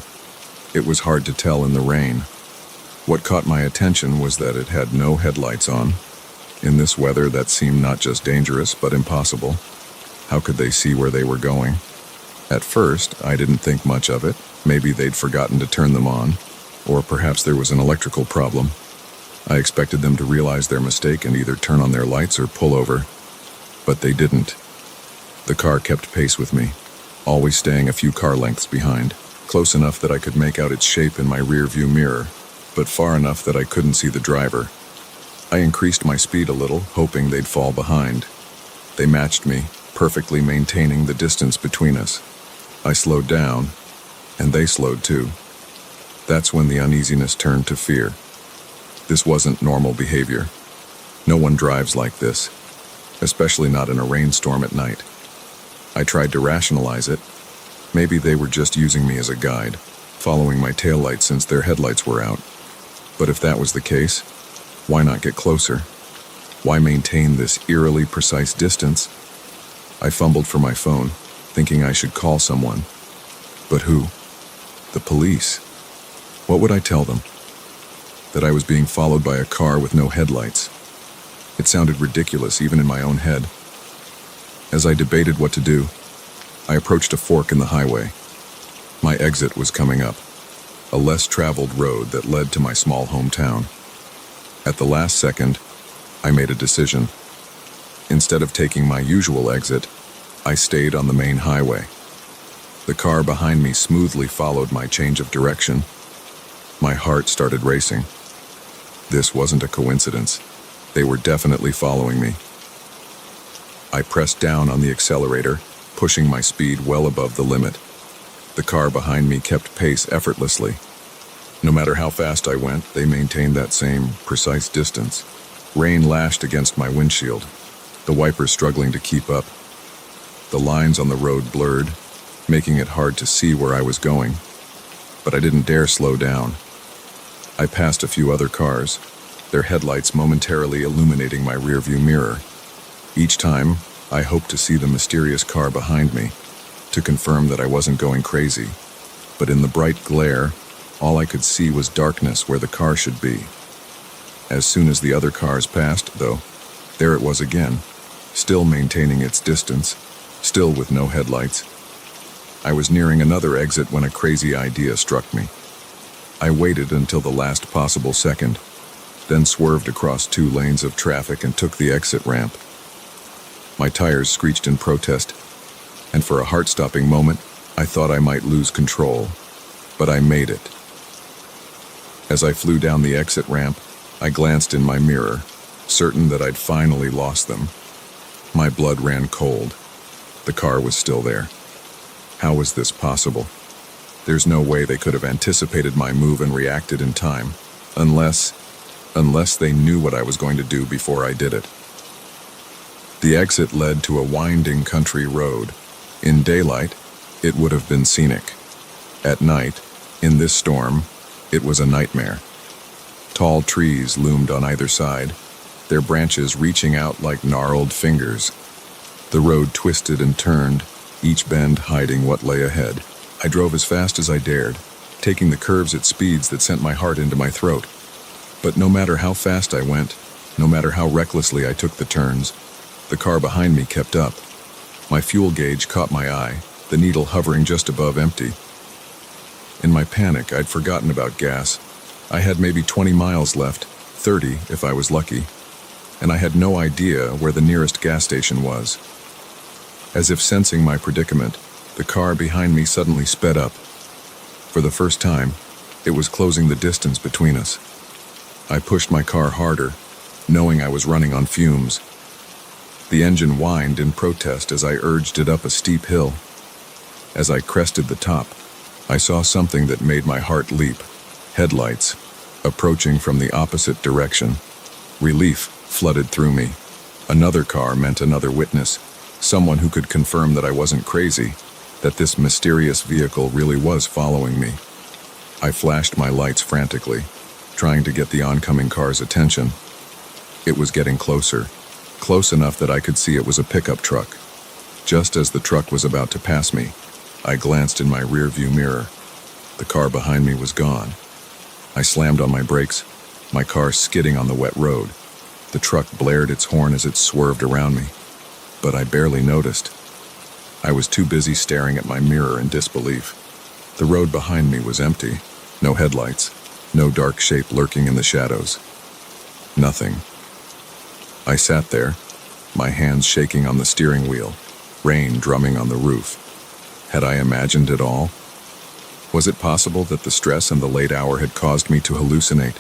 It was hard to tell in the rain. What caught my attention was that it had no headlights on. In this weather, that seemed not just dangerous, but impossible. How could they see where they were going? At first, I didn't think much of it. Maybe they'd forgotten to turn them on, or perhaps there was an electrical problem. I expected them to realize their mistake and either turn on their lights or pull over. But they didn't. The car kept pace with me, always staying a few car lengths behind, close enough that I could make out its shape in my rear-view mirror, but far enough that I couldn't see the driver. I increased my speed a little, hoping they'd fall behind. They matched me, perfectly maintaining the distance between us. I slowed down, and they slowed too. That's when the uneasiness turned to fear. This wasn't normal behavior. No one drives like this, especially not in a rainstorm at night. I tried to rationalize it. Maybe they were just using me as a guide, following my taillights since their headlights were out. But if that was the case, why not get closer? Why maintain this eerily precise distance? I fumbled for my phone, thinking I should call someone. But who? The police. What would I tell them? That I was being followed by a car with no headlights. It sounded ridiculous even in my own head. As I debated what to do, I approached a fork in the highway. My exit was coming up, a less traveled road that led to my small hometown. At the last second, I made a decision. Instead of taking my usual exit, I stayed on the main highway. The car behind me smoothly followed my change of direction. My heart started racing. This wasn't a coincidence. They were definitely following me. I pressed down on the accelerator, pushing my speed well above the limit. The car behind me kept pace effortlessly. No matter how fast I went, they maintained that same precise distance. Rain lashed against my windshield, the wipers struggling to keep up. The lines on the road blurred, making it hard to see where I was going. But I didn't dare slow down. I passed a few other cars, their headlights momentarily illuminating my rearview mirror. Each time, I hoped to see the mysterious car behind me, to confirm that I wasn't going crazy. But in the bright glare, all I could see was darkness where the car should be. As soon as the other cars passed, though, there it was again, still maintaining its distance, still with no headlights. I was nearing another exit when a crazy idea struck me. I waited until the last possible second, then swerved across 2 lanes of traffic and took the exit ramp. My tires screeched in protest, and for a heart-stopping moment, I thought I might lose control, but I made it. As I flew down the exit ramp, I glanced in my mirror, certain that I'd finally lost them. My blood ran cold. The car was still there. How was this possible? There's no way they could have anticipated my move and reacted in time, unless they knew what I was going to do before I did it. The exit led to a winding country road. In daylight, it would have been scenic. At night, in this storm, it was a nightmare. Tall trees loomed on either side, their branches reaching out like gnarled fingers. The road twisted and turned, each bend hiding what lay ahead. I drove as fast as I dared, taking the curves at speeds that sent my heart into my throat. But no matter how fast I went, no matter how recklessly I took the turns, the car behind me kept up. My fuel gauge caught my eye, the needle hovering just above empty. In my panic, I'd forgotten about gas. I had maybe 20 miles left, 30 if I was lucky, and I had no idea where the nearest gas station was. As if sensing my predicament, the car behind me suddenly sped up. For the first time, It was closing the distance between us. I pushed my car harder, knowing I was running on fumes. The engine whined in protest as I urged it up a steep hill. As I crested the top, I saw something that made my heart leap. Headlights, approaching from the opposite direction. Relief flooded through me. Another car meant another witness, someone who could confirm that I wasn't crazy, that this mysterious vehicle really was following me. I flashed my lights frantically, trying to get the oncoming car's attention. It was getting closer, close enough that I could see it was a pickup truck. Just as the truck was about to pass me, I glanced in my rearview mirror. The car behind me was gone. I slammed on my brakes, my car skidding on the wet road. The truck blared its horn as it swerved around me, but I barely noticed. I was too busy staring at my mirror in disbelief. The road behind me was empty. No headlights, no dark shape lurking in the shadows. Nothing. I sat there, my hands shaking on the steering wheel, rain drumming on the roof. Had I imagined it all? Was it possible that the stress and the late hour had caused me to hallucinate?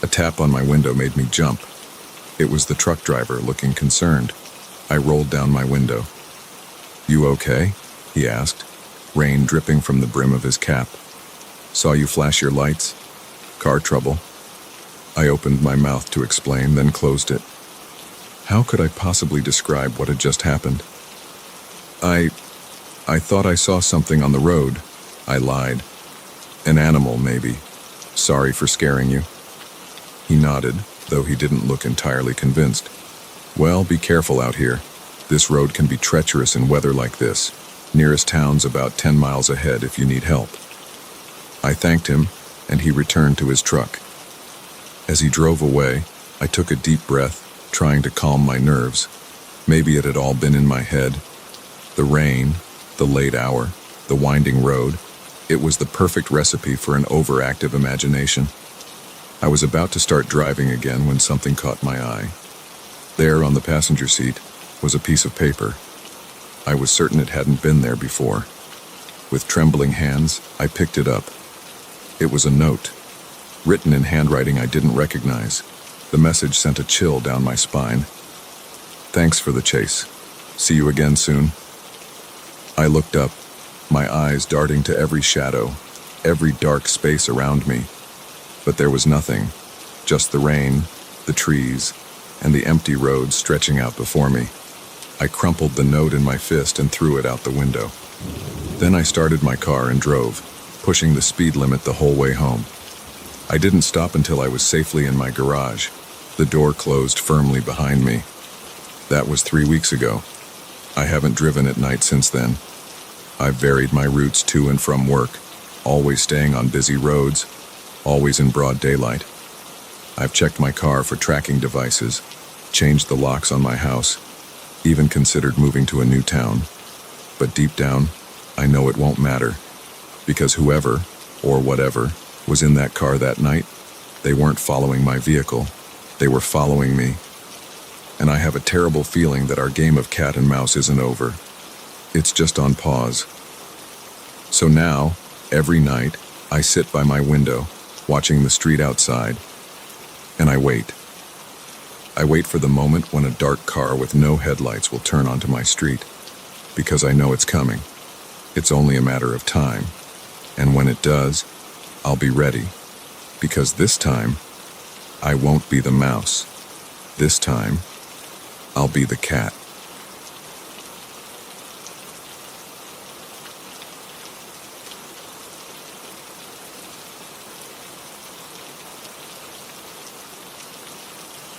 A tap on my window made me jump. It was the truck driver, looking concerned. I rolled down my window. "You okay?" he asked, rain dripping from the brim of his cap. "Saw you flash your lights? Car trouble?" I opened my mouth to explain, then closed it. How could I possibly describe what had just happened? I thought I saw something on the road," I lied. "An animal, maybe. Sorry for scaring you." He nodded, though he didn't look entirely convinced. "Well, be careful out here. This road can be treacherous in weather like this. Nearest town's about 10 miles ahead if you need help." I thanked him, and he returned to his truck. As he drove away, I took a deep breath, trying to calm my nerves. Maybe it had all been in my head. The rain, the late hour, the winding road. It was the perfect recipe for an overactive imagination. I was about to start driving again when something caught my eye. There, on the passenger seat, was a piece of paper. I was certain it hadn't been there before. With trembling hands, I picked it up. It was a note, written in handwriting I didn't recognize. The message sent a chill down my spine. "Thanks for the chase. See you again soon." I looked up, my eyes darting to every shadow, every dark space around me. But there was nothing, just the rain, the trees, and the empty road stretching out before me. I crumpled the note in my fist and threw it out the window. Then I started my car and drove, pushing the speed limit the whole way home. I didn't stop until I was safely in my garage. The door closed firmly behind me. That was 3 weeks ago. I haven't driven at night since then. I've varied my routes to and from work, always staying on busy roads, always in broad daylight. I've checked my car for tracking devices, changed the locks on my house, even considered moving to a new town. But deep down, I know it won't matter, because whoever, or whatever, was in that car that night, they weren't following my vehicle, they were following me. And I have a terrible feeling that our game of cat and mouse isn't over. It's just on pause. So now, every night, I sit by my window, watching the street outside, and I wait. I wait for the moment when a dark car with no headlights will turn onto my street, because I know it's coming. It's only a matter of time, and when it does, I'll be ready, because this time, I won't be the mouse. This time, I'll be the cat.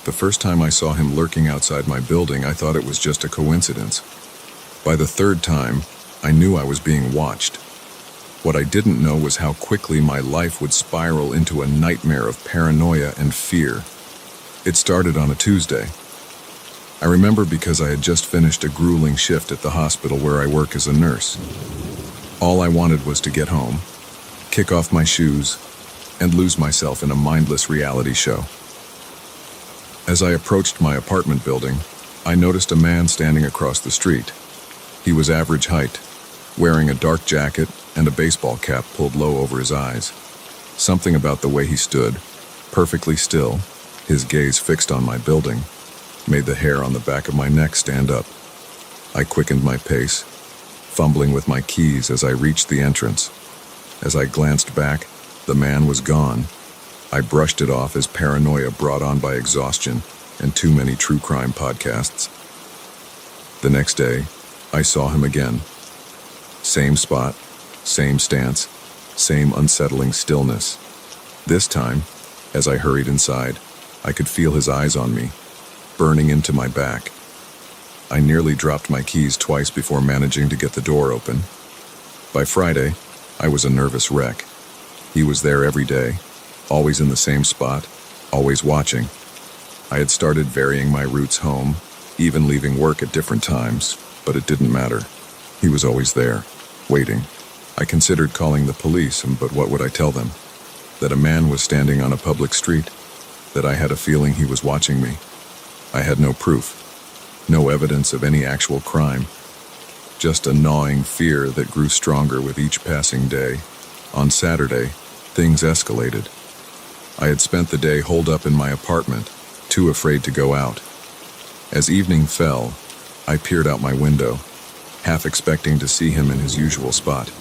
The first time I saw him lurking outside my building, I thought it was just a coincidence. By the third time, I knew I was being watched. What I didn't know was how quickly my life would spiral into a nightmare of paranoia and fear. It started on a Tuesday. I remember because I had just finished a grueling shift at the hospital where I work as a nurse. All I wanted was to get home, kick off my shoes, and lose myself in a mindless reality show. As I approached my apartment building, I noticed a man standing across the street. He was average height, wearing a dark jacket and a baseball cap pulled low over his eyes. Something about the way he stood, perfectly still, his gaze fixed on my building, made the hair on the back of my neck stand up. I quickened my pace, fumbling with my keys as I reached the entrance. As I glanced back, the man was gone. I brushed it off as paranoia brought on by exhaustion and too many true crime podcasts. The next day, I saw him again. Same spot, same stance, same unsettling stillness. This time, as I hurried inside, I could feel his eyes on me, burning into my back. I nearly dropped my keys twice before managing to get the door open. By Friday, I was a nervous wreck. He was there every day, always in the same spot, always watching. I had started varying my routes home, even leaving work at different times, but it didn't matter. He was always there, waiting. I considered calling the police, but what would I tell them? That a man was standing on a public street, that I had a feeling he was watching me. I had no proof, no evidence of any actual crime, just a gnawing fear that grew stronger with each passing day. On Saturday, things escalated. I had spent the day holed up in my apartment, too afraid to go out. As evening fell, I peered out my window, half expecting to see him in his usual spot.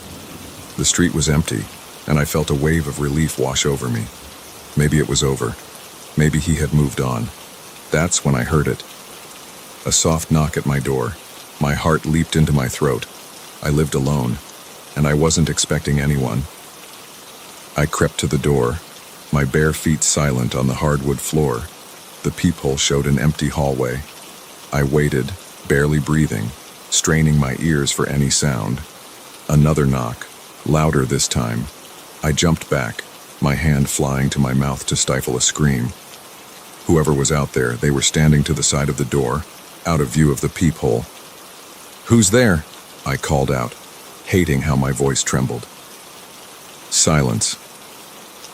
The street was empty, and I felt a wave of relief wash over me. Maybe it was over. Maybe he had moved on. That's when I heard it. A soft knock at my door. My heart leaped into my throat. I lived alone, and I wasn't expecting anyone. I crept to the door, my bare feet silent on the hardwood floor. The peephole showed an empty hallway. I waited, barely breathing, straining my ears for any sound. Another knock, louder this time. I jumped back, my hand flying to my mouth to stifle a scream. Whoever was out there, they were standing to the side of the door, out of view of the peephole. "Who's there?" I called out, hating how my voice trembled. Silence.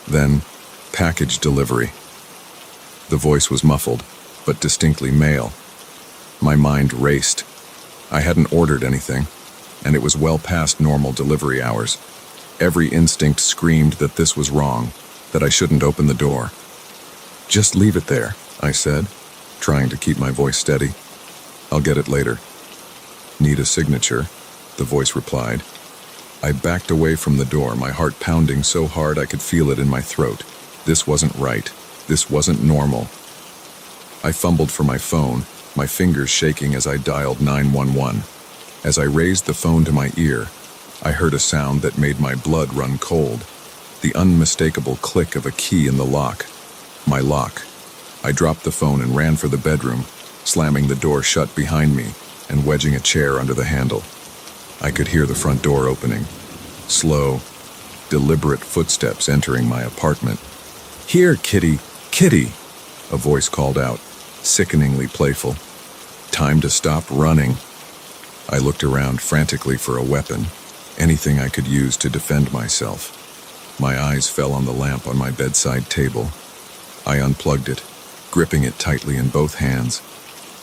Then, package delivery. The voice was muffled, but distinctly male. My mind raced. I hadn't ordered anything, and it was well past normal delivery hours. Every instinct screamed that this was wrong, that I shouldn't open the door. "Just leave it there," I said, trying to keep my voice steady. "I'll get it later." "Need a signature?" the voice replied. I backed away from the door, my heart pounding so hard I could feel it in my throat. This wasn't right. This wasn't normal. I fumbled for my phone, my fingers shaking as I dialed 911. As I raised the phone to my ear, I heard a sound that made my blood run cold. The unmistakable click of a key in the lock. My lock. I dropped the phone and ran for the bedroom, slamming the door shut behind me and wedging a chair under the handle. I could hear the front door opening. Slow, deliberate footsteps entering my apartment. "Here, Kitty, Kitty," a voice called out, sickeningly playful. Time to stop running. I looked around frantically for a weapon, anything I could use to defend myself. My eyes fell on the lamp on my bedside table. I unplugged it, gripping it tightly in both hands.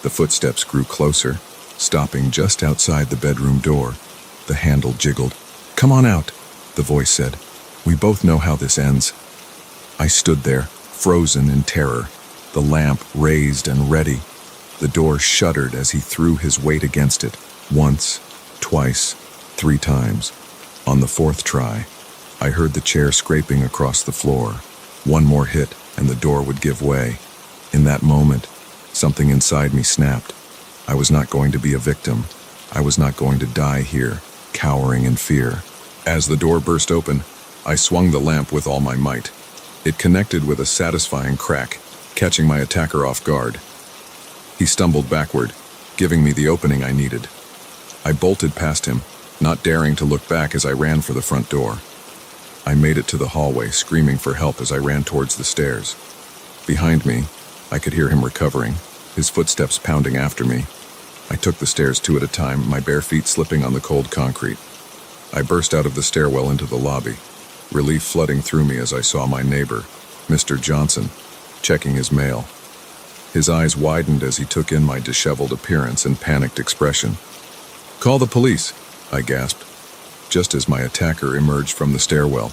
The footsteps grew closer, stopping just outside the bedroom door. The handle jiggled. "Come on out," the voice said. "We both know how this ends." I stood there, frozen in terror, the lamp raised and ready. The door shuddered as he threw his weight against it, once, twice, 3 times. On the 4th try, I heard the chair scraping across the floor. One more hit, and the door would give way. In that moment, something inside me snapped. I was not going to be a victim. I was not going to die here, cowering in fear. As the door burst open, I swung the lamp with all my might. It connected with a satisfying crack, catching my attacker off guard. He stumbled backward, giving me the opening I needed. I bolted past him, not daring to look back as I ran for the front door. I made it to the hallway, screaming for help as I ran towards the stairs. Behind me, I could hear him recovering, his footsteps pounding after me. I took the stairs 2 at a time, my bare feet slipping on the cold concrete. I burst out of the stairwell into the lobby, relief flooding through me as I saw my neighbor, Mr. Johnson, checking his mail. His eyes widened as he took in my disheveled appearance and panicked expression. "Call the police," I gasped, just as my attacker emerged from the stairwell.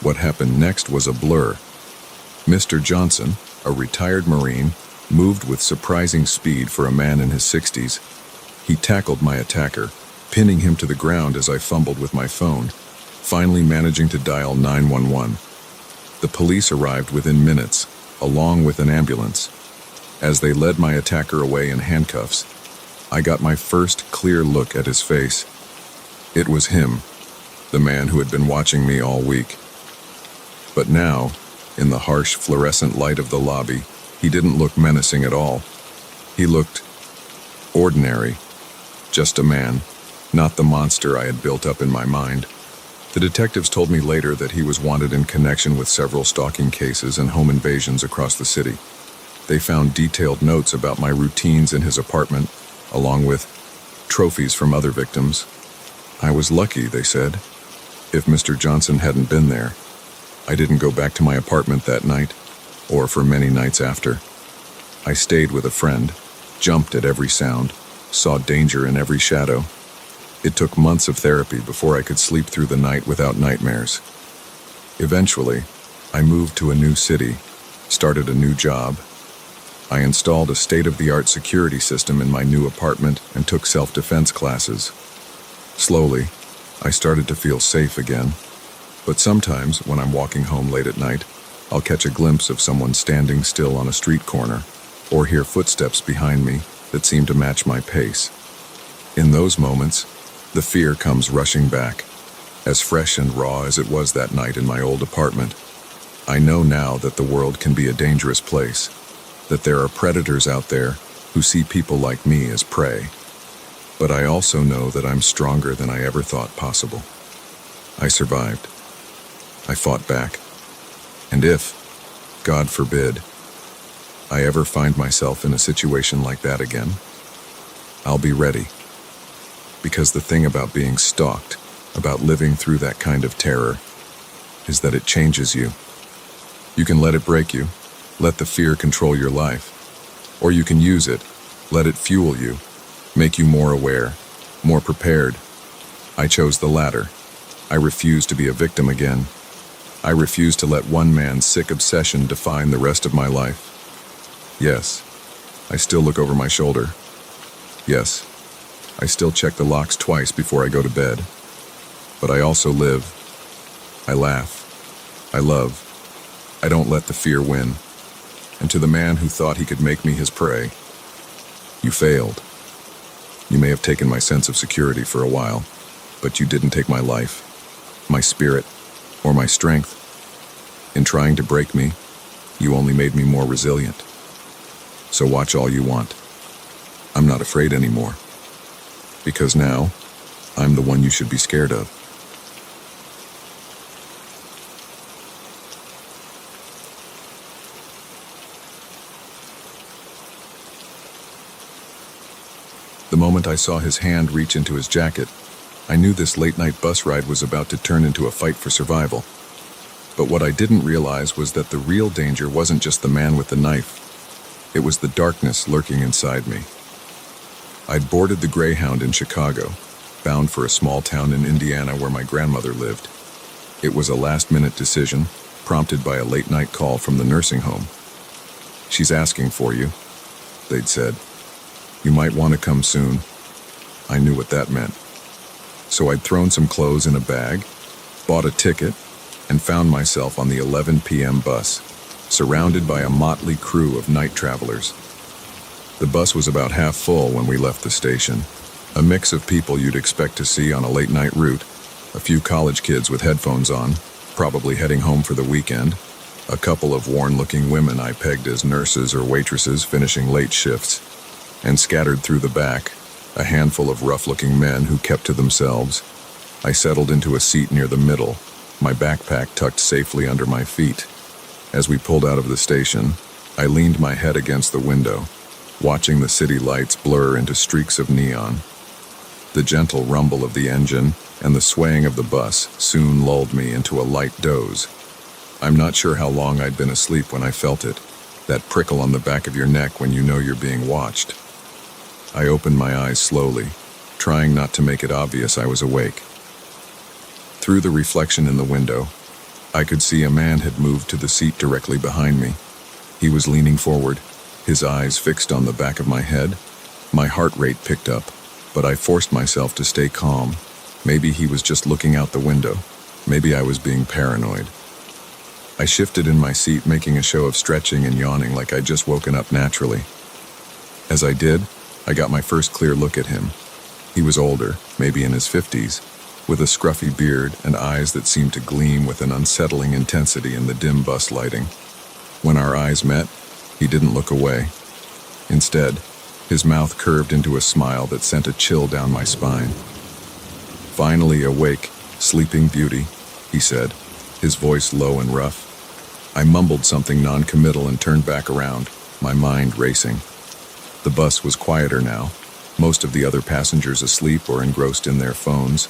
What happened next was a blur. Mr. Johnson, a retired Marine, moved with surprising speed for a man in his 60s. He tackled my attacker, pinning him to the ground as I fumbled with my phone, finally managing to dial 911. The police arrived within minutes, along with an ambulance. As they led my attacker away in handcuffs, I got my first clear look at his face. It was him, the man who had been watching me all week. But now, in the harsh fluorescent light of the lobby, he didn't look menacing at all. He looked ordinary, just a man, not the monster I had built up in my mind. The detectives told me later that he was wanted in connection with several stalking cases and home invasions across the city. They found detailed notes about my routines in his apartment, along with trophies from other victims. I was lucky, they said. If Mr. Johnson hadn't been there, I didn't go back to my apartment that night, or for many nights after. I stayed with a friend, jumped at every sound, saw danger in every shadow. It took months of therapy before I could sleep through the night without nightmares. Eventually, I moved to a new city, started a new job. I installed a state-of-the-art security system in my new apartment and took self-defense classes. Slowly, I started to feel safe again. But sometimes, when I'm walking home late at night, I'll catch a glimpse of someone standing still on a street corner, or hear footsteps behind me that seem to match my pace. In those moments, the fear comes rushing back, as fresh and raw as it was that night in my old apartment. I know now that the world can be a dangerous place, that there are predators out there who see people like me as prey. But I also know that I'm stronger than I ever thought possible. I survived. I fought back. And if, God forbid, I ever find myself in a situation like that again, I'll be ready. Because the thing about being stalked, about living through that kind of terror, is that it changes you. You can let it break you, let the fear control your life. Or you can use it, let it fuel you, make you more aware, more prepared. I chose the latter. I refuse to be a victim again. I refuse to let one man's sick obsession define the rest of my life. Yes, I still look over my shoulder. Yes, I still check the locks twice before I go to bed. But I also live. I laugh. I love. I don't let the fear win. And to the man who thought he could make me his prey, you failed. You may have taken my sense of security for a while, but you didn't take my life, my spirit, or my strength. In trying to break me, you only made me more resilient. So watch all you want. I'm not afraid anymore. Because now, I'm the one you should be scared of. The moment I saw his hand reach into his jacket, I knew this late-night bus ride was about to turn into a fight for survival. But what I didn't realize was that the real danger wasn't just the man with the knife. It was the darkness lurking inside me. I'd boarded the Greyhound in Chicago, bound for a small town in Indiana where my grandmother lived. It was a last-minute decision, prompted by a late-night call from the nursing home. "She's asking for you," they'd said. "You might want to come soon." I knew what that meant. So I'd thrown some clothes in a bag, bought a ticket, and found myself on the 11 p.m. bus, surrounded by a motley crew of night travelers. The bus was about half full when we left the station, a mix of people you'd expect to see on a late-night route, a few college kids with headphones on, probably heading home for the weekend, a couple of worn-looking women I pegged as nurses or waitresses finishing late shifts, and scattered through the back, a handful of rough-looking men who kept to themselves. I settled into a seat near the middle, my backpack tucked safely under my feet. As we pulled out of the station, I leaned my head against the window, watching the city lights blur into streaks of neon. The gentle rumble of the engine and the swaying of the bus soon lulled me into a light doze. I'm not sure how long I'd been asleep when I felt it, that prickle on the back of your neck when you know you're being watched. I opened my eyes slowly, trying not to make it obvious I was awake. Through the reflection in the window, I could see a man had moved to the seat directly behind me. He was leaning forward, his eyes fixed on the back of my head. My heart rate picked up, but I forced myself to stay calm. Maybe he was just looking out the window. Maybe I was being paranoid. I shifted in my seat, making a show of stretching and yawning like I'd just woken up naturally. As I did, I got my first clear look at him. He was older, maybe in his 50s, with a scruffy beard and eyes that seemed to gleam with an unsettling intensity in the dim bus lighting. When our eyes met, he didn't look away. Instead, his mouth curved into a smile that sent a chill down my spine. "Finally awake, sleeping beauty," he said, his voice low and rough. I mumbled something non-committal and turned back around, my mind racing. The bus was quieter now, most of the other passengers asleep or engrossed in their phones.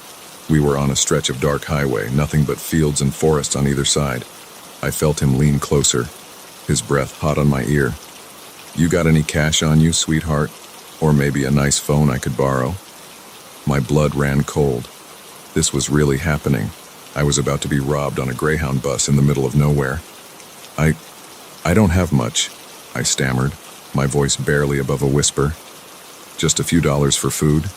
We were on a stretch of dark highway, nothing but fields and forests on either side. I felt him lean closer, his breath hot on my ear. "You got any cash on you, sweetheart? Or maybe a nice phone I could borrow?" My blood ran cold. This was really happening. I was about to be robbed on a Greyhound bus in the middle of nowhere. I don't have much," I stammered, my voice barely above a whisper. "Just a few dollars for food."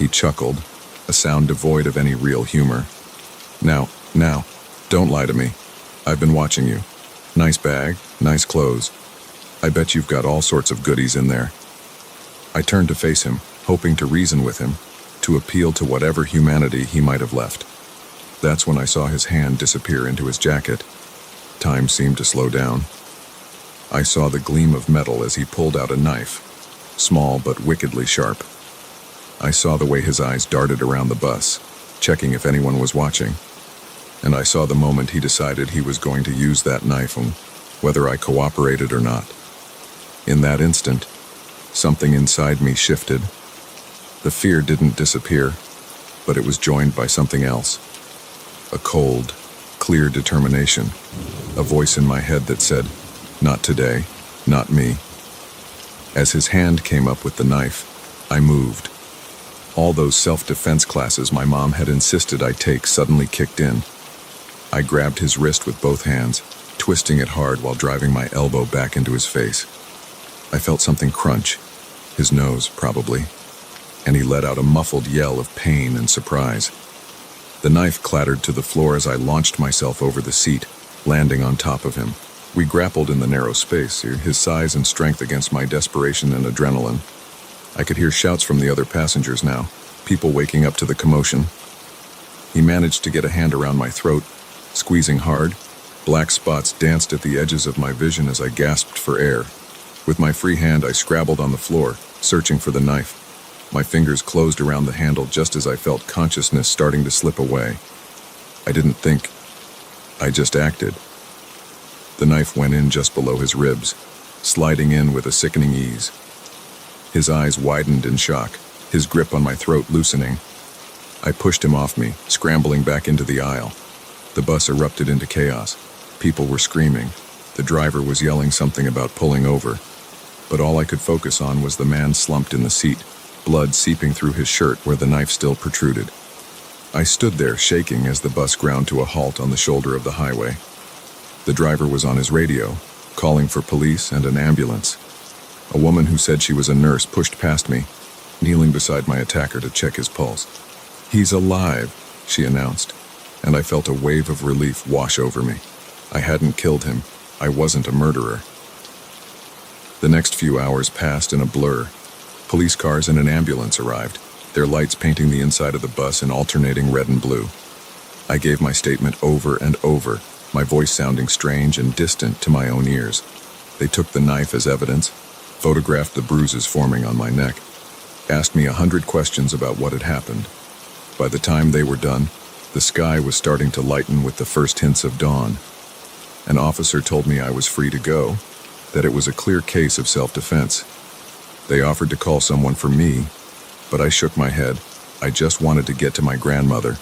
He chuckled, a sound devoid of any real humor. Now, don't lie to me. I've been watching you. Nice bag, nice clothes. I bet you've got all sorts of goodies in there." I turned to face him, hoping to reason with him, to appeal to whatever humanity he might have left. That's when I saw his hand disappear into his jacket. Time seemed to slow down. I saw the gleam of metal as he pulled out a knife, small but wickedly sharp. I saw the way his eyes darted around the bus, checking if anyone was watching. And I saw the moment he decided he was going to use that knife, whether I cooperated or not. In that instant, something inside me shifted. The fear didn't disappear, but it was joined by something else. A cold, clear determination, a voice in my head that said, "Not today, not me." As his hand came up with the knife, I moved. All those self-defense classes my mom had insisted I take suddenly kicked in. I grabbed his wrist with both hands, twisting it hard while driving my elbow back into his face. I felt something crunch, his nose probably, and he let out a muffled yell of pain and surprise. The knife clattered to the floor as I launched myself over the seat, landing on top of him. We grappled in the narrow space, his size and strength against my desperation and adrenaline. I could hear shouts from the other passengers now, people waking up to the commotion. He managed to get a hand around my throat, squeezing hard. Black spots danced at the edges of my vision as I gasped for air. With my free hand, I scrabbled on the floor, searching for the knife. My fingers closed around the handle just as I felt consciousness starting to slip away. I didn't think. I just acted. The knife went in just below his ribs, sliding in with a sickening ease. His eyes widened in shock, his grip on my throat loosening. I pushed him off me, scrambling back into the aisle. The bus erupted into chaos. People were screaming. The driver was yelling something about pulling over. But all I could focus on was the man slumped in the seat, blood seeping through his shirt where the knife still protruded. I stood there shaking as the bus ground to a halt on the shoulder of the highway. The driver was on his radio, calling for police and an ambulance. A woman who said she was a nurse pushed past me, kneeling beside my attacker to check his pulse. "He's alive," she announced, and I felt a wave of relief wash over me. I hadn't killed him. I wasn't a murderer. The next few hours passed in a blur. Police cars and an ambulance arrived, their lights painting the inside of the bus in alternating red and blue. I gave my statement over and over, my voice sounding strange and distant to my own ears. They took the knife as evidence, photographed the bruises forming on my neck, asked me 100 questions about what had happened. By the time they were done, the sky was starting to lighten with the first hints of dawn. An officer told me I was free to go, that it was a clear case of self-defense. They offered to call someone for me, but I shook my head. I just wanted to get to my grandmother.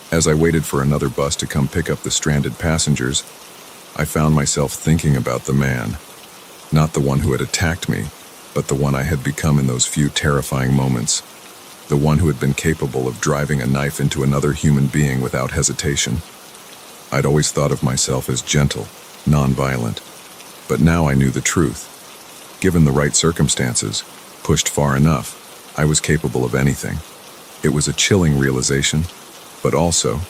As I waited for another bus to come pick up the stranded passengers, I found myself thinking about the man. Not the one who had attacked me, but the one I had become in those few terrifying moments. The one who had been capable of driving a knife into another human being without hesitation. I'd always thought of myself as gentle, non-violent, but now I knew the truth. Given the right circumstances, pushed far enough, I was capable of anything. It was a chilling realization, but also,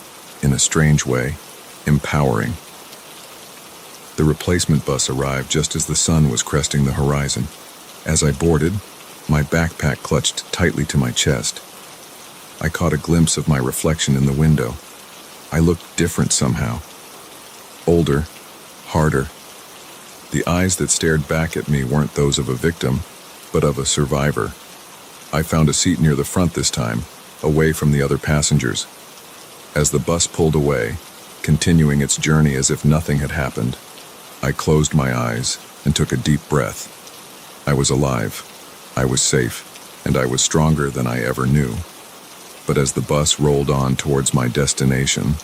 in a strange way, empowering. The replacement bus arrived just as the sun was cresting the horizon. As I boarded, my backpack clutched tightly to my chest. I caught a glimpse of my reflection in the window. I looked different somehow. Older, harder. The eyes that stared back at me weren't those of a victim, but of a survivor. I found a seat near the front this time, away from the other passengers. As the bus pulled away, continuing its journey as if nothing had happened, I closed my eyes and took a deep breath. I was alive, I was safe, and I was stronger than I ever knew. But as the bus rolled on towards my destination,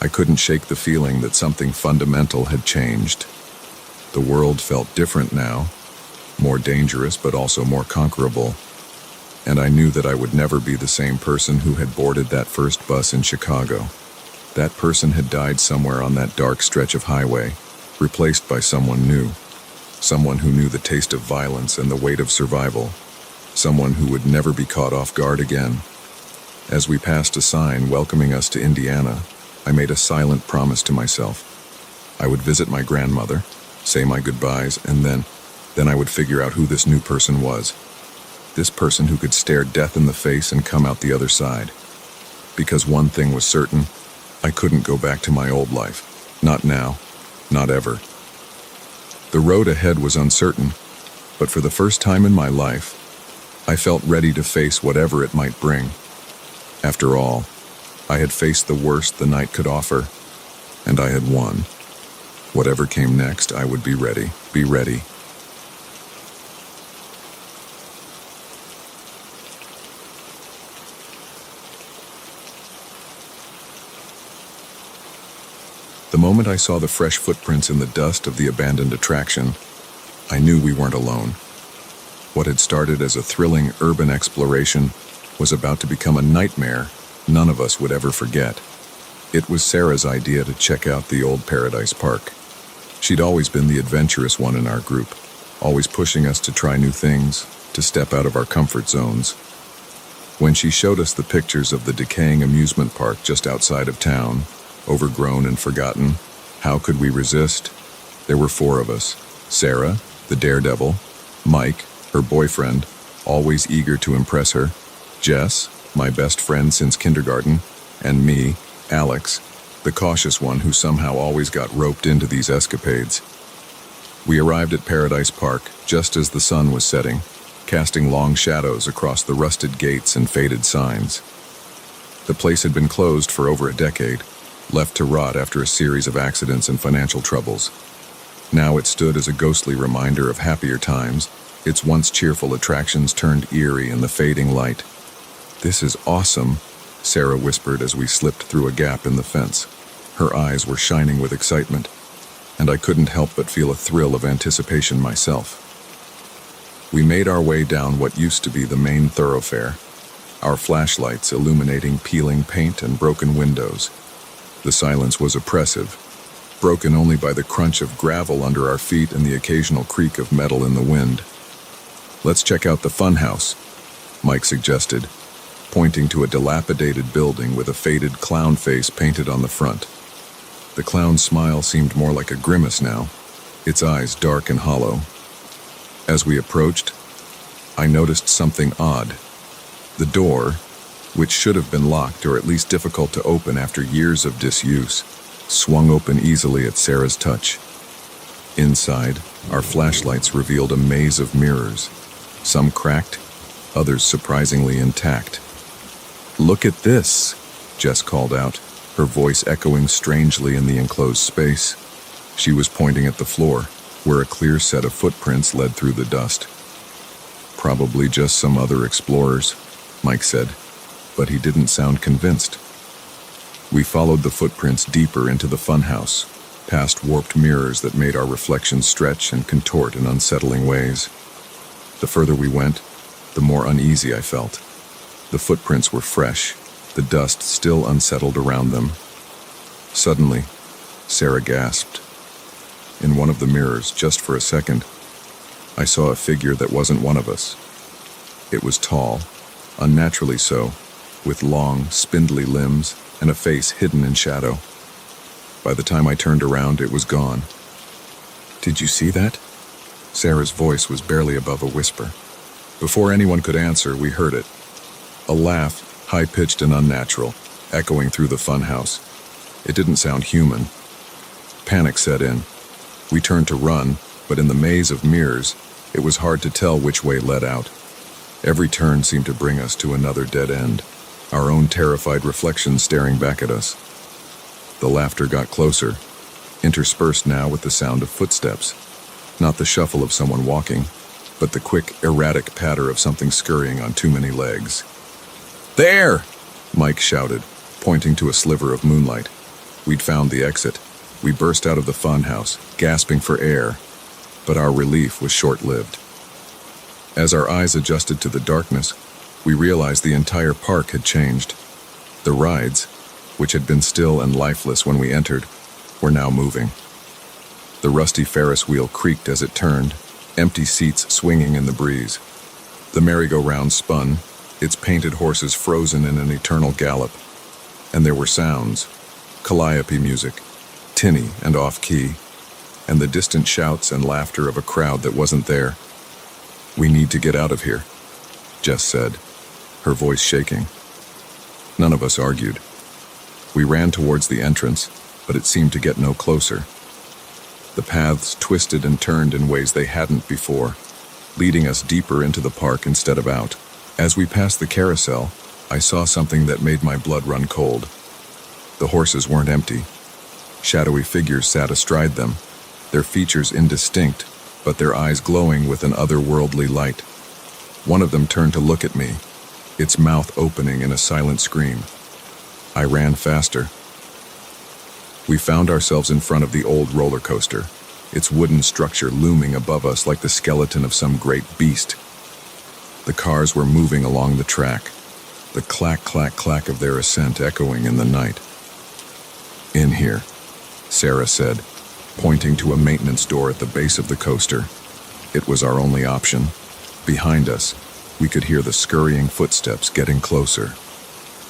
I couldn't shake the feeling that something fundamental had changed. The world felt different now, more dangerous but also more conquerable. And I knew that I would never be the same person who had boarded that first bus in Chicago. That person had died somewhere on that dark stretch of highway, replaced by someone new. Someone who knew the taste of violence and the weight of survival. Someone who would never be caught off guard again. As we passed a sign welcoming us to Indiana, I made a silent promise to myself. I would visit my grandmother, say my goodbyes, and then I would figure out who this new person was. This person who could stare death in the face and come out the other side. Because one thing was certain, I couldn't go back to my old life. Not now, not ever. The road ahead was uncertain, but for the first time in my life, I felt ready to face whatever it might bring. After all, I had faced the worst the night could offer, and I had won. Whatever came next, I would be ready. The moment I saw the fresh footprints in the dust of the abandoned attraction, I knew we weren't alone. What had started as a thrilling urban exploration was about to become a nightmare none of us would ever forget. It was Sarah's idea to check out the old Paradise Park. She'd always been the adventurous one in our group, always pushing us to try new things, to step out of our comfort zones. When she showed us the pictures of the decaying amusement park just outside of town, overgrown and forgotten, how could we resist? There were 4 of us: Sarah, the daredevil; Mike, her boyfriend, always eager to impress her; Jess, my best friend since kindergarten; and me, Alex, the cautious one who somehow always got roped into these escapades. We arrived at Paradise Park just as the sun was setting, casting long shadows across the rusted gates and faded signs. The place had been closed for over a decade, left to rot after a series of accidents and financial troubles. Now it stood as a ghostly reminder of happier times, its once cheerful attractions turned eerie in the fading light. "This is awesome," Sarah whispered as we slipped through a gap in the fence. Her eyes were shining with excitement, and I couldn't help but feel a thrill of anticipation myself. We made our way down what used to be the main thoroughfare, our flashlights illuminating peeling paint and broken windows. The silence was oppressive, broken only by the crunch of gravel under our feet and the occasional creak of metal in the wind. "Let's check out the funhouse," Mike suggested, pointing to a dilapidated building with a faded clown face painted on the front. The clown's smile seemed more like a grimace now, its eyes dark and hollow. As we approached, I noticed something odd. The door, which should have been locked or at least difficult to open after years of disuse, swung open easily at Sarah's touch. Inside, our flashlights revealed a maze of mirrors, some cracked, others surprisingly intact. "Look at this," Jess called out, her voice echoing strangely in the enclosed space. She was pointing at the floor, where a clear set of footprints led through the dust. "Probably just some other explorers," Mike said, but he didn't sound convinced. We followed the footprints deeper into the funhouse, past warped mirrors that made our reflections stretch and contort in unsettling ways. The further we went, the more uneasy I felt. The footprints were fresh, the dust still unsettled around them. Suddenly, Sarah gasped. In one of the mirrors, just for a second, I saw a figure that wasn't one of us. It was tall, unnaturally so, with long, spindly limbs and a face hidden in shadow. By the time I turned around, it was gone. "Did you see that?" Sarah's voice was barely above a whisper. Before anyone could answer, we heard it. A laugh, high-pitched and unnatural, echoing through the funhouse. It didn't sound human. Panic set in. We turned to run, but in the maze of mirrors, it was hard to tell which way led out. Every turn seemed to bring us to another dead end, our own terrified reflections staring back at us. The laughter got closer, interspersed now with the sound of footsteps. Not the shuffle of someone walking, but the quick, erratic patter of something scurrying on too many legs. "There!" Mike shouted, pointing to a sliver of moonlight. We'd found the exit. We burst out of the funhouse, gasping for air, but our relief was short-lived. As our eyes adjusted to the darkness, we realized the entire park had changed. The rides, which had been still and lifeless when we entered, were now moving. The rusty Ferris wheel creaked as it turned, empty seats swinging in the breeze. The merry-go-round spun, its painted horses frozen in an eternal gallop. And there were sounds, calliope music, tinny and off-key, and the distant shouts and laughter of a crowd that wasn't there. "We need to get out of here," Jess said, her voice shaking. None of us argued. We ran towards the entrance, but it seemed to get no closer. The paths twisted and turned in ways they hadn't before, leading us deeper into the park instead of out. As we passed the carousel, I saw something that made my blood run cold. The horses weren't empty. Shadowy figures sat astride them, their features indistinct, but their eyes glowing with an otherworldly light. One of them turned to look at me, its mouth opening in a silent scream. I ran faster. We found ourselves in front of the old roller coaster, its wooden structure looming above us like the skeleton of some great beast. The cars were moving along the track, the clack, clack, clack of their ascent echoing in the night. "In here," Sarah said, pointing to a maintenance door at the base of the coaster. It was our only option. Behind us, we could hear the scurrying footsteps getting closer.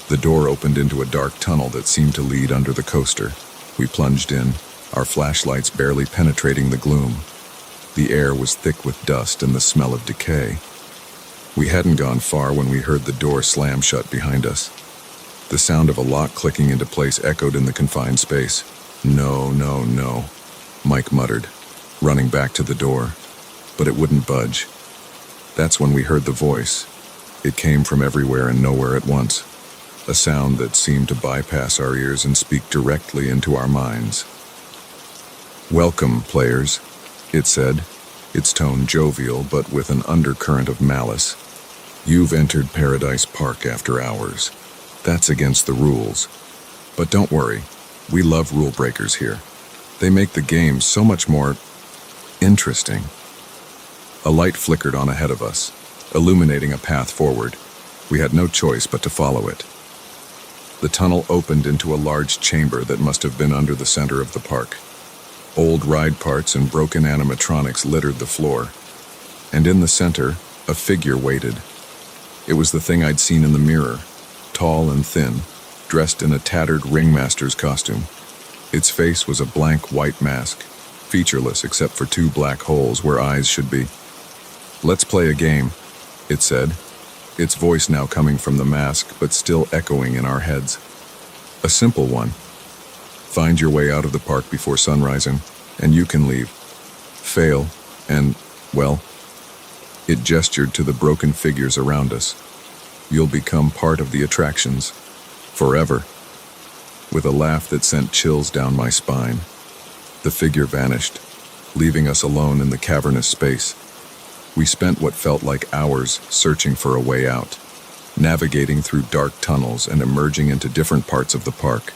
The door opened into a dark tunnel that seemed to lead under the coaster. We plunged in, our flashlights barely penetrating the gloom. The air was thick with dust and the smell of decay. We hadn't gone far when we heard the door slam shut behind us. The sound of a lock clicking into place echoed in the confined space. "No, no, no," Mike muttered, running back to the door. But it wouldn't budge. That's when we heard the voice. It came from everywhere and nowhere at once. A sound that seemed to bypass our ears and speak directly into our minds. "Welcome, players," it said, its tone jovial but with an undercurrent of malice. "You've entered Paradise Park after hours. That's against the rules. But don't worry, we love rule breakers here. They make the game so much more interesting." A light flickered on ahead of us, illuminating a path forward. We had no choice but to follow it. The tunnel opened into a large chamber that must have been under the center of the park. Old ride parts and broken animatronics littered the floor. And in the center, a figure waited. It was the thing I'd seen in the mirror, tall and thin, dressed in a tattered ringmaster's costume. Its face was a blank white mask, featureless except for 2 black holes where eyes should be. "Let's play a game," it said, its voice now coming from the mask but still echoing in our heads. "A simple one. Find your way out of the park before sunrising, and you can leave. Fail, and, well," it gestured to the broken figures around us, "you'll become part of the attractions. Forever." With a laugh that sent chills down my spine, the figure vanished, leaving us alone in the cavernous space. We spent what felt like hours searching for a way out, navigating through dark tunnels and emerging into different parts of the park.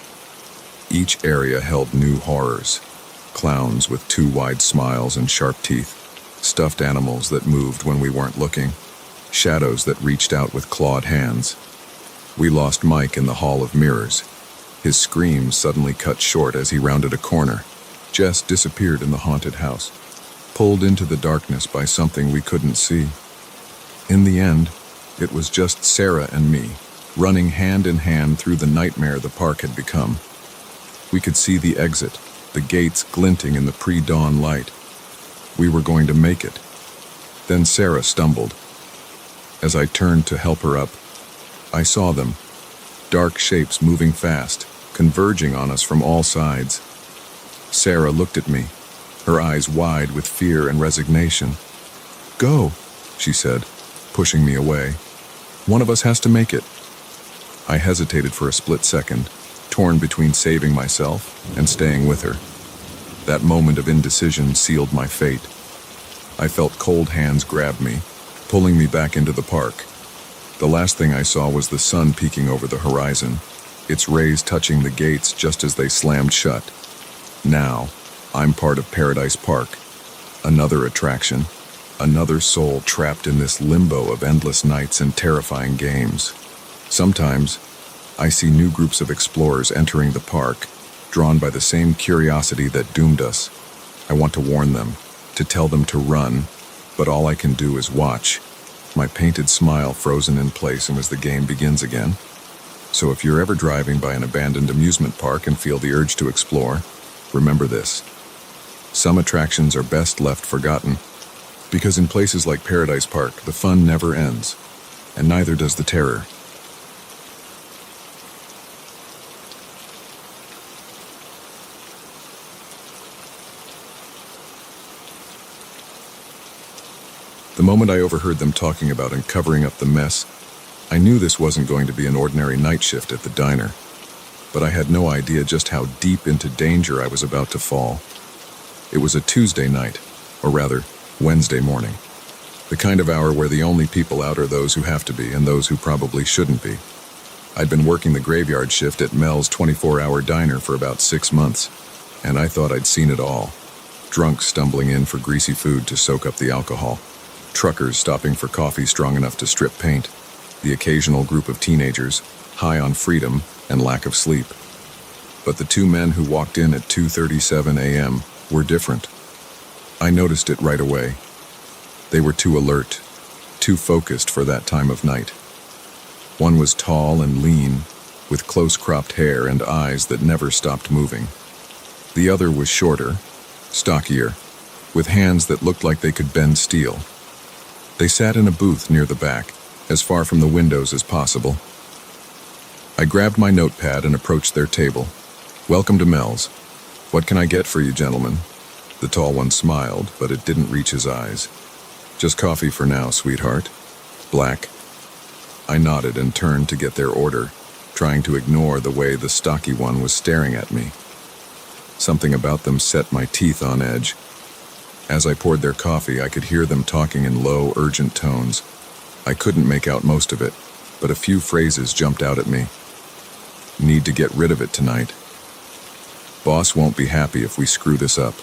Each area held new horrors: clowns with 2 wide smiles and sharp teeth, stuffed animals that moved when we weren't looking, shadows that reached out with clawed hands. We lost Mike in the Hall of Mirrors. His screams suddenly cut short as he rounded a corner. Jess disappeared in the haunted house, pulled into the darkness by something we couldn't see. In the end, it was just Sarah and me, running hand in hand through the nightmare the park had become. We could see the exit, the gates glinting in the pre-dawn light. We were going to make it. Then Sarah stumbled. As I turned to help her up, I saw them, dark shapes moving fast, converging on us from all sides. Sarah looked at me, her eyes wide with fear and resignation. "Go," she said, pushing me away. "One of us has to make it." I hesitated for a split second, torn between saving myself and staying with her. That moment of indecision sealed my fate. I felt cold hands grab me, pulling me back into the park. The last thing I saw was the sun peeking over the horizon, its rays touching the gates just as they slammed shut. Now, I'm part of Paradise Park, another attraction, another soul trapped in this limbo of endless nights and terrifying games. Sometimes, I see new groups of explorers entering the park, drawn by the same curiosity that doomed us. I want to warn them, to tell them to run, but all I can do is watch, my painted smile frozen in place as the game begins again. So if you're ever driving by an abandoned amusement park and feel the urge to explore, remember this. Some attractions are best left forgotten, because in places like Paradise Park, the fun never ends, and neither does the terror. The moment I overheard them talking about and covering up the mess, I knew this wasn't going to be an ordinary night shift at the diner, but I had no idea just how deep into danger I was about to fall. It was a Tuesday night, or rather, Wednesday morning, the kind of hour where the only people out are those who have to be and those who probably shouldn't be. I'd been working the graveyard shift at Mel's 24-hour diner for about 6 months, and I thought I'd seen it all. Drunks stumbling in for greasy food to soak up the alcohol, truckers stopping for coffee strong enough to strip paint, the occasional group of teenagers, high on freedom and lack of sleep. But the two men who walked in at 2:37 a.m. were different. I noticed it right away. They were too alert, too focused for that time of night. One was tall and lean, with close-cropped hair and eyes that never stopped moving. The other was shorter, stockier, with hands that looked like they could bend steel. They sat in a booth near the back, as far from the windows as possible. I grabbed my notepad and approached their table. "Welcome to Mel's. What can I get for you, gentlemen?" The tall one smiled, but it didn't reach his eyes. "Just coffee for now, sweetheart. Black." I nodded and turned to get their order, trying to ignore the way the stocky one was staring at me. Something about them set my teeth on edge. As I poured their coffee, I could hear them talking in low, urgent tones. I couldn't make out most of it, but a few phrases jumped out at me. "Need to get rid of it tonight. Boss won't be happy if we screw this up.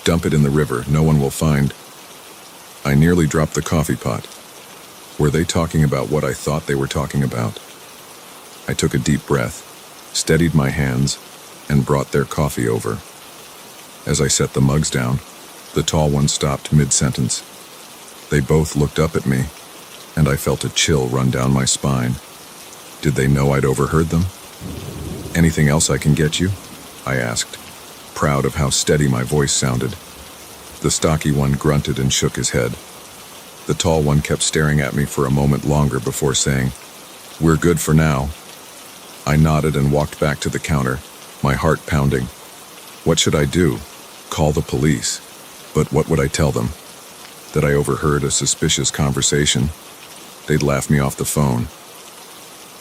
Dump it in the river, no one will find." I nearly dropped the coffee pot. Were they talking about what I thought they were talking about? I took a deep breath, steadied my hands, and brought their coffee over. As I set the mugs down, the tall one stopped mid-sentence. They both looked up at me, and I felt a chill run down my spine. Did they know I'd overheard them? "Anything else I can get you?" I asked, proud of how steady my voice sounded. The stocky one grunted and shook his head. The tall one kept staring at me for a moment longer before saying, "We're good for now." I nodded and walked back to the counter, my heart pounding. What should I do? Call the police? But what would I tell them? That I overheard a suspicious conversation? They'd laugh me off the phone.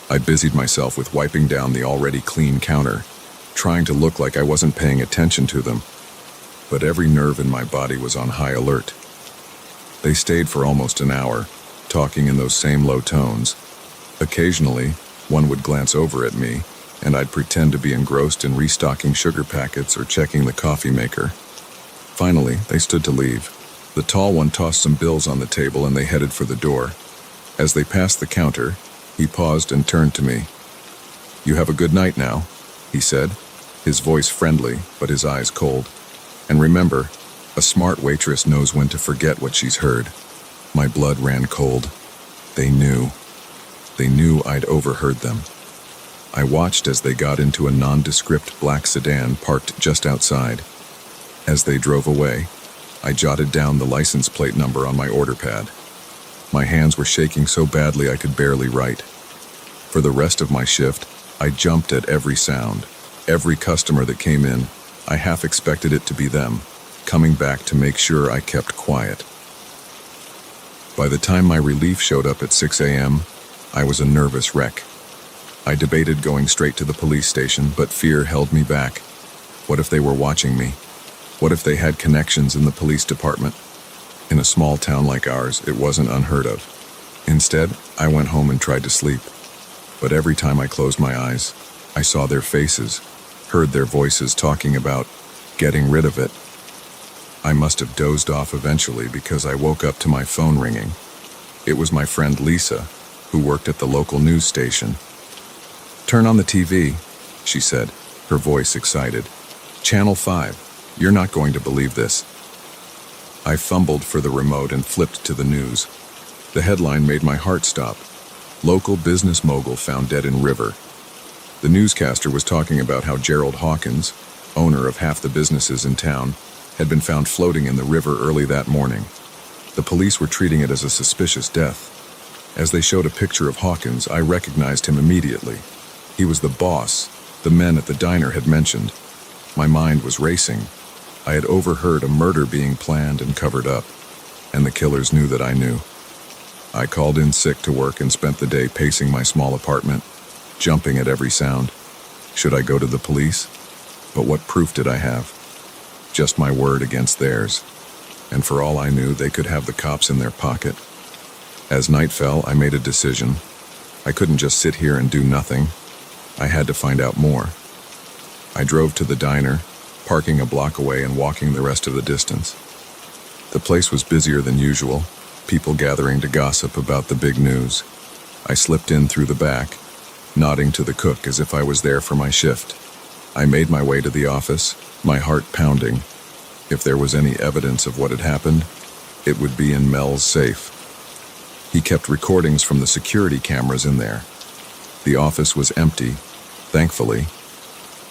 I busied myself with wiping down the already clean counter, trying to look like I wasn't paying attention to them. But every nerve in my body was on high alert. They stayed for almost an hour, talking in those same low tones. Occasionally, one would glance over at me, and I'd pretend to be engrossed in restocking sugar packets or checking the coffee maker. Finally, they stood to leave. The tall one tossed some bills on the table and they headed for the door. As they passed the counter, he paused and turned to me. "You have a good night now," he said, his voice friendly but his eyes cold. "And remember, a smart waitress knows when to forget what she's heard." My blood ran cold. They knew. They knew I'd overheard them. I watched as they got into a nondescript black sedan parked just outside. As they drove away, I jotted down the license plate number on my order pad. My hands were shaking so badly I could barely write. For the rest of my shift, I jumped at every sound. Every customer that came in, I half expected it to be them, coming back to make sure I kept quiet. By the time my relief showed up at 6 a.m., I was a nervous wreck. I debated going straight to the police station, but fear held me back. What if they were watching me? What if they had connections in the police department? In a small town like ours, it wasn't unheard of. Instead, I went home and tried to sleep. But every time I closed my eyes, I saw their faces, heard their voices talking about getting rid of it. I must have dozed off eventually because I woke up to my phone ringing. It was my friend Lisa, who worked at the local news station. "Turn on the TV," she said, her voice excited. "Channel 5. You're not going to believe this." I fumbled for the remote and flipped to the news. The headline made my heart stop. "Local business mogul found dead in river." The newscaster was talking about how Gerald Hawkins, owner of half the businesses in town, had been found floating in the river early that morning. The police were treating it as a suspicious death. As they showed a picture of Hawkins, I recognized him immediately. He was the boss the men at the diner had mentioned. My mind was racing. I had overheard a murder being planned and covered up, and the killers knew that I knew. I called in sick to work and spent the day pacing my small apartment, jumping at every sound. Should I go to the police? But what proof did I have? Just my word against theirs. And for all I knew, they could have the cops in their pocket. As night fell, I made a decision. I couldn't just sit here and do nothing. I had to find out more. I drove to the diner, parking a block away and walking the rest of the distance. The place was busier than usual, people gathering to gossip about the big news. I slipped in through the back, nodding to the cook as if I was there for my shift. I made my way to the office, my heart pounding. If there was any evidence of what had happened, it would be in Mel's safe. He kept recordings from the security cameras in there. The office was empty, thankfully.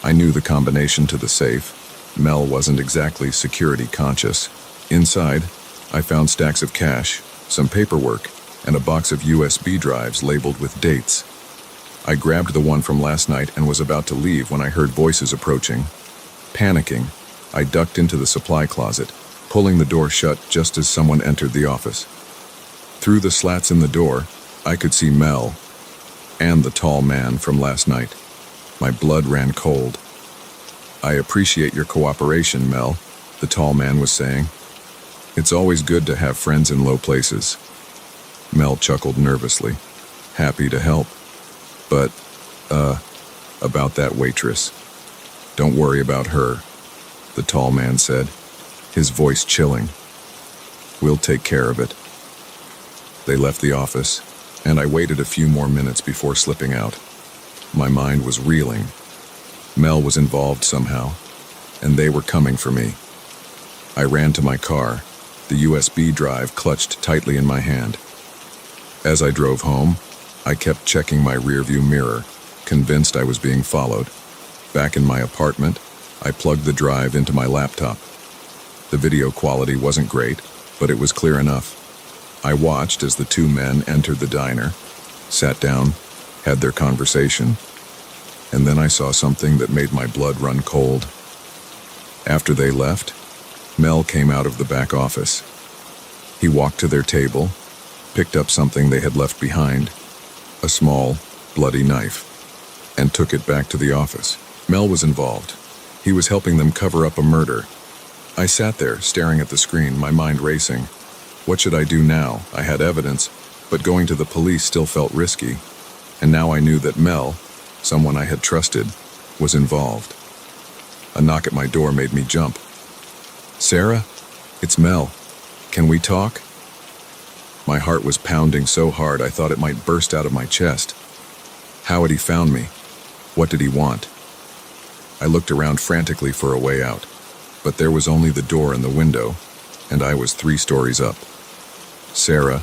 I knew the combination to the safe. Mel wasn't exactly security conscious. Inside, I found stacks of cash, some paperwork, and a box of USB drives labeled with dates. I grabbed the one from last night and was about to leave when I heard voices approaching. Panicking, I ducked into the supply closet, pulling the door shut just as someone entered the office. Through the slats in the door, I could see Mel and the tall man from last night. My blood ran cold. "I appreciate your cooperation, Mel," the tall man was saying. "It's always good to have friends in low places." Mel chuckled nervously. "Happy to help. But, about that waitress. Don't worry about her," the tall man said, his voice chilling. "We'll take care of it." They left the office, and I waited a few more minutes before slipping out. My mind was reeling. Mel was involved somehow, and they were coming for me. I ran to my car, the USB drive clutched tightly in my hand. As I drove home, I kept checking my rearview mirror, convinced I was being followed. Back in my apartment, I plugged the drive into my laptop. The video quality wasn't great, but it was clear enough. I watched as the two men entered the diner, sat down, had their conversation, and then I saw something that made my blood run cold. After they left, Mel came out of the back office. He walked to their table, picked up something they had left behind, a small, bloody knife, and took it back to the office. Mel was involved. He was helping them cover up a murder. I sat there, staring at the screen, my mind racing. What should I do now? I had evidence, but going to the police still felt risky. And now I knew that Mel, someone I had trusted, was involved. A knock at my door made me jump. "Sarah, it's Mel. Can we talk?" My heart was pounding so hard I thought it might burst out of my chest. How had he found me? What did he want? I looked around frantically for a way out, but there was only the door and the window, and I was 3 stories up. Sarah,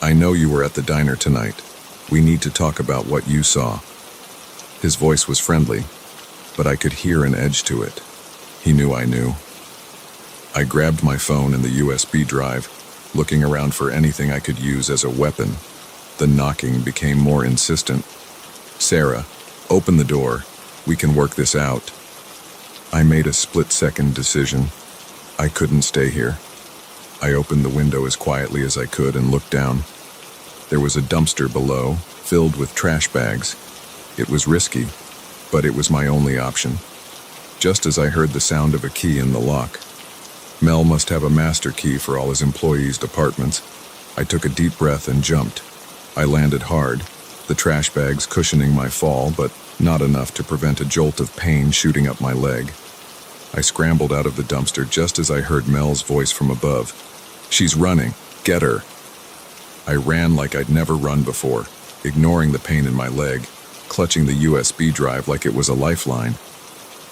I know you were at the diner tonight. We need to talk about what you saw. His voice was friendly, but I could hear an edge to it. He knew I knew. I grabbed my phone and the USB drive, looking around for anything I could use as a weapon. The knocking became more insistent. Sarah, open the door. We can work this out. I made a split-second decision. I couldn't stay here. I opened the window as quietly as I could and looked down. There was a dumpster below, filled with trash bags. It was risky, but it was my only option. Just as I heard the sound of a key in the lock. Mel must have a master key for all his employees' departments. I took a deep breath and jumped. I landed hard, the trash bags cushioning my fall, but not enough to prevent a jolt of pain shooting up my leg. I scrambled out of the dumpster just as I heard Mel's voice from above. She's running. Get her. I ran like I'd never run before, ignoring the pain in my leg, clutching the USB drive like it was a lifeline.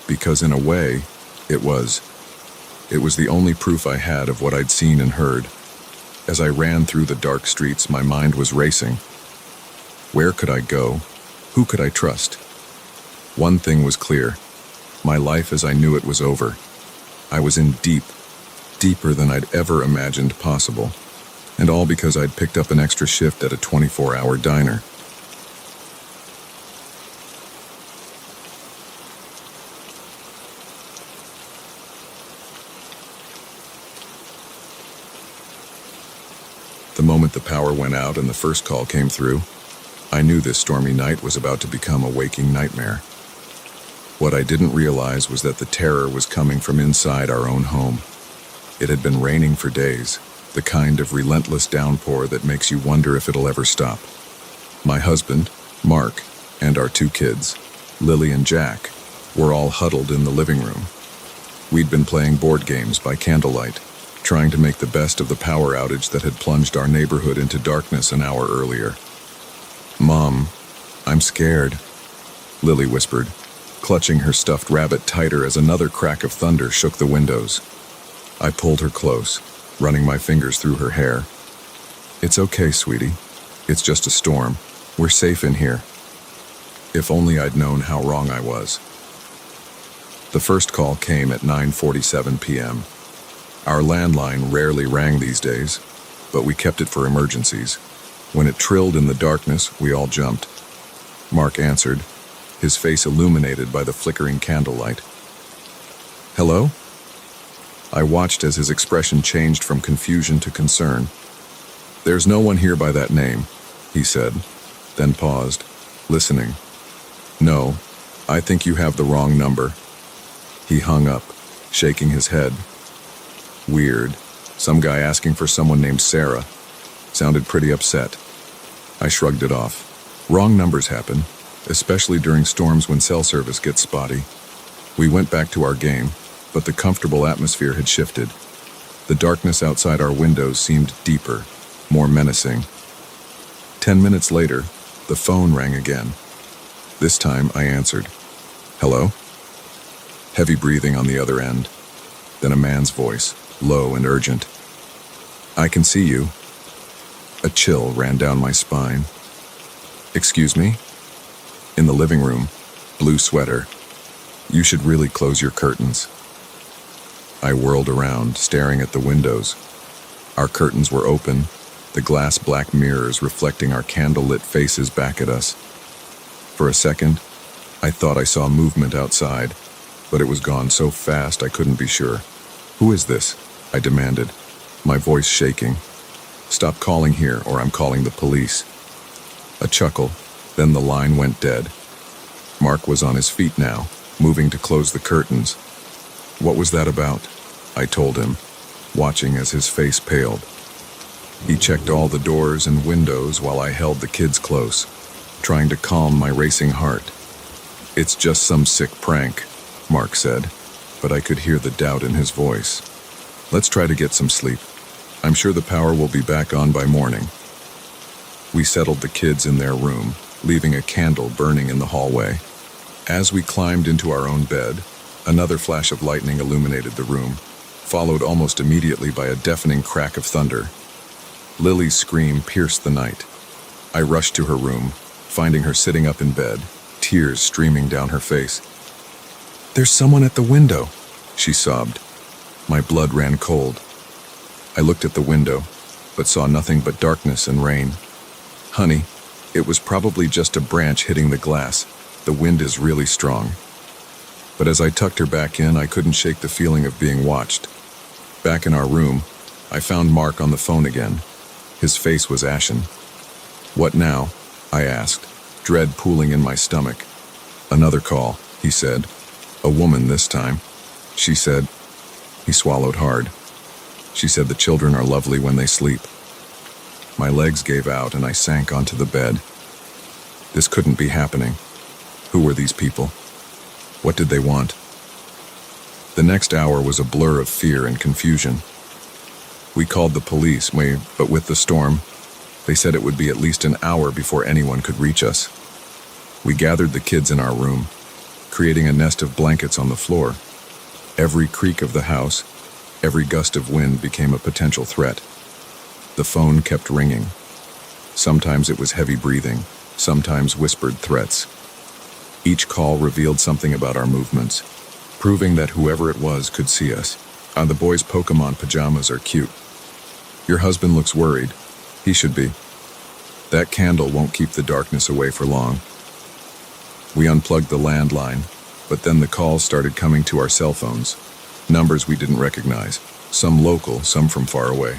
Because in a way, it was. It was the only proof I had of what I'd seen and heard. As I ran through the dark streets, my mind was racing. Where could I go? Who could I trust? One thing was clear. My life as I knew it was over. I was in deep, deeper than I'd ever imagined possible. And all because I'd picked up an extra shift at a 24-hour diner. The moment the power went out and the first call came through, I knew this stormy night was about to become a waking nightmare. What I didn't realize was that the terror was coming from inside our own home. It had been raining for days, the kind of relentless downpour that makes you wonder if it'll ever stop. My husband, Mark, and our 2 kids, Lily and Jack, were all huddled in the living room. We'd been playing board games by candlelight, trying to make the best of the power outage that had plunged our neighborhood into darkness an hour earlier. Mom, I'm scared, Lily whispered, clutching her stuffed rabbit tighter as another crack of thunder shook the windows. I pulled her close, running my fingers through her hair. It's okay, sweetie. It's just a storm. We're safe in here. If only I'd known how wrong I was. The first call came at 9:47 p.m. Our landline rarely rang these days, but we kept it for emergencies. When it trilled in the darkness, we all jumped. Mark answered, his face illuminated by the flickering candlelight. Hello? I watched as his expression changed from confusion to concern. There's no one here by that name, he said, then paused, listening. No, I think you have the wrong number. He hung up, shaking his head. Weird. Some guy asking for someone named Sarah. Sounded pretty upset. I shrugged it off. Wrong numbers happen, especially during storms when cell service gets spotty. We went back to our game, but the comfortable atmosphere had shifted. The darkness outside our windows seemed deeper, more menacing. 10 minutes later, the phone rang again. This time I answered. Hello? Heavy breathing on the other end. Then a man's voice, low and urgent. I can see you. A chill ran down my spine. Excuse me? In the living room, blue sweater. You should really close your curtains. I whirled around, staring at the windows. Our curtains were open, the glass black mirrors reflecting our candle-lit faces back at us. For a second, I thought I saw movement outside, but it was gone so fast I couldn't be sure. Who is this? I demanded, my voice shaking. Stop calling here or I'm calling the police. A chuckle, then the line went dead. Mark was on his feet now, moving to close the curtains. What was that about? I told him, watching as his face paled. He checked all the doors and windows while I held the kids close, trying to calm my racing heart. It's just some sick prank, Mark said, but I could hear the doubt in his voice. Let's try to get some sleep. I'm sure the power will be back on by morning. We settled the kids in their room, leaving a candle burning in the hallway. As we climbed into our own bed, another flash of lightning illuminated the room, followed almost immediately by a deafening crack of thunder. Lily's scream pierced the night. I rushed to her room, finding her sitting up in bed, tears streaming down her face. "There's someone at the window," she sobbed. My blood ran cold. I looked at the window, but saw nothing but darkness and rain. "Honey, it was probably just a branch hitting the glass. The wind is really strong." But as I tucked her back in, I couldn't shake the feeling of being watched. Back in our room, I found Mark on the phone again. His face was ashen. "What now?" I asked, dread pooling in my stomach. "Another call," he said. "A woman this time." She said. He swallowed hard. She said the children are lovely when they sleep. My legs gave out and I sank onto the bed. This couldn't be happening. Who were these people? What did they want? The next hour was a blur of fear and confusion. We called the police, but with the storm, they said it would be at least an hour before anyone could reach us. We gathered the kids in our room, creating a nest of blankets on the floor. Every creak of the house, every gust of wind became a potential threat. The phone kept ringing. Sometimes it was heavy breathing, sometimes whispered threats. Each call revealed something about our movements, proving that whoever it was could see us. The boys' Pokemon pajamas are cute. Your husband looks worried. He should be. That candle won't keep the darkness away for long. We unplugged the landline, but then the calls started coming to our cell phones. Numbers we didn't recognize, some local, some from far away.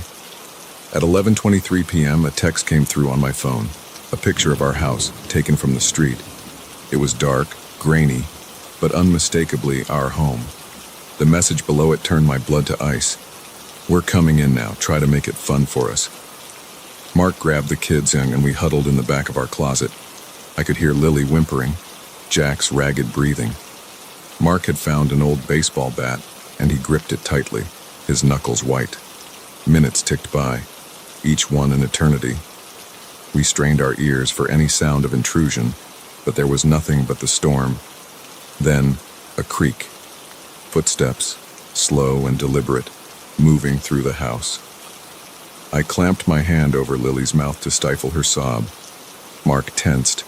At 11:23 p.m., a text came through on my phone, a picture of our house, taken from the street. It was dark, grainy, but unmistakably our home. The message below it turned my blood to ice. "We're coming in now, try to make it fun for us." Mark grabbed the kids and we huddled in the back of our closet. I could hear Lily whimpering, Jack's ragged breathing. Mark had found an old baseball bat, and he gripped it tightly, his knuckles white. Minutes ticked by, each one an eternity. We strained our ears for any sound of intrusion, but there was nothing but the storm. Then, a creak. Footsteps, slow and deliberate, moving through the house. I clamped my hand over Lily's mouth to stifle her sob. Mark tensed,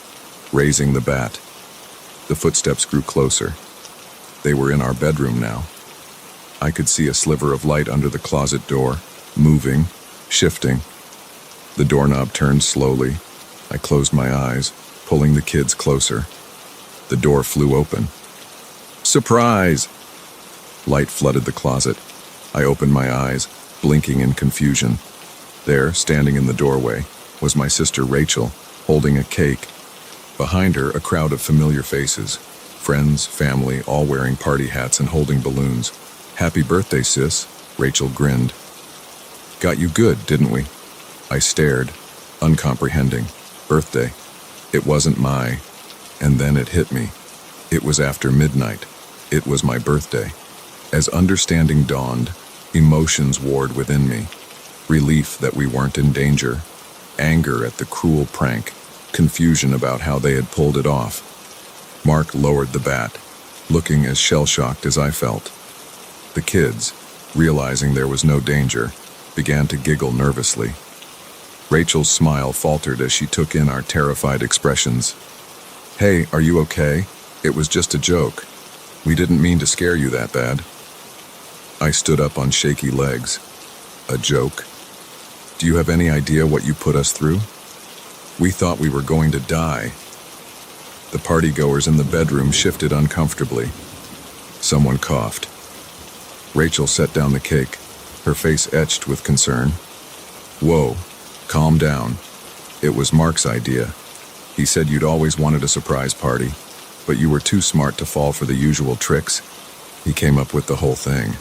raising the bat. The footsteps grew closer. They were in our bedroom now. I could see a sliver of light under the closet door, moving, shifting. The doorknob turned slowly. I closed my eyes, pulling the kids closer. The door flew open. Surprise! Light flooded the closet. I opened my eyes, blinking in confusion. There, standing in the doorway, was my sister Rachel, holding a cake. Behind her, a crowd of familiar faces. Friends, family, all wearing party hats and holding balloons. "Happy birthday, sis," Rachel grinned. "Got you good, didn't we?" I stared, uncomprehending. Birthday. It wasn't my... And then it hit me. It was after midnight. It was my birthday. As understanding dawned, emotions warred within me. Relief that we weren't in danger. Anger at the cruel prank. Confusion about how they had pulled it off. Mark lowered the bat, looking as shell-shocked as I felt. The kids, realizing there was no danger, began to giggle nervously. Rachel's smile faltered as she took in our terrified expressions. "Hey, are you okay? It was just a joke. We didn't mean to scare you that bad." I stood up on shaky legs. "A joke? Do you have any idea what you put us through? We thought we were going to die." The partygoers in the bedroom shifted uncomfortably. Someone coughed. Rachel set down the cake, her face etched with concern. "Whoa, calm down. It was Mark's idea. He said you'd always wanted a surprise party, but you were too smart to fall for the usual tricks. He came up with the whole thing."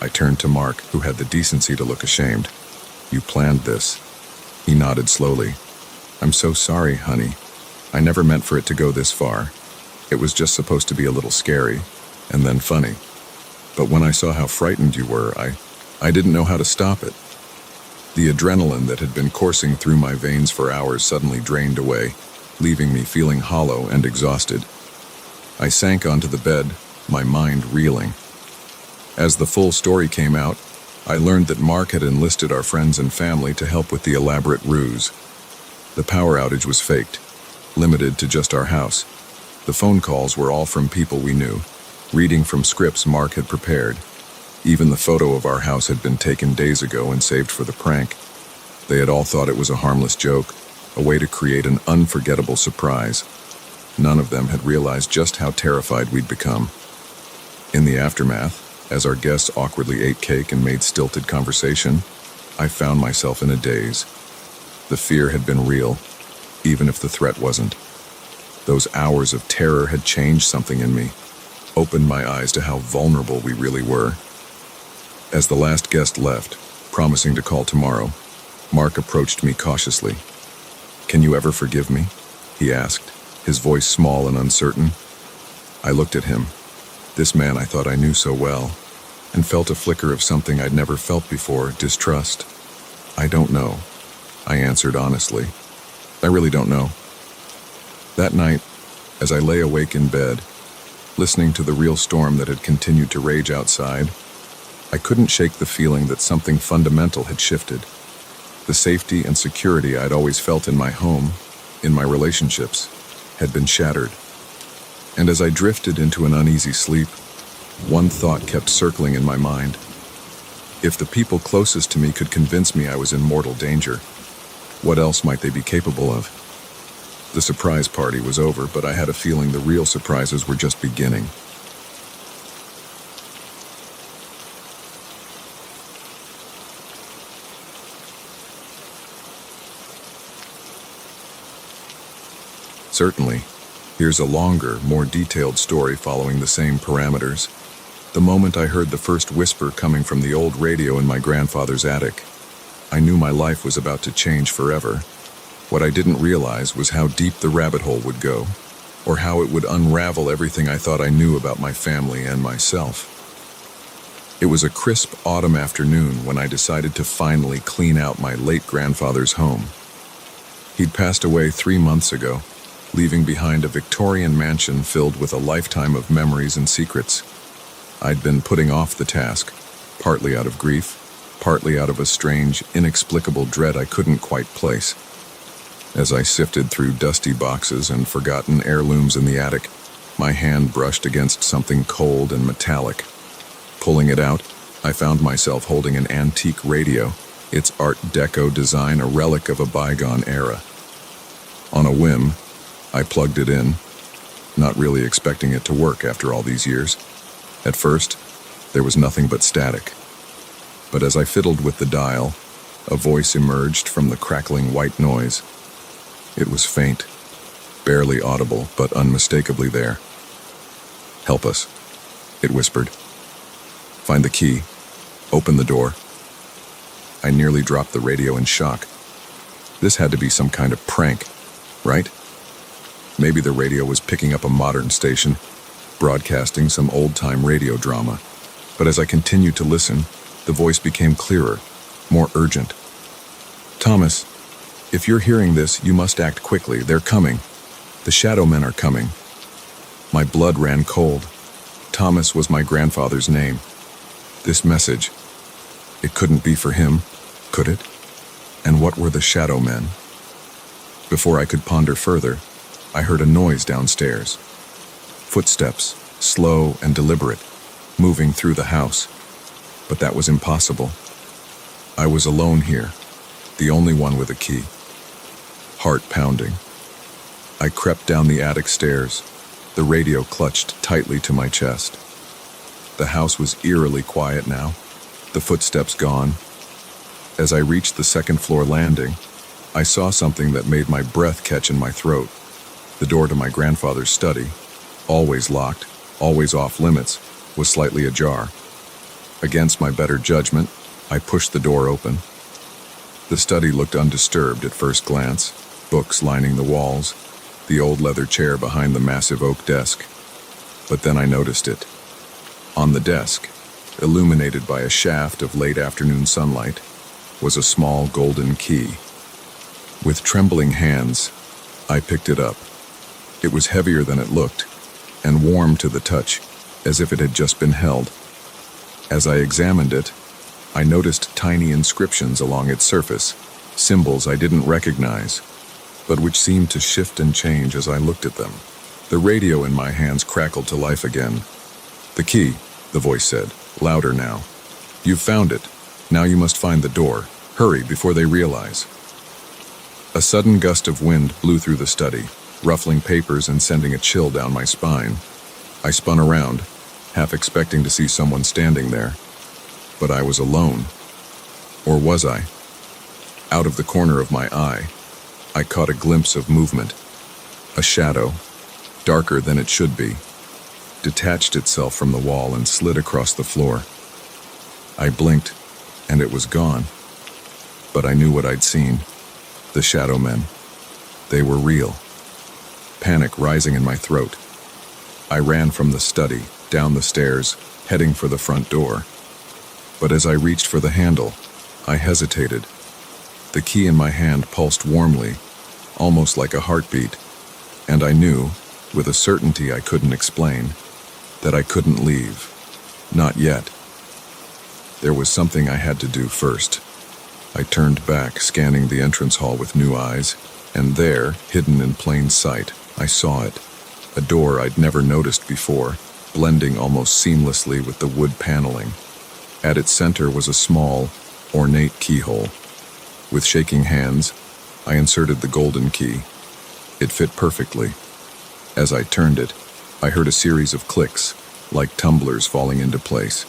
I turned to Mark, who had the decency to look ashamed. "You planned this." He nodded slowly. "I'm so sorry, honey. I never meant for it to go this far. It was just supposed to be a little scary, and then funny. But when I saw how frightened you were, I didn't know how to stop it." The adrenaline that had been coursing through my veins for hours suddenly drained away, leaving me feeling hollow and exhausted. I sank onto the bed, my mind reeling. As the full story came out, I learned that Mark had enlisted our friends and family to help with the elaborate ruse. The power outage was faked, limited to just our house. The phone calls were all from people we knew, reading from scripts Mark had prepared. Even the photo of our house had been taken days ago and saved for the prank. They had all thought it was a harmless joke, a way to create an unforgettable surprise. None of them had realized just how terrified we'd become. In the aftermath, as our guests awkwardly ate cake and made stilted conversation, I found myself in a daze. The fear had been real, even if the threat wasn't. Those hours of terror had changed something in me, opened my eyes to how vulnerable we really were. As the last guest left, promising to call tomorrow, Mark approached me cautiously. "Can you ever forgive me?" he asked, his voice small and uncertain. I looked at him, this man I thought I knew so well, and felt a flicker of something I'd never felt before, distrust. "I don't know," I answered honestly. "I really don't know." That night, as I lay awake in bed, listening to the real storm that had continued to rage outside, I couldn't shake the feeling that something fundamental had shifted. The safety and security I'd always felt in my home, in my relationships, had been shattered. And as I drifted into an uneasy sleep, one thought kept circling in my mind. If the people closest to me could convince me I was in mortal danger, what else might they be capable of? The surprise party was over, but I had a feeling the real surprises were just beginning. Certainly, here's a longer, more detailed story following the same parameters. The moment I heard the first whisper coming from the old radio in my grandfather's attic, I knew my life was about to change forever. What I didn't realize was how deep the rabbit hole would go, or how it would unravel everything I thought I knew about my family and myself. It was a crisp autumn afternoon when I decided to finally clean out my late grandfather's home. He'd passed away 3 months ago, leaving behind a Victorian mansion filled with a lifetime of memories and secrets. I'd been putting off the task, partly out of grief, partly out of a strange, inexplicable dread I couldn't quite place. As I sifted through dusty boxes and forgotten heirlooms in the attic, my hand brushed against something cold and metallic. Pulling it out, I found myself holding an antique radio, its Art Deco design a relic of a bygone era. On a whim, I plugged it in, not really expecting it to work after all these years. At first, there was nothing but static. But as I fiddled with the dial, a voice emerged from the crackling white noise. It was faint, barely audible, but unmistakably there. "Help us," it whispered. "Find the key. Open the door." I nearly dropped the radio in shock. This had to be some kind of prank, right? Maybe the radio was picking up a modern station, broadcasting some old-time radio drama. But as I continued to listen, the voice became clearer, more urgent. "Thomas, if you're hearing this, you must act quickly. They're coming. The shadow men are coming." My blood ran cold. Thomas was my grandfather's name. This message, it couldn't be for him, could it? And what were the shadow men? Before I could ponder further, I heard a noise downstairs. Footsteps, slow and deliberate, moving through the house. But that was impossible. I was alone here, the only one with a key. Heart pounding. I crept down the attic stairs, the radio clutched tightly to my chest. The house was eerily quiet now, the footsteps gone. As I reached the second-floor landing, I saw something that made my breath catch in my throat. The door to my grandfather's study, always locked, always off-limits, was slightly ajar. Against my better judgment, I pushed the door open. The study looked undisturbed at first glance, books lining the walls, the old leather chair behind the massive oak desk. But then I noticed it. On the desk, illuminated by a shaft of late-afternoon sunlight, was a small golden key. With trembling hands, I picked it up. It was heavier than it looked, and warm to the touch, as if it had just been held. As I examined it, I noticed tiny inscriptions along its surface, symbols I didn't recognize, but which seemed to shift and change as I looked at them. The radio in my hands crackled to life again. "The key," the voice said, louder now. "You've found it. Now you must find the door. Hurry before they realize." A sudden gust of wind blew through the study, ruffling papers and sending a chill down my spine. I spun around, half expecting to see someone standing there. But I was alone. Or was I? Out of the corner of my eye, I caught a glimpse of movement. A shadow, darker than it should be, detached itself from the wall and slid across the floor. I blinked, and it was gone. But I knew what I'd seen. The shadow men. They were real. Panic rising in my throat. I ran from the study, down the stairs, heading for the front door. But as I reached for the handle, I hesitated. The key in my hand pulsed warmly, almost like a heartbeat, and I knew, with a certainty I couldn't explain, that I couldn't leave. Not yet. There was something I had to do first. I turned back, scanning the entrance hall with new eyes, and there, hidden in plain sight, I saw it. A door I'd never noticed before, blending almost seamlessly with the wood paneling. At its center was a small, ornate keyhole. With shaking hands, I inserted the golden key. It fit perfectly. As I turned it, I heard a series of clicks, like tumblers falling into place.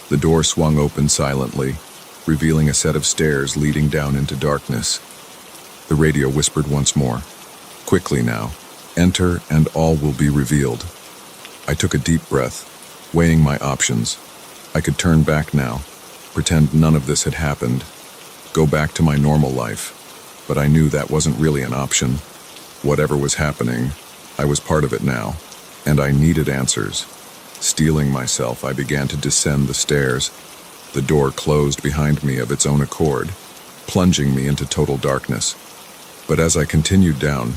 The door swung open silently, revealing a set of stairs leading down into darkness. The radio whispered once more. "Quickly now. Enter and all will be revealed." I took a deep breath, weighing my options. I could turn back now, pretend none of this had happened, go back to my normal life, but I knew that wasn't really an option. Whatever was happening, I was part of it now, and I needed answers. Steeling myself, I began to descend the stairs. The door closed behind me of its own accord, plunging me into total darkness. But as I continued down,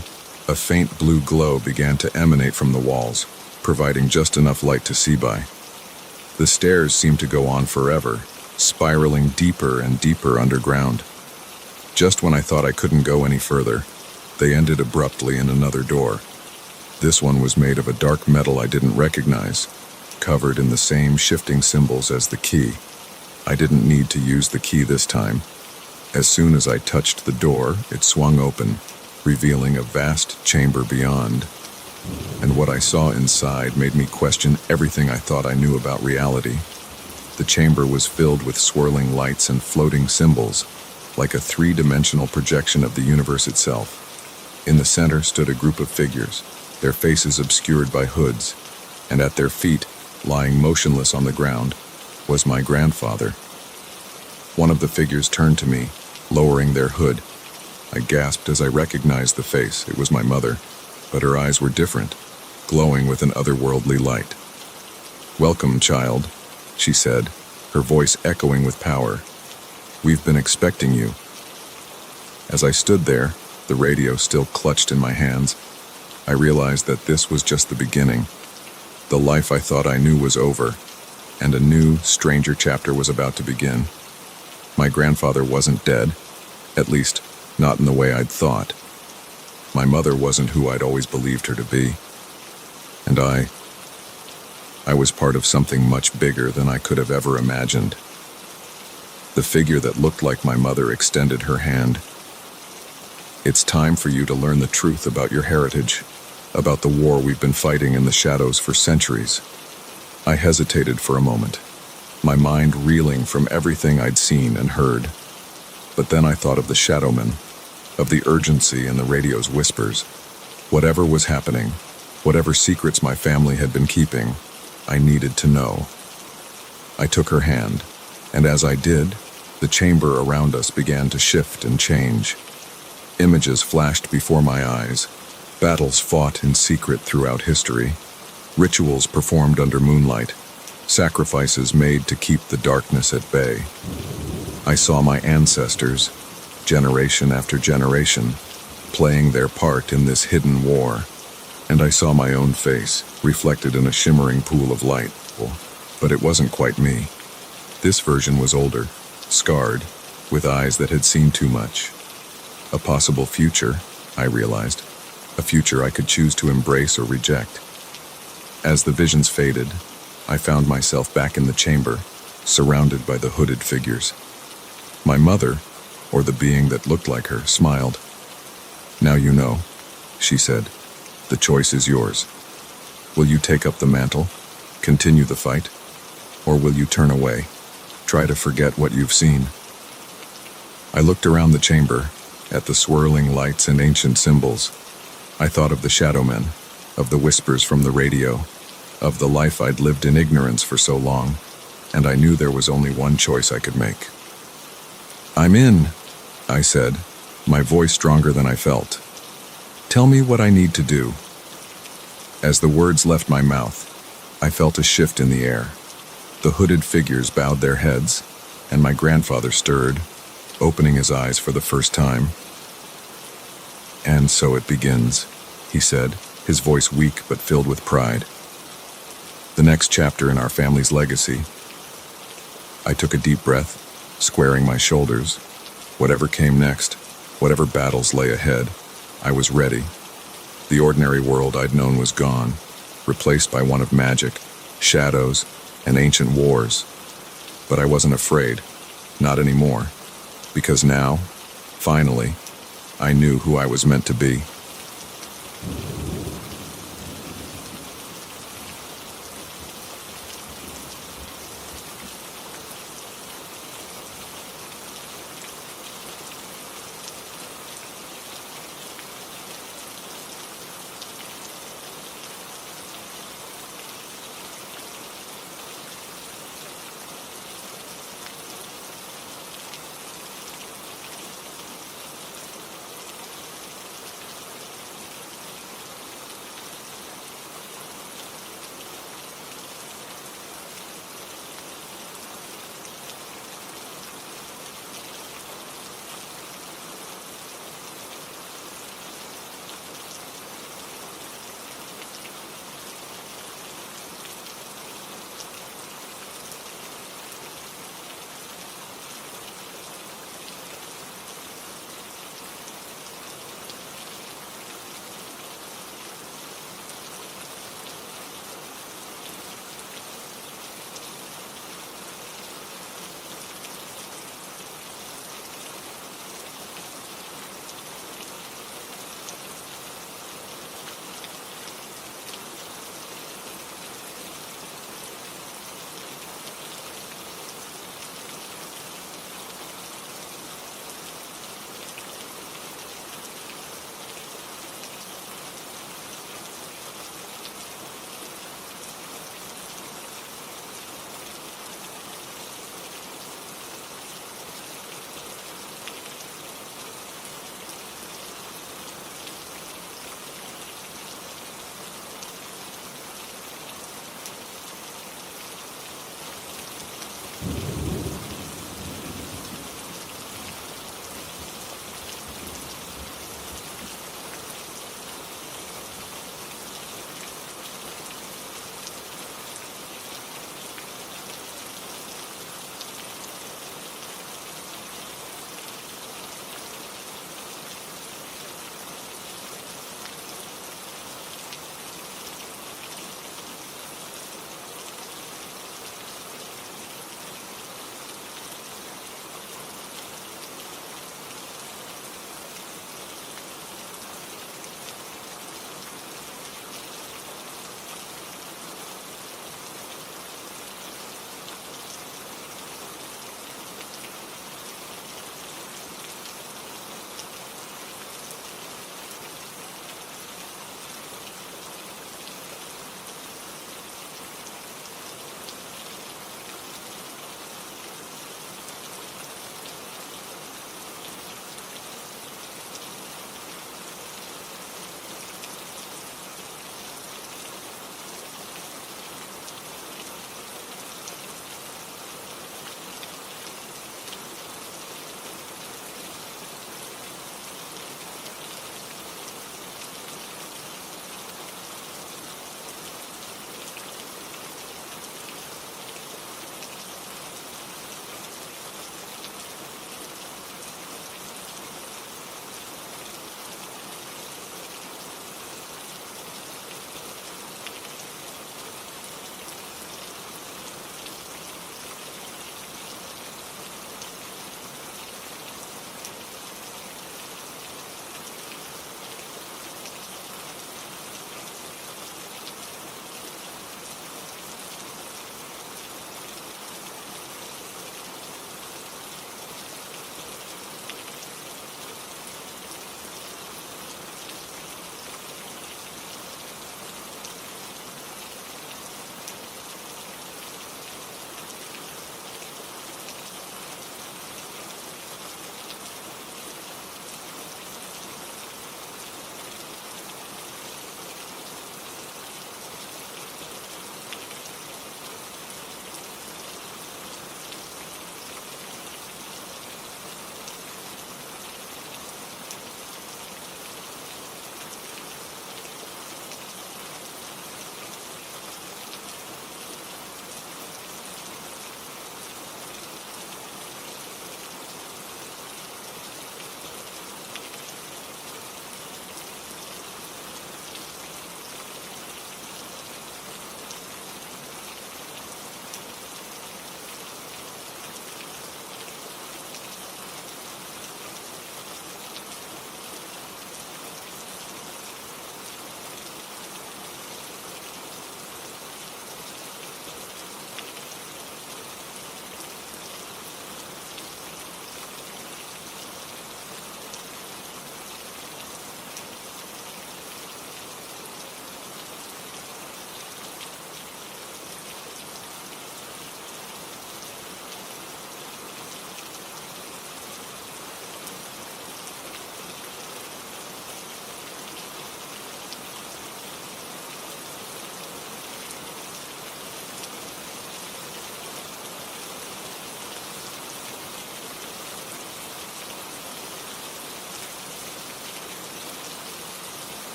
a faint blue glow began to emanate from the walls, providing just enough light to see by. The stairs seemed to go on forever, spiraling deeper and deeper underground. Just when I thought I couldn't go any further, they ended abruptly in another door. This one was made of a dark metal I didn't recognize, covered in the same shifting symbols as the key. I didn't need to use the key this time. As soon as I touched the door, it swung open, revealing a vast chamber beyond. And what I saw inside made me question everything I thought I knew about reality. The chamber was filled with swirling lights and floating symbols, like a three-dimensional projection of the universe itself. In the center stood a group of figures, their faces obscured by hoods, and at their feet, lying motionless on the ground, was my grandfather. One of the figures turned to me, lowering their hood. I gasped as I recognized the face. It was my mother, but her eyes were different, glowing with an otherworldly light. "Welcome, child," she said, her voice echoing with power. "We've been expecting you." As I stood there, the radio still clutched in my hands, I realized that this was just the beginning. The life I thought I knew was over, and a new, stranger chapter was about to begin. My grandfather wasn't dead, at least, not in the way I'd thought. My mother wasn't who I'd always believed her to be. And I was part of something much bigger than I could have ever imagined. The figure that looked like my mother extended her hand. "It's time for you to learn the truth about your heritage, about the war we've been fighting in the shadows for centuries." I hesitated for a moment, my mind reeling from everything I'd seen and heard. But then I thought of the shadowmen, of the urgency in the radio's whispers. Whatever was happening, whatever secrets my family had been keeping, I needed to know. I took her hand, and as I did, the chamber around us began to shift and change. Images flashed before my eyes, battles fought in secret throughout history, rituals performed under moonlight, sacrifices made to keep the darkness at bay. I saw my ancestors, generation after generation, playing their part in this hidden war. and I saw my own face, reflected in a shimmering pool of light. But it wasn't quite me. This version was older, scarred, with eyes that had seen too much. A possible future, I realized. A future I could choose to embrace or reject. As the visions faded, I found myself back in the chamber, surrounded by the hooded figures. My mother, or the being that looked like her, smiled. "Now you know," she said. "The choice is yours. Will you take up the mantle, continue the fight, or will you turn away, try to forget what you've seen?" I looked around the chamber, at the swirling lights and ancient symbols. I thought of the shadow men, of the whispers from the radio, of the life I'd lived in ignorance for so long, and I knew there was only one choice I could make. "I'm in," I said, my voice stronger than I felt. "Tell me what I need to do." As the words left my mouth, I felt a shift in the air. The hooded figures bowed their heads, and my grandfather stirred, opening his eyes for the first time. "And so it begins," he said, his voice weak but filled with pride. "The next chapter in our family's legacy." I took a deep breath, squaring my shoulders. Whatever came next, whatever battles lay ahead, I was ready. The ordinary world I'd known was gone, replaced by one of magic, shadows, and ancient wars. But I wasn't afraid, not anymore, because now, finally, I knew who I was meant to be.